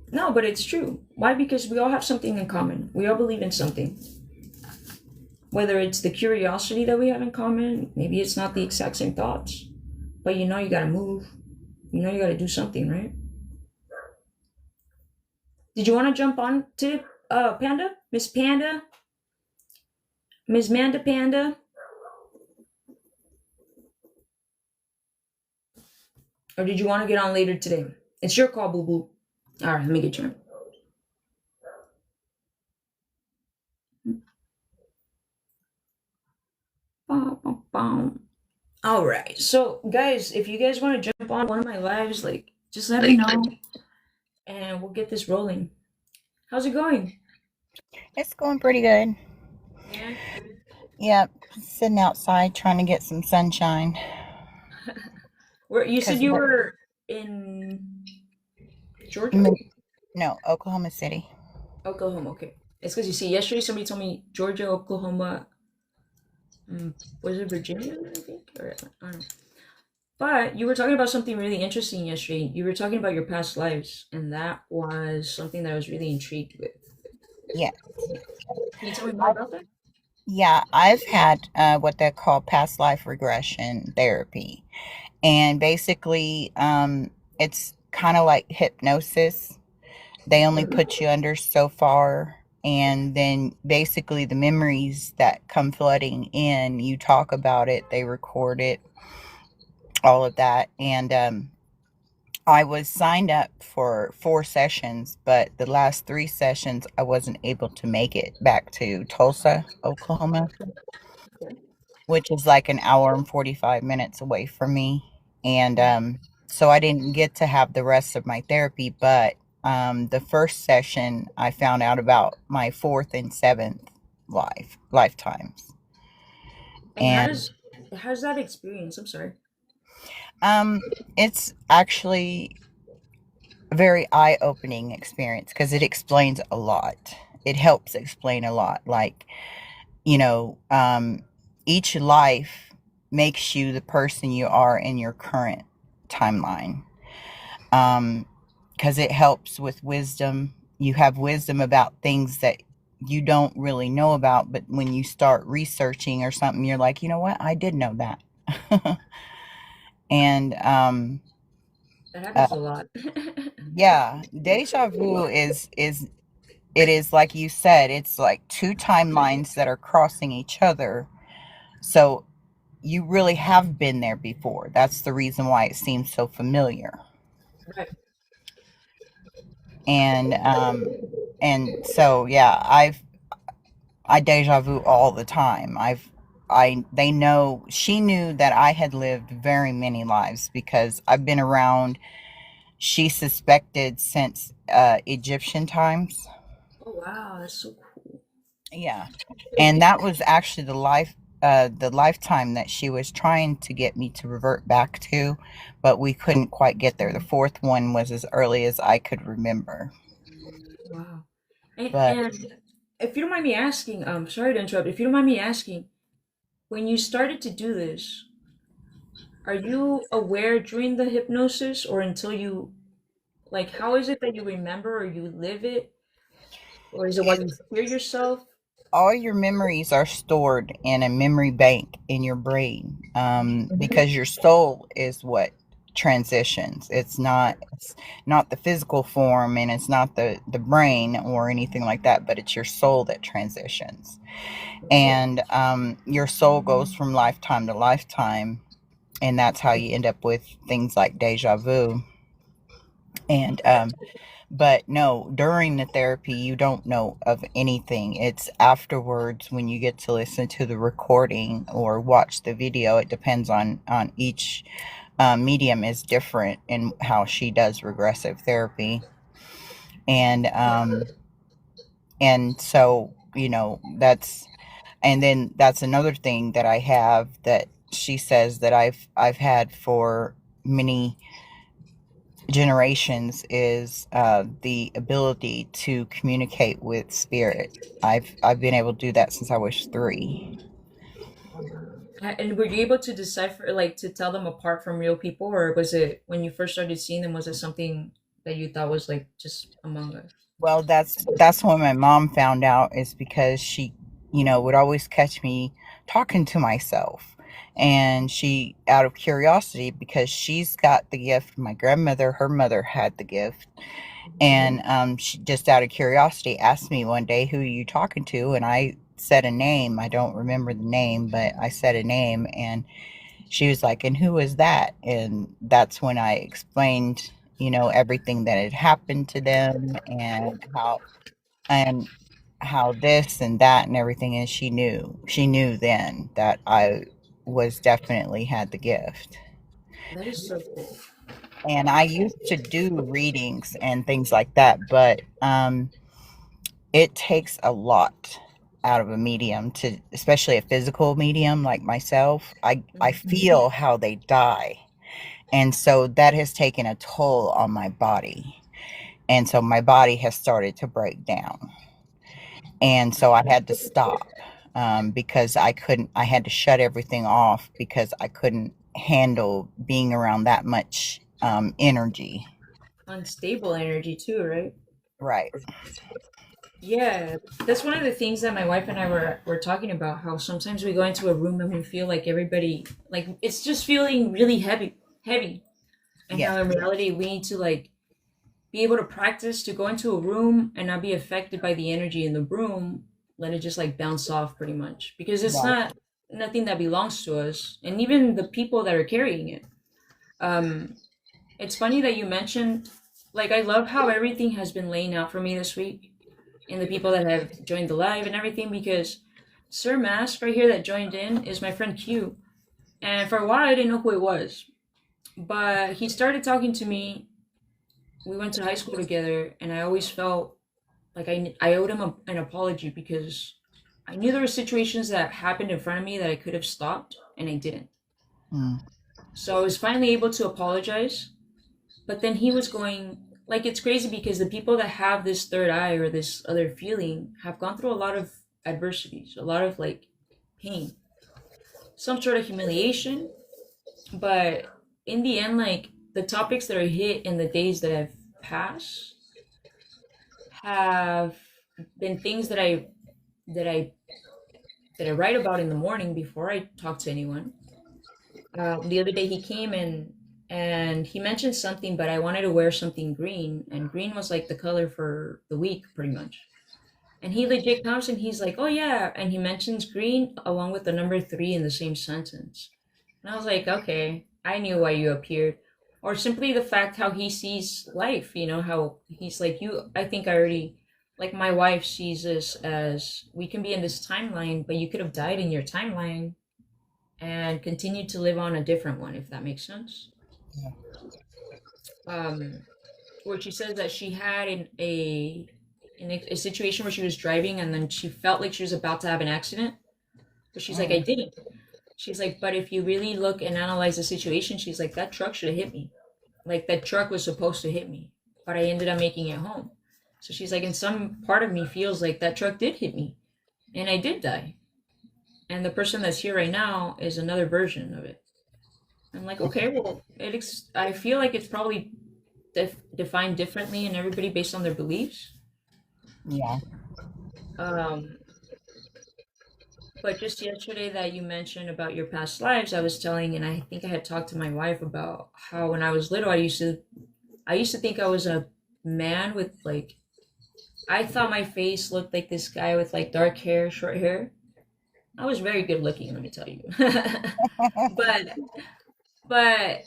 No, but it's true. Why? Because we all have something in common. We all believe in something. Whether it's the curiosity that we have in common, maybe it's not the exact same thoughts. But you know you got to move. You know you got to do something, right? Did you want to jump on to Panda? Miss Panda? Miss Manda Panda? Or did you want to get on later today? It's your call, boo-boo. All right, let me get you. Bum, bum, bum. All right. So, guys, if you guys want to jump on one of my lives, like, just let me know and we'll get this rolling. How's it going? It's going pretty good. Yeah. Yep, sitting outside trying to get some sunshine. Where you said Cause you were in Georgia? no, Oklahoma City. Oklahoma. Okay. It's because you see, yesterday somebody told me Georgia, Oklahoma, was it Virginia? I think, or I don't know. But you were talking about something really interesting yesterday. You were talking about your past lives, and that was something that I was really intrigued with. Yeah, Can you tell me more I, about that? yeah. I've had what they call past life regression therapy, and basically, it's kind of like hypnosis. They only put you under so far, and then basically the memories that come flooding in, you talk about it, they record it, all of that, and I was signed up for 4 sessions, but the last 3 sessions I wasn't able to make it back to Tulsa, Oklahoma, Okay. which is like an hour and 45 minutes away from me. And so I didn't get to have the rest of my therapy, but the first session I found out about my fourth and seventh lifetimes. And And how's that experience? I'm sorry. um, it's actually a very eye-opening experience because it explains a lot. It helps explain a lot. Like, you know, each life makes you the person you are in your current timeline. Because it helps with wisdom. You have wisdom about things that you don't really know about, but when you start researching or something, you're like, you know what? I did know that. And That uh, happens a lot. yeah, deja vu is it is like you said, it's like two timelines that are crossing each other. So you really have been there before. That's the reason why it seems so familiar. Right. And so yeah, I deja vu all the time. I they know she knew that I had lived very many lives because I've been around. She suspected since Egyptian times. Oh wow, that's so cool. Yeah. And that was actually the lifetime that she was trying to get me to revert back to, but we couldn't quite get there. The fourth one was as early as I could remember. Wow. And But if you don't mind me asking, sorry to interrupt. If you don't mind me asking, when you started to do this, are you aware during the hypnosis or until you like how is it that you remember or you live it? Or is it while you hear yourself? all your memories are stored in a memory bank in your brain, because your soul is what transitions. It's not the physical form, and it's not the brain or anything like that, but it's your soul that transitions. And your soul goes from lifetime to lifetime, and that's how you end up with things like deja vu. And but no, during the therapy you don't know of anything. It's afterwards when you get to listen to the recording or watch the video. It depends on each medium is different in how she does regressive therapy. And so that's, and then that's another thing that I have that she says that I've had for many generations is the ability to communicate with spirit. I've been able to do that since I was 3. And were you able to decipher, like, to tell them apart from real people, or was it when you first started seeing them? Was it something that you thought was like just among us? Well, that's when my mom found out, is because she, would always catch me talking to myself. And she, out of curiosity, because she's got the gift, my grandmother, her mother had the gift. And she just out of curiosity asked me one day, "Who are you talking to?" And I said a name. I don't remember the name, but I said a name. And she was like, "And who is that?" And that's when I explained, everything that had happened to them, and how this and that and everything. And she knew then that I was definitely had the gift. That is so cool. And I used to do readings and things like that, but it takes a lot out of a medium, to especially a physical medium like myself. I Mhm. feel how they die. And so that has taken a toll on my body. And so my body has started to break down. And so I had to stop, because I had to shut everything off because I couldn't handle being around that much energy. Unstable energy too, right? Right. Yeah, that's one of the things that my wife and I were talking about. How sometimes we go into a room and we feel like everybody, like it's just feeling really heavy, and Yes. how in reality we need to like be able to practice to go into a room and not be affected by the energy in the room. Let it just like bounce off pretty much, because it's Right. not nothing that belongs to us, and even the people that are carrying it. Um, it's funny that you mentioned, like, I love how everything has been laying out for me this week, and the people that have joined the live and everything, because Sir Mask right here that joined in is my friend Q. And for a while I didn't know who it was. But he started talking to me. We went to high school together, and I always felt like I owed him an apology, because I knew there were situations that happened in front of me that I could have stopped, and I didn't. Mm. So I was finally able to apologize. But then he was going, like, it's crazy because the people that have this third eye or this other feeling have gone through a lot of adversities, a lot of like pain, some sort of humiliation. But in the end, like, the topics that are hit in the days that have passed have been things that I that I write about in the morning before I talk to anyone. The other day he came in and he mentioned something, but I wanted to wear something green, and green was like the color for the week, pretty much. And he legit comes and he's like, "Oh yeah," and he mentions green along with the number three in the same sentence. And I was like, "Okay, I knew why you appeared." Or simply the fact how he sees life, how he's like, "You, I think I already." Like my wife sees this as, we can be in this timeline, but you could have died in your timeline and continued to live on a different one, if that makes sense. Yeah. um where she says that she had in a situation where she was driving, and then she felt like she was about to have an accident, but she's like, I Mm. didn't. She's like, but if you really look and analyze the situation, she's like, that truck should have hit me. Like, that truck was supposed to hit me, but I ended up making it home. So she's like, and some part of me feels like that truck did hit me and I did die, and the person that's here right now is another version of it. I'm like, okay, well, I feel like it's probably defined differently in everybody based on their beliefs. Yeah. Um, but just yesterday that you mentioned about your past lives, I was telling, and I think I had talked to my wife about how when I was little, I used to think I was a man with like, I thought my face looked like this guy with like dark hair, short hair. I was very good looking, let me tell you. but but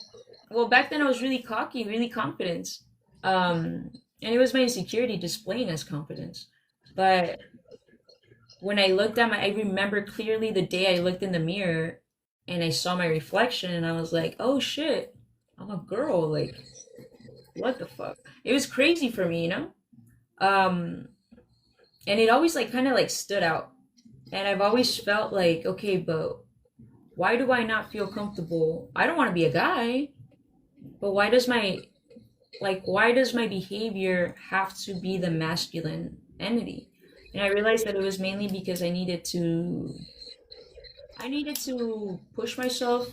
well, back then I was really cocky, really confident. And it was my insecurity displaying as confidence. But when I looked at I remember clearly the day I looked in the mirror and I saw my reflection, and I was like, oh shit, I'm a girl. Like, what the fuck? It was crazy for me, you know? Um, and it always like kind of like stood out. And I've always felt like, okay, but why do I not feel comfortable? I don't want to be a guy, but why does my behavior have to be the masculine entity? And I realized that it was mainly because I needed to push myself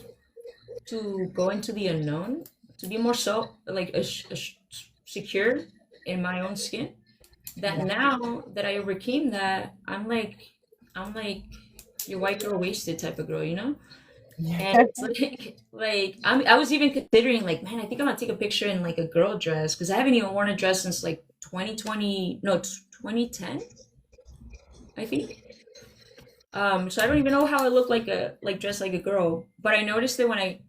to go into the unknown, to be more so like secure in my own skin. That Yeah. now that I overcame that, I'm like your white girl wasted type of girl, you know? And it's like I was even considering like, man, I think I'm gonna take a picture in like a girl dress, because I haven't even worn a dress since like 2020, no, 2010, I think. So I don't even know how I look like dressed like a girl, but I noticed it when I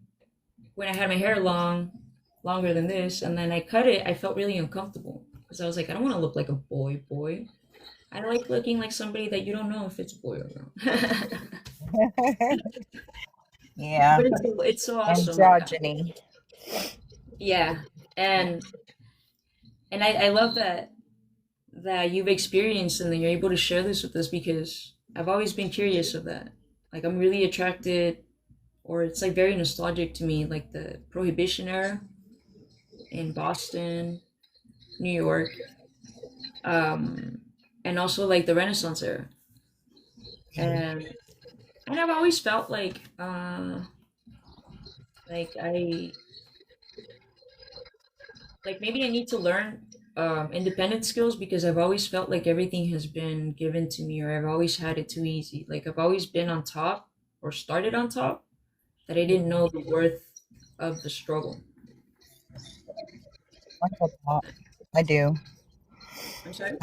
had my hair long, longer than this, and then I cut it. I felt really uncomfortable because I was like, I don't want to look like a boy. I like looking like somebody that you don't know if it's a boy or girl. Yeah, But it's so awesome. Like, androgyny. yeah, and I love that you've experienced and that you're able to share this with us because I've always been curious of that. Like I'm really attracted, or it's like very nostalgic to me, like the Prohibition era in Boston, New York, um, and also like the Renaissance era. And I've always felt like like maybe I need to learn independent skills because I've always felt like everything has been given to me or I've always had it too easy. Like I've always been on top or started on top that I didn't know the worth of the struggle. I get that. I do. I'm sorry?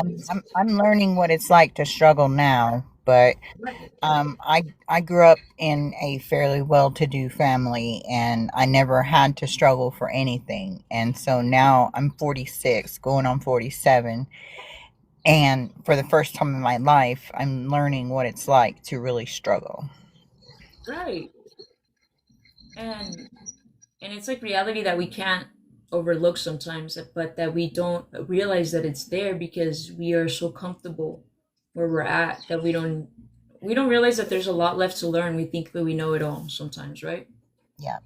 I'm learning what it's like to struggle now, but Right. I grew up in a fairly well-to-do family, and I never had to struggle for anything. And so now I'm 46, going on 47, and for the first time in my life, I'm learning what it's like to really struggle. Right. And it's like reality that we can't overlook sometimes, but that we don't realize that it's there because we are so comfortable where we're at that we don't realize that there's a lot left to learn. We think that we know it all sometimes, right? Yeah.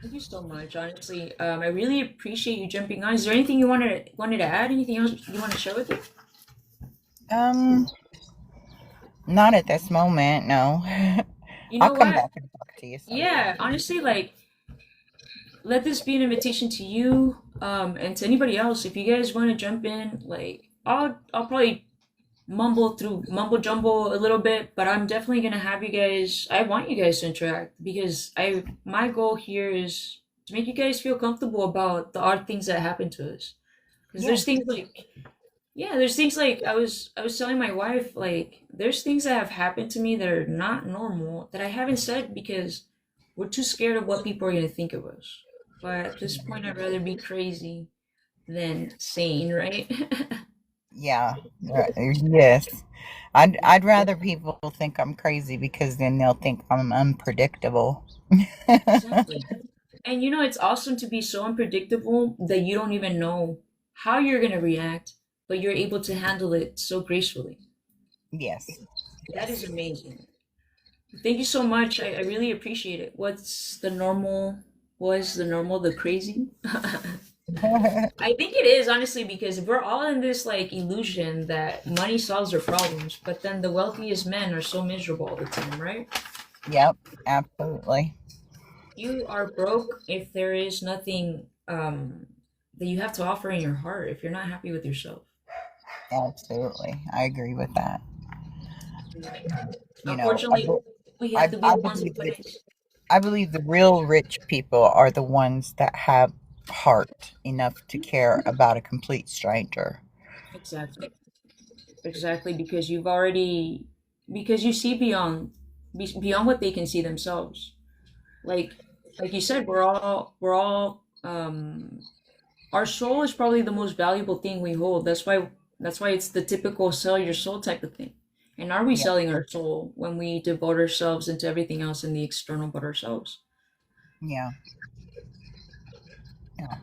Thank you so much. Honestly, I really appreciate you jumping on. Is there anything you wanted to add? Anything else you want to share with it? Um, Not at this moment, no. You I'll know come what? back and talk to you Yeah, sometime. honestly, like let this be an invitation to you, and to anybody else. If you guys want to jump in, like I'll probably mumble jumble a little bit, but I'm definitely gonna have you guys. I want you guys to interact because my goal here is to make you guys feel comfortable about the odd things that happen to us. Because Yeah. there's things like yeah, there's things like I was telling my wife like there's things that have happened to me that are not normal that I haven't said because we're too scared of what people are gonna think of us. But at this point, I'd rather be crazy than sane, right? Yeah. Yes. I'd rather people think I'm crazy because then they'll think I'm unpredictable. Exactly. And it's awesome to be so unpredictable that you don't even know how you're going to react, but you're able to handle it so gracefully. Yes. That is Yes. amazing. Thank you so much. I really appreciate it. What's the normal? Was the normal the crazy? I think it is, honestly, because we're all in this like illusion that money solves our problems, but then the wealthiest men are so miserable all the time, right? Yep. Absolutely. You are broke if there is nothing that you have to offer in your heart if you're not happy with yourself. Absolutely. I agree with that. You know, Unfortunately, we have to be I the ones who believe put that it. I believe the real rich people are the ones that have heart enough to care about a complete stranger. Exactly. Exactly, because you see beyond what they can see themselves. Like like you said, we're all our soul is probably the most valuable thing we hold. That's why it's the typical sell your soul type of thing. And are we Yeah. selling our soul when we devote ourselves into everything else in the external but ourselves? Yeah. Yeah.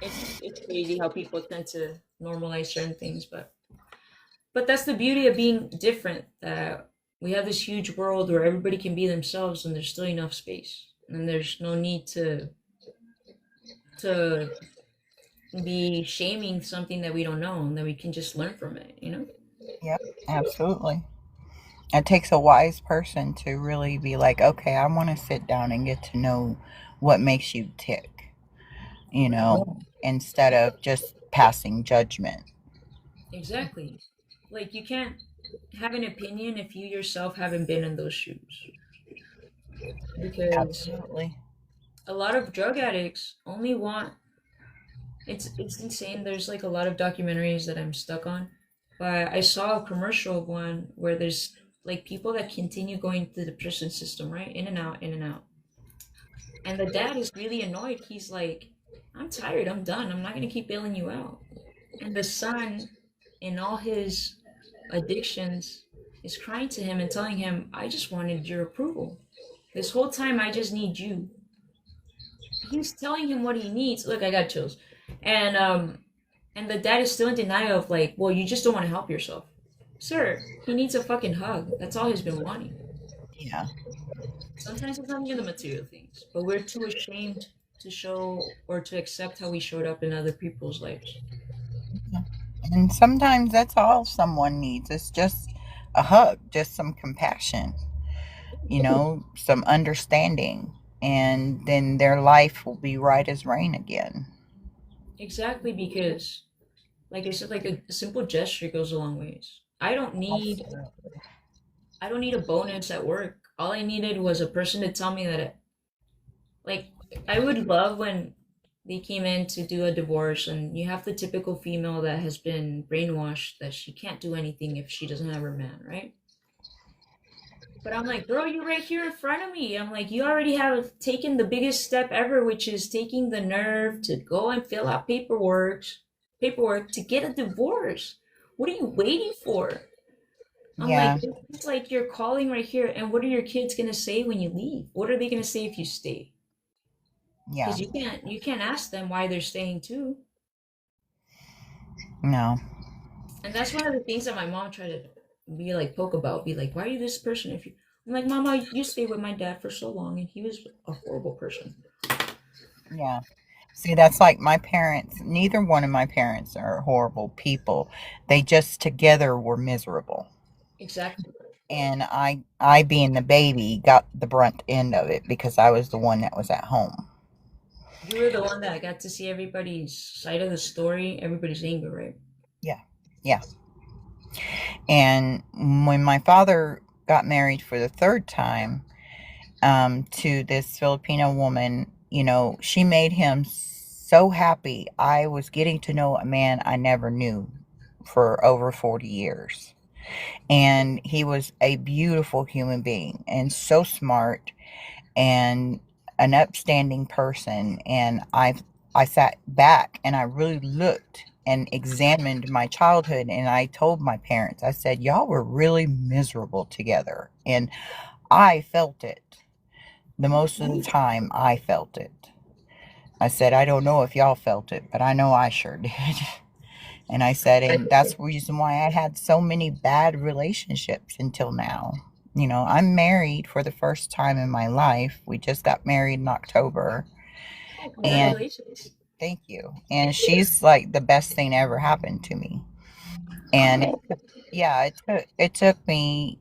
It's crazy how people tend to normalize certain things, but that's the beauty of being different. That we have this huge world where everybody can be themselves, and there's still enough space, and there's no need to be shaming something that we don't know, and that we can just learn from it. Yep. Absolutely. It takes a wise person to really be like, okay, I want to sit down and get to know what makes you tick, Right. instead of just passing judgment. Exactly. Like you can't have an opinion if you yourself haven't been in those shoes. Because Absolutely. a lot of drug addicts only want it's insane. There's like a lot of documentaries that I'm stuck on. But I saw a commercial of one where there's like people that continue going through the prison system, right? In and out, in and out. And the dad is really annoyed. He's like, I'm tired, I'm done, I'm not gonna keep bailing you out. And the son, in all his addictions, is crying to him and telling him, I just wanted your approval. This whole time I just need you. He's telling him what he needs. Look, I got chills. And the dad is still in denial of like, well, you just don't want to help yourself. Sir, he needs a fucking hug. That's all he's been wanting. Yeah. Sometimes it's not even the material things, but we're too ashamed to show or to accept how we showed up in other people's lives. And sometimes that's all someone needs. It's just a hug, just some compassion, some understanding. And then their life will be right as rain again. Exactly, because like I said, like a simple gesture goes a long ways. I don't need a bonus at work. All I needed was a person to tell me that like I would love when they came in to do a divorce and you have the typical female that has been brainwashed that she can't do anything if she doesn't have her man, right? But I'm like, girl, you're right here in front of me. I'm like, you already have taken the biggest step ever, which is taking the nerve to go and fill out paperwork to get a divorce. What are you waiting for? I'm like, Yeah, it's like you're calling right here, and what are your kids gonna say when you leave? What are they gonna say if you stay? yeah, Because you can't ask them why they're staying too. no, And that's one of the things that my mom tried to be like poke about, be like, why are you this person if you I'm like, Mama, you stayed with my dad for so long and he was a horrible person. yeah. See, that's like my parents. Neither one of my parents are horrible people. They just together were miserable. Exactly. And I being the baby, got the brunt end of it because I was the one that was at home. You were the one that got to see everybody's side of the story, everybody's anger, right? Yeah, yeah. And when my father got married for the third time, to this Filipino woman, she made him so happy. I was getting to know a man I never knew for over 40 years. And he was a beautiful human being and so smart and an upstanding person. And I sat back and I really looked and examined my childhood, and I told my parents, I said, y'all were really miserable together. And I felt it. The most of the time, I felt it. I said, I don't know if y'all felt it, but I know I sure did. And I said, and that's the reason why I had so many bad relationships until now. I'm married for the first time in my life. We just got married in October. Oh, And congratulations. thank you. And she's like the best thing ever happened to me. And Okay. yeah, it took me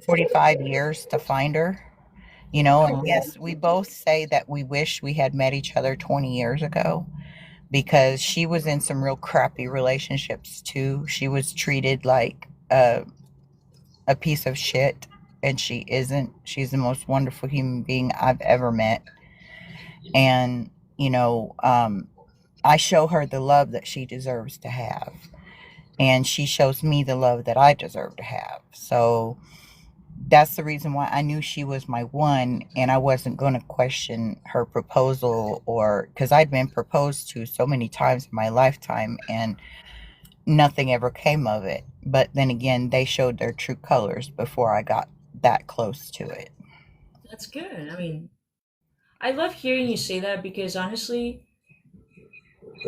45 years to find her. And Oh, yes, we both say that we wish we had met each other 20 years ago because she was in some real crappy relationships too. She was treated like a piece of shit, and she isn't. She's the most wonderful human being I've ever met. And, you know, um, I show her the love that she deserves to have, and she shows me the love that I deserve to have. So that's the reason why I knew she was my one, and I wasn't going to question her proposal, or because I'd been proposed to so many times in my lifetime and nothing ever came of it. But then again, they showed their true colors before I got that close to it. that's good. I mean, I love hearing you say that because honestly,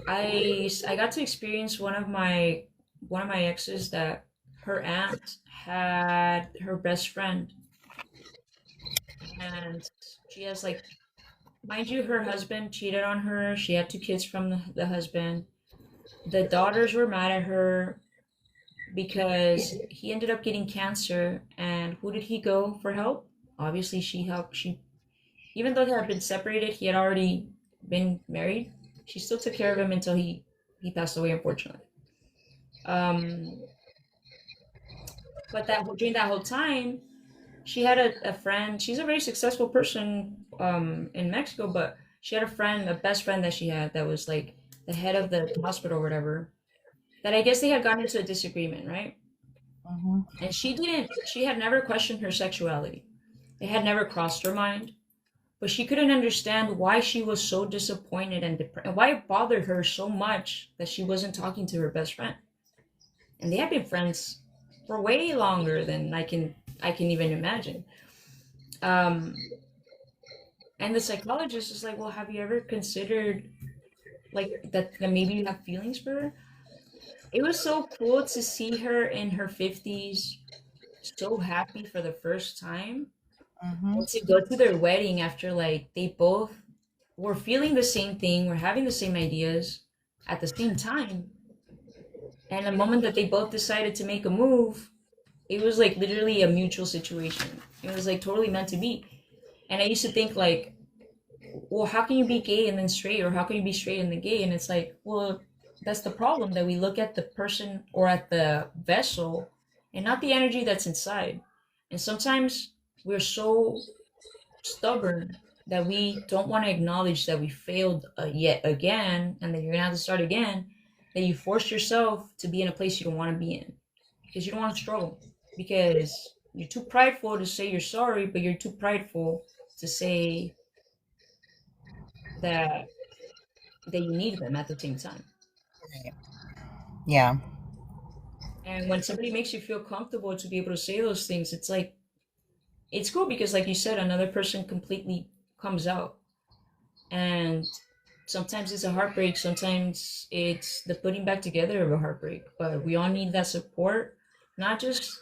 I got to experience one of my exes that her aunt had her best friend, and she has like, mind you, her husband cheated on her. She had two kids from the husband. The daughters were mad at her because he ended up getting cancer, and who did he go for help? Obviously, she helped. She Even though they had been separated, he had already been married. She still took care of him until he passed away, unfortunately. Um, but that during that whole time, she had a friend. She's a very successful person in Mexico, but she had a friend, a best friend that she had that was like the head of the hospital or whatever. That I guess they had gotten into a disagreement, right? Hmm. And she didn't. She had never questioned her sexuality. It had never crossed her mind, but she couldn't understand why she was so disappointed and depressed, and why it bothered her so much that she wasn't talking to her best friend. And they had been friends for way longer than I can even imagine. Um, and the psychologist is like, well, have you ever considered like that maybe you have feelings for her? It was so cool to see her in her 50s, so happy for the first time, Hmm. and to go to their wedding after like they both were feeling the same thing, were having the same ideas at the same time. And the moment that they both decided to make a move, it was like literally a mutual situation. It was like totally meant to be. And I used to think like, well, how can you be gay and then straight, or how can you be straight and then gay? And it's like, well, that's the problem, that we look at the person or at the vessel and not the energy that's inside. And sometimes we're so stubborn that we don't want to acknowledge that we failed yet again, and that you're gonna have to start again, that you force yourself to be in a place you don't want to be in because you don't want to struggle, because you're too prideful to say you're sorry, but you're too prideful to say that you need them at the same time. Yeah. And when somebody makes you feel comfortable to be able to say those things, it's like it's cool because, like you said, another person completely comes out. And sometimes it's a heartbreak, sometimes it's the putting back together of a heartbreak. But we all need that support. Not just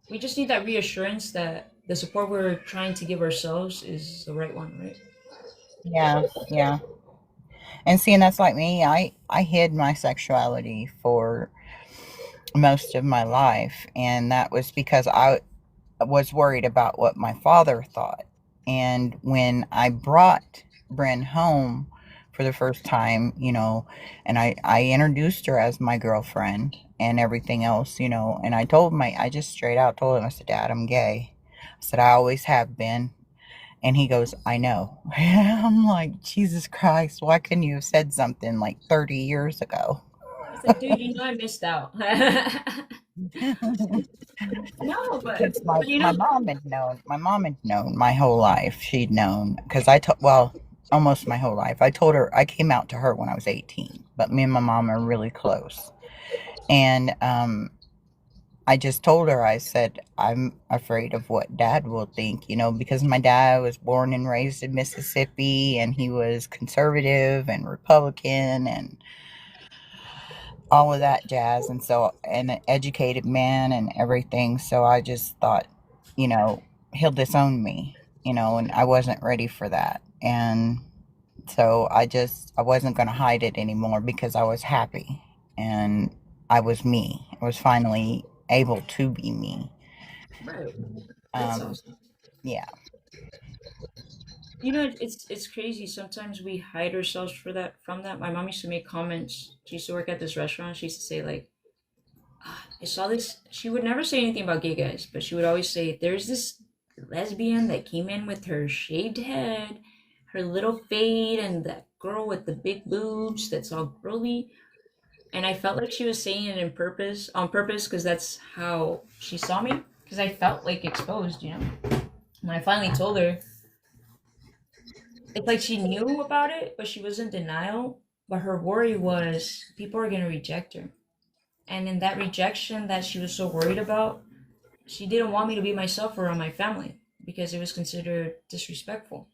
We just need that reassurance that the support we're trying to give ourselves is the right one, right? Yeah. Yeah. And seeing that's like me, I hid my sexuality for most of my life, and that was because I was worried about what my father thought. And when I brought Bryn home for the first time, and I introduced her as my girlfriend and everything else, and I just straight out told him, I said, Dad, I'm gay. I said, I always have been. And he goes, I know. I'm like, Jesus Christ, why couldn't you have said something like 30 years ago? It's like, dude, I missed out. No, Because my, but you my know, mom had known. My mom had known my whole life. She'd known because I told, well, almost my whole life. I told her, I came out to her when I was 18, but me and my mom are really close. And I just told her, I said, I'm afraid of what dad will think, because my dad was born and raised in Mississippi, and he was conservative and Republican and all of that jazz. And so, and an educated man and everything. So I just thought, you know, he'll disown me, and I wasn't ready for that. And so I wasn't going to hide it anymore because I was happy and I was me. I was finally able to be me. right? That's Um, awesome. yeah. You know, it's crazy. Sometimes we hide ourselves from that. My mom used to make comments. She used to work at this restaurant. She used to say like, ah, I saw this. She would never say anything about gay guys, but she would always say, "There's this lesbian that came in with her shaved head, her little fade, and that girl with the big boobs that's all girly." And I felt like she was saying it on purpose, because that's how she saw me. Because I felt like exposed, you know. When I finally told her, it's like she knew about it, but she was in denial. But her worry was people are gonna reject her, and in that rejection that she was so worried about, she didn't want me to be myself around my family because it was considered disrespectful.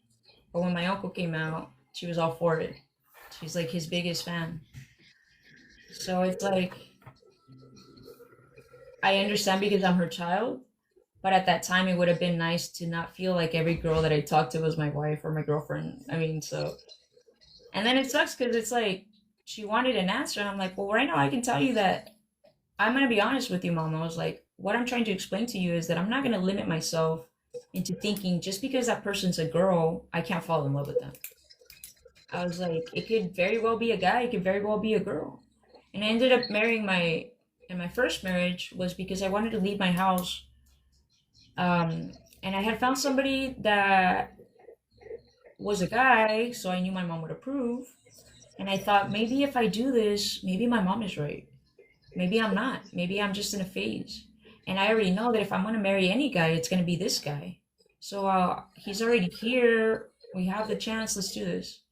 But when my uncle came out, she was all for it. She's like his biggest fan. So it's like I understand because I'm her child, but at that time it would have been nice to not feel like every girl that I talked to was my wife or my girlfriend. I mean, so and then it sucks because it's like she wanted an answer, and I'm like, well, right now I can tell you that I'm gonna be honest with you, Mom. I was like, what I'm trying to explain to you is that I'm not gonna limit myself into thinking just because that person's a girl, I can't fall in love with them. I was like, it could very well be a guy, it could very well be a girl. And I ended up marrying my and my first marriage was because I wanted to leave my house. And I had found somebody that was a guy, so I knew my mom would approve. And I thought maybe if I do this, maybe my mom is right. Maybe I'm not. Maybe I'm just in a phase. And I already know that if I'm going to marry any guy, it's going to be this guy. So he's already here. We have the chance. Let's do this.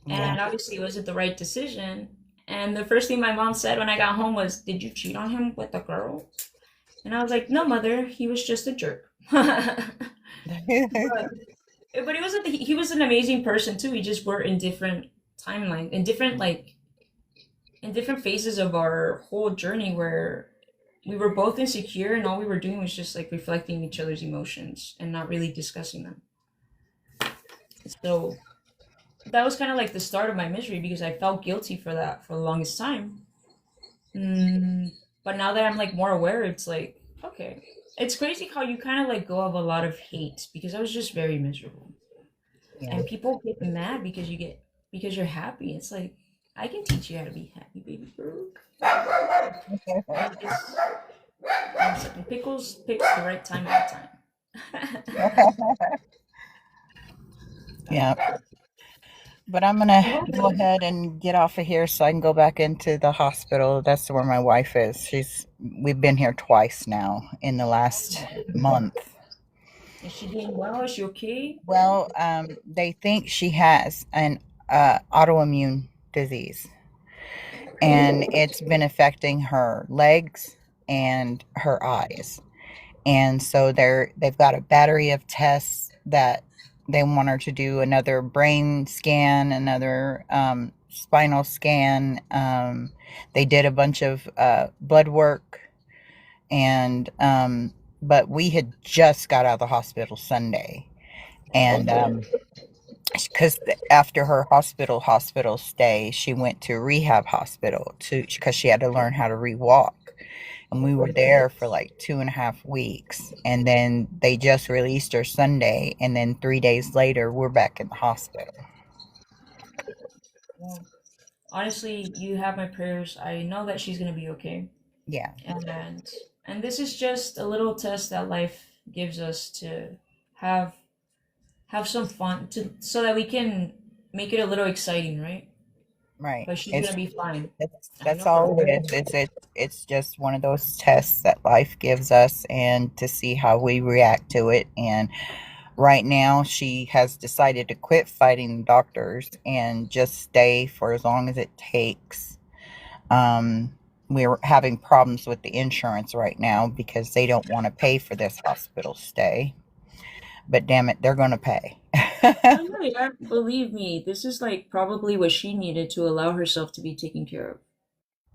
Yeah. And obviously, it wasn't the right decision. And the first thing my mom said when I got home was, "Did you cheat on him with a girl?" And I was like, "No, mother. He was just a jerk." but but he was an amazing person too. We just were in different timelines, in different phases of our whole journey where we were both insecure and all we were doing was just like reflecting each other's emotions and not really discussing them. So that was kind of like the start of my misery because I felt guilty for that for the longest time. Mm, but now that I'm like more aware, it's like, okay. It's crazy how you kind of like go of a lot of hate because I was just very miserable. Yeah. And people get mad because you're happy. It's like I can teach you how to be happy, baby girl. And just one second. Pickles picks the right time at the time. Yeah. But I'm gonna Yeah. go ahead and get off of here so I can go back into the hospital. That's where my wife is. We've been here twice now in the last month. Is she doing well? Is she okay? Well, they think she has an autoimmune disease, and it's been affecting her legs and her eyes. And so they've got a battery of tests that they want her to do: another brain scan, another spinal scan. They did a bunch of blood work, and but we had just got out of the hospital Sunday, and because after her hospital stay, she went to rehab hospital to because she had to learn how to rewalk, and we were there for like 2.5 weeks, and then they just released her Sunday, and then 3 days later we're back in the hospital. Well, honestly, you have my prayers. I know that she's gonna be okay. Yeah. And and this is just a little test that life gives us to have have some fun to so that we can make it a little exciting, right? Right. But she's It's gonna be fine. I that's know for a all it fact. is. It's just one of those tests that life gives us, and to see how we react to it. And right now she has decided to quit fighting the doctors and just stay for as long as it takes. um we're having problems with the insurance right now because they don't want to pay for this hospital stay, but damn it, they're going to pay. Oh no, yeah, believe me, this is like probably what she needed to allow herself to be taken care of.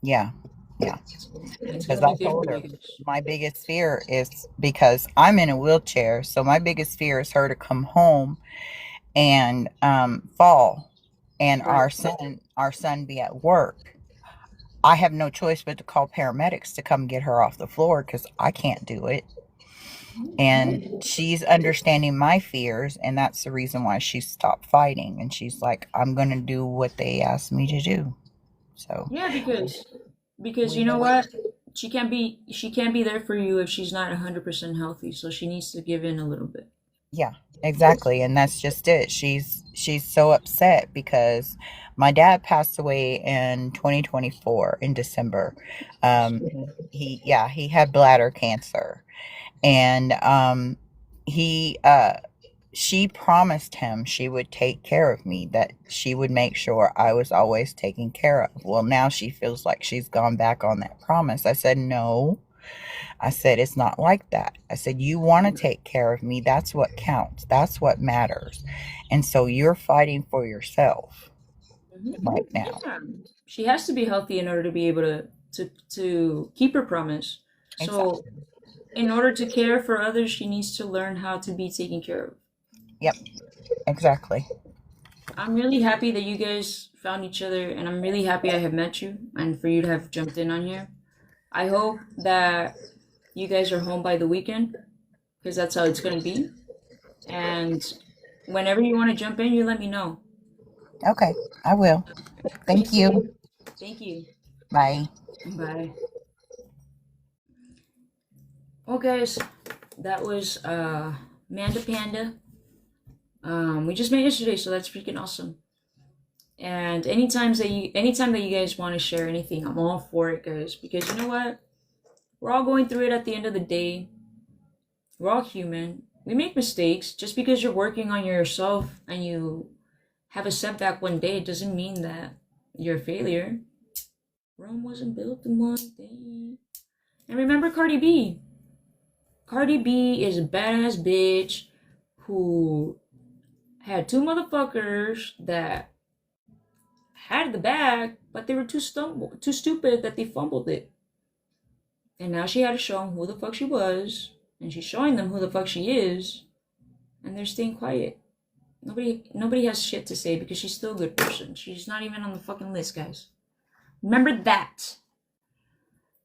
Yeah. Yeah. So it's Because gonna I be good told for her you guys. my biggest fear is, because I'm in a wheelchair, so my biggest fear is her to come home and fall, and Right. our son be at work. I have no choice but to call paramedics to come get her off the floor because I can't do it. And she's understanding my fears, and that's the reason why she stopped fighting. And she's like, I'm going to do what they asked me to do. So, Yeah, because we you know will. what? She can't be there for you if she's not 100% healthy, so she needs to give in a little bit. Yeah, exactly. And that's just it. She's so upset because my dad passed away in 2024 in December. Um, he had bladder cancer, and he she promised him she would take care of me, that she would make sure I was always taken care of. Well, now she feels like she's gone back on that promise. I said, no. I said, it's not like that. I said, you want to take care of me. That's what counts. That's what matters. And so you're fighting for yourself right now. Yeah, she has to be healthy in order to be able to keep her promise. So, Exactly. in order to care for others, she needs to learn how to be taken care of. Yep, exactly. I'm really happy that you guys found each other, and I'm really happy I have met you and for you to have jumped in on here. I hope that you guys are home by the weekend because that's how it's going to be. And whenever you want to jump in, you let me know. Okay, I will. Thank Okay. you. Thank you. Bye. Bye. Well, guys, that was Manda Panda. We just met yesterday, so that's freaking awesome. And anytime that you guys want to share anything, I'm all for it, guys. Because you know what? We're all going through it at the end of the day. We're all human. we make mistakes. Just because you're working on yourself and you have a setback one day doesn't mean that you're a failure. Rome wasn't built in one day. And remember Cardi B. Cardi B is a badass bitch who had two motherfuckers that had the bag, but they were too stupid that they fumbled it. And now she had to show them who the fuck she was, and she's showing them who the fuck she is, and they're staying quiet. Nobody has shit to say because she's still a good person. She's not even on the fucking list, guys. Remember that.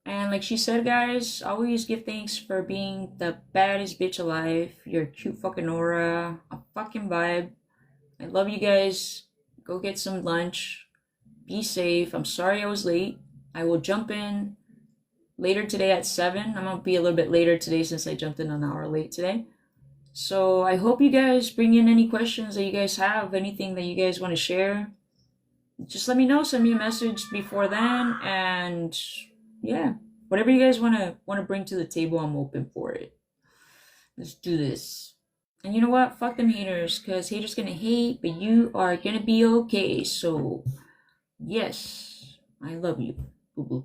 And like she said, guys, always give thanks for being the baddest bitch alive. You're a cute fucking aura, a fucking vibe. I love you guys. Go get some lunch. Be safe. I'm sorry I was late. I will jump in later today at 7. I'm gonna be a little bit later today since I jumped in an hour late today. So I hope you guys bring in any questions that you guys have, anything that you guys want to share. Just let me know. Send me a message before then, and yeah, whatever you guys want to bring to the table, I'm open for it. Let's do this. And you know what? Fuck them haters, because haters gonna hate, but you are gonna be okay. So yes, I love you. Boo boo.